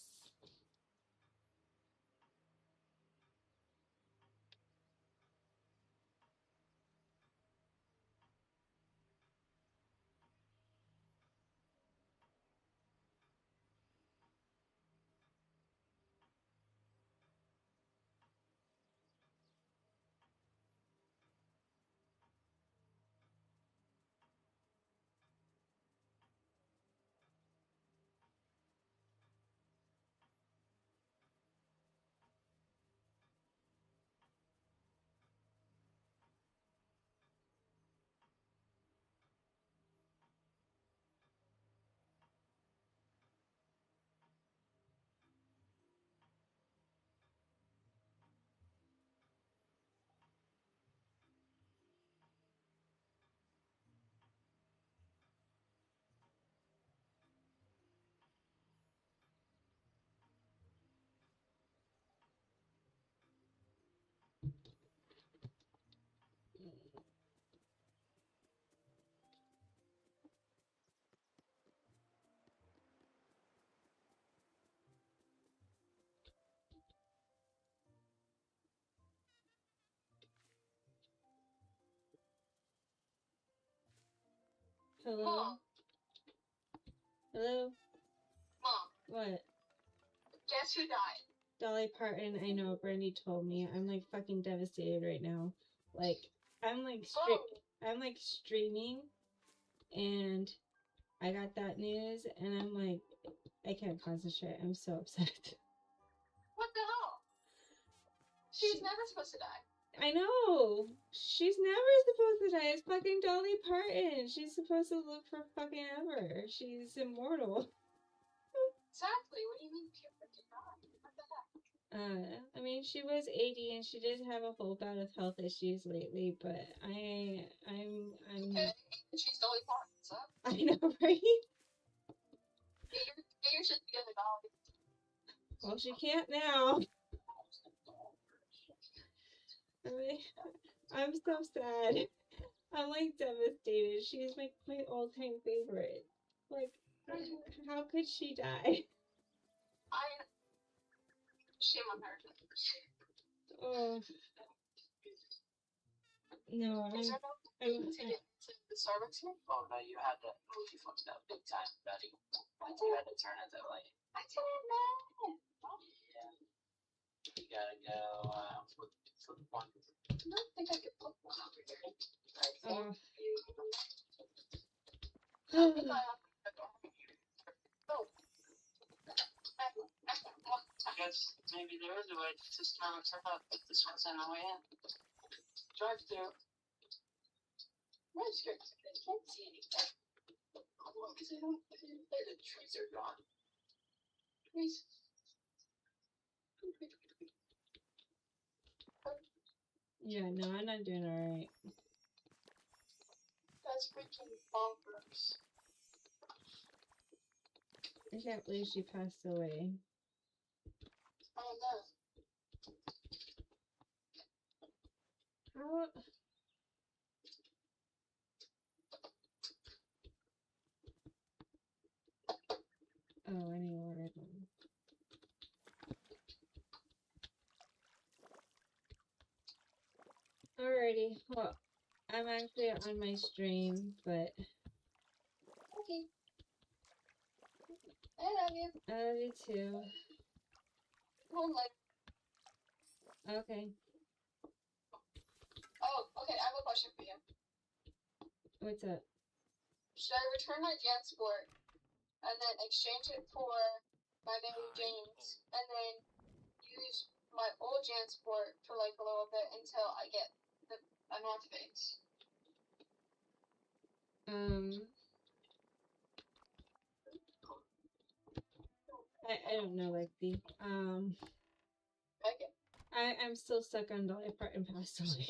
Hello? Mom. Hello? Mom, What? guess who died? Dolly Parton, I know, Brandy told me. I'm like fucking devastated right now. Like, I'm like I'm like streaming and I got that news and I'm like, I can't concentrate. I'm so upset. What the hell? She's never supposed to die. I know. She's never supposed to die. It's fucking Dolly Parton. She's supposed to live for fucking ever. She's immortal. Exactly. What do you mean people did not? What the heck? I mean, she was 80 and she did have a whole bout of health issues lately, but I'm Okay. She's Dolly Parton, so I know, right? get your shit together, Dolly. Well, she can't now. I mean, I'm so sad. I'm like devastated. She's like my all-time favorite. Like, how could she die? Shame on her. Oh no, Is there no I'm to get to the Starbucks here? Oh no, you had to move. You fucked up big time, buddy. You had to turn it that way. I didn't know. Yeah. You gotta go flip one. I don't think I could put one over here. I think I have to go. Oh. I guess maybe there is a way to Starbucks. I thought that this one's on the way in. Drive through. Where's your? I can't see anything. Oh, well, because they don't. The trees are gone. Please. yeah, no, I'm not doing alright. That's freaking bonkers. I can't believe she passed away. Oh no. How? Oh, I need more red one. Alrighty, well, I'm actually on my stream, but Okay. I love you. I love you too. Home later. Okay, Oh, okay. I have a question for you. what's up? Should I return my Jansport and then exchange it for my Mary Jane's and then use my old Jansport for like a little bit until I get a North Face? I don't know, Lexi. Okay. I'm still stuck on Dolly Parton passed away.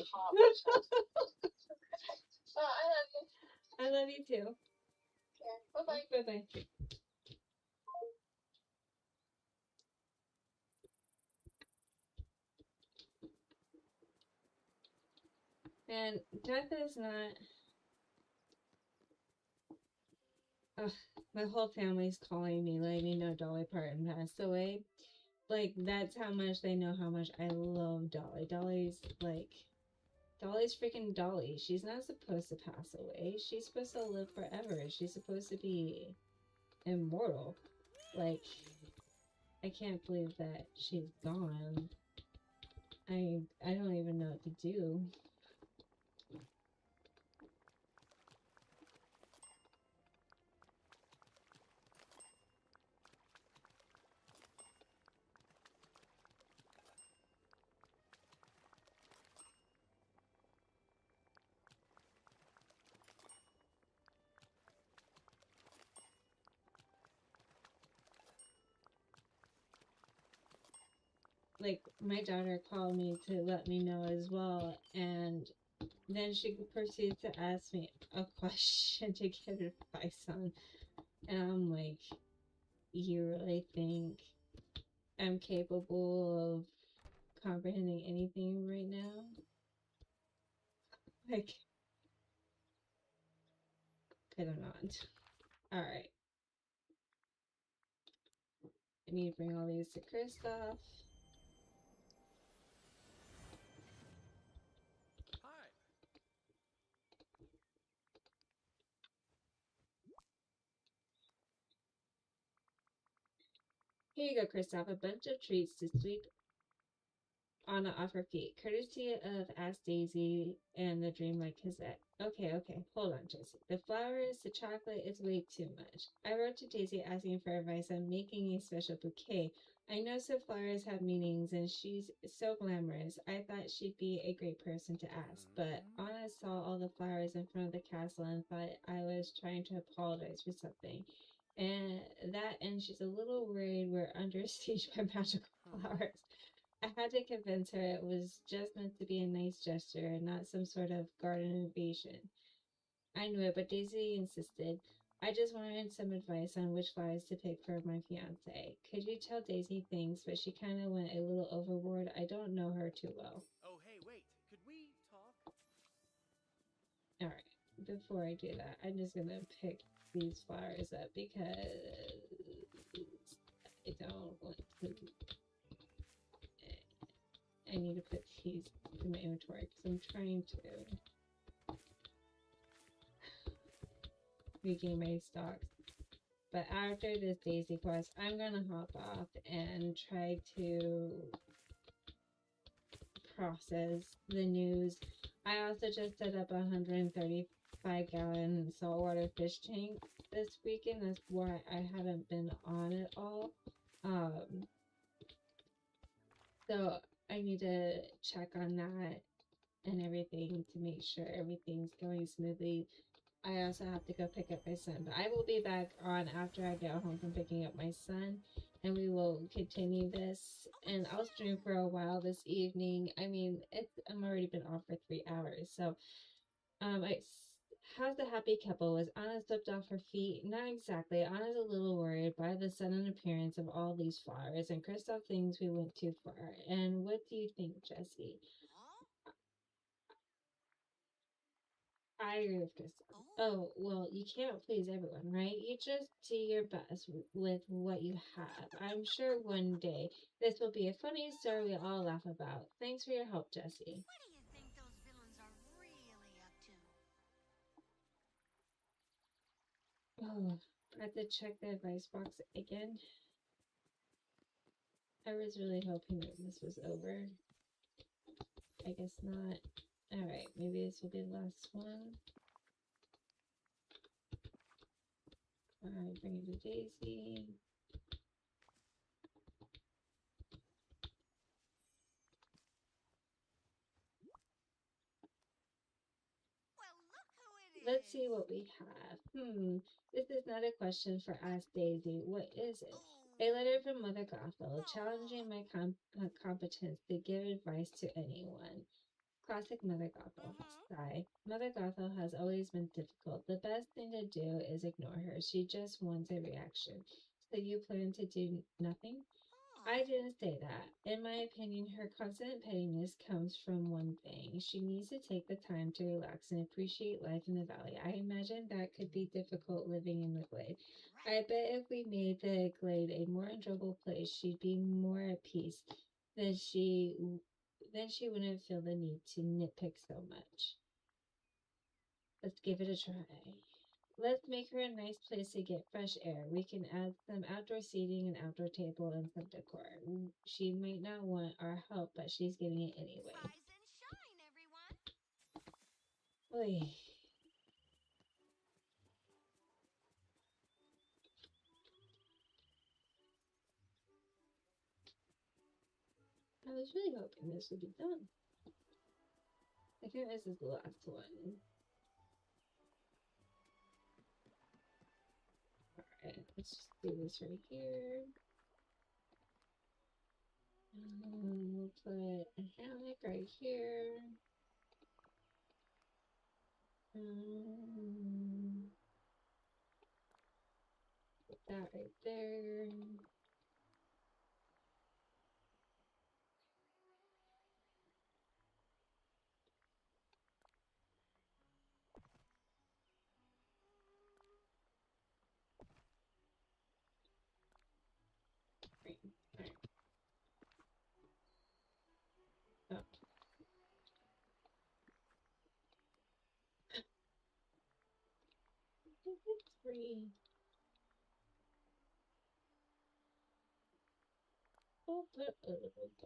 I love you. I love you too. Okay. Bye bye. Bye bye. And death is not. Ugh. My whole family's calling me, letting me know Dolly Parton passed away. Like, that's how much they know how much I love Dolly. Dolly's freaking Dolly. She's not supposed to pass away. She's supposed to live forever. She's supposed to be immortal. Like, I can't believe that she's gone. I don't even know what to do. Like, my daughter called me to let me know as well, and then she proceeds to ask me a question to get advice on, and I'm like, you really think I'm capable of comprehending anything right now? Like, could I not? Alright. I need to bring all these to Kristoff. Hi. Here you go, Kristoff. A bunch of treats to sweep Anna off her feet, courtesy of Ask Daisy and the Dreamlight Gazette. Okay, hold on, Jessie. The flowers, the chocolate, it's way too much. I wrote to Daisy asking for advice on making a special bouquet. I know some flowers have meanings, and she's so glamorous. I thought she'd be a great person to ask, but Anna saw all the flowers in front of the castle and thought I was trying to apologize for something. And she's a little worried we're under siege by magical flowers. I had to convince her it was just meant to be a nice gesture and not some sort of garden invasion. I knew it, but Daisy insisted. I just wanted some advice on which flowers to pick for my fiance. Could you tell Daisy things? But she kind of went a little overboard. I don't know her too well. Oh, hey, wait. Could we talk? Alright, before I do that, I'm just gonna pick these flowers up because I don't want to. I need to put these in my inventory because I'm trying to regain my stocks. But after this Daisy quest, I'm gonna hop off and try to process the news. I also just set up a 135-gallon saltwater fish tank this weekend. That's why I haven't been on it all. So I need to check on that and everything to make sure everything's going smoothly. I also have to go pick up my son, but I will be back on after I get home from picking up my son, and we will continue this. And I'll stream for a while this evening. I mean, I'm already been off for 3 hours, so how's the happy couple? Was Anna slipped off her feet? Not exactly. Anna's a little worried by the sudden appearance of all these flowers, and Kristoff thinks we went too far. And what do you think, Jessie? I agree with Kristoff. Oh, well, you can't please everyone, right? You just do your best with what you have. I'm sure one day this will be a funny story we all laugh about. Thanks for your help, Jessie. What do you think those villains are really up to? Oh, I have to check the advice box again. I was really hoping that this was over. I guess not. Alright, maybe this will be the last one. Alright, bring it to Daisy. Well, look who it is. Let's see what we have. This is not a question for Ask Daisy. What is it? A letter from Mother Gothel, challenging my competence to give advice to anyone. Classic Mother Gothel. Sigh. Mother Gothel has always been difficult. The best thing to do is ignore her. She just wants a reaction. So you plan to do nothing? I didn't say that. In my opinion, her constant pettiness comes from one thing. She needs to take the time to relax and appreciate life in the valley. I imagine that could be difficult living in the glade. I bet if we made the glade a more enjoyable place, she'd be more at peace. Then she wouldn't feel the need to nitpick so much. Let's give it a try. Let's make her a nice place to get fresh air. We can add some outdoor seating, an outdoor table, and some decor. She might not want our help, but she's getting it anyway. Rise and shine, everyone. Oy. I was really hoping this would be done. I think this is the last one. Alright, let's just do this right here. We'll put a hammock right here. Put that right there. Alright. Oh. I think it's 3. We'll put a little bit.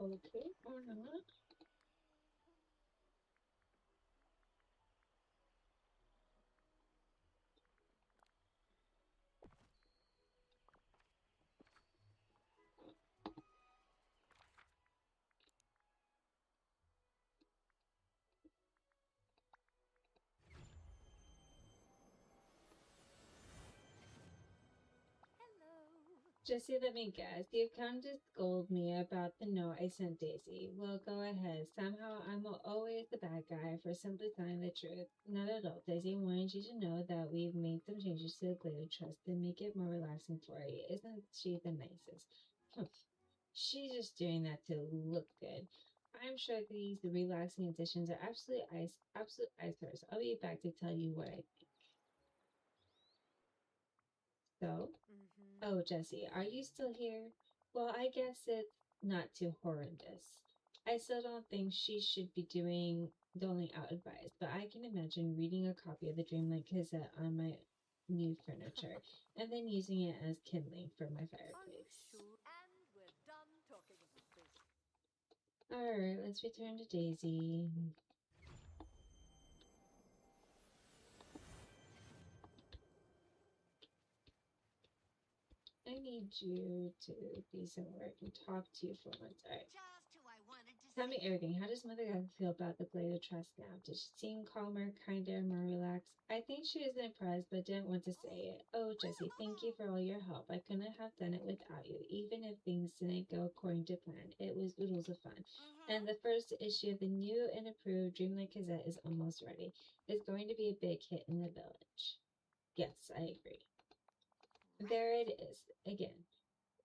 Okay, or not. Jesse, let me guess. You've come to scold me about the note I sent Daisy. Well, go ahead. Somehow I'm always the bad guy for simply telling the truth. Not at all. Daisy wanted you to know that we've made some changes to the Glade of Trust to make it more relaxing for you. Isn't she the nicest? She's just doing that to look good. I'm sure these relaxing additions are absolute eyesores. I'll be back to tell you what I think. So? Oh, Jesse, are you still here? Well, I guess it's not too horrendous. I still don't think she should be doling out advice, but I can imagine reading a copy of the Dreamlight Gazette on my new furniture and then using it as kindling for my fireplace. And we're done talking about this. Alright, let's return to Daisy. I need you to be somewhere I can talk to you for once. Alright. Just who I wanted to Tell me see. everything. How does Mother Gaga feel about the Glade of Trust now? Did she seem calmer, kinder, more relaxed? I think she was impressed but didn't want to say it. Oh, Jessie, thank you for all your help. I couldn't have done it without you. Even if things didn't go according to plan, it was oodles of fun. And the first issue of the new and improved Dreamlight Gazette is almost ready. It's going to be a big hit in the village. Yes, I agree. There it is, again.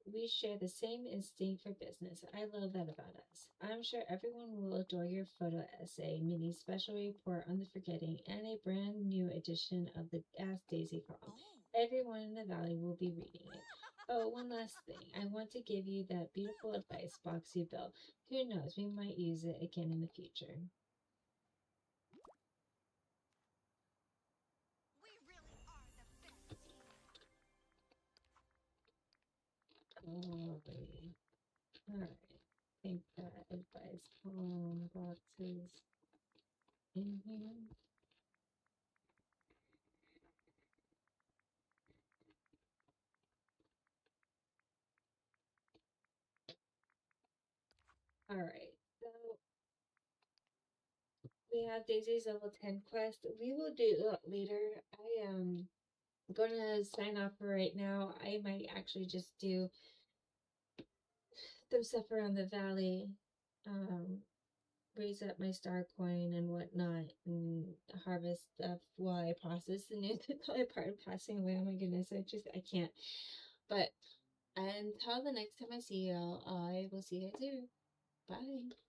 We share the same instinct for business. I love that about us. I'm sure everyone will adore your photo essay, mini special report on the forgetting, and a brand new edition of the Ask Daisy column. Everyone in the valley will be reading it. Oh, one last thing. I want to give you that beautiful advice box you built. Who knows, we might use it again in the future. We really are the best team. Alright. I think that advice column box is in here. Alright, so we have Daisy's level 10 quest. We will do that later. I am gonna sign off for right now. I might actually just do some stuff around the valley. raise up my star coin and whatnot and harvest stuff while I process the news until I part of passing away. Oh my goodness, I can't. But until the next time I see y'all, I will see you soon. Bye.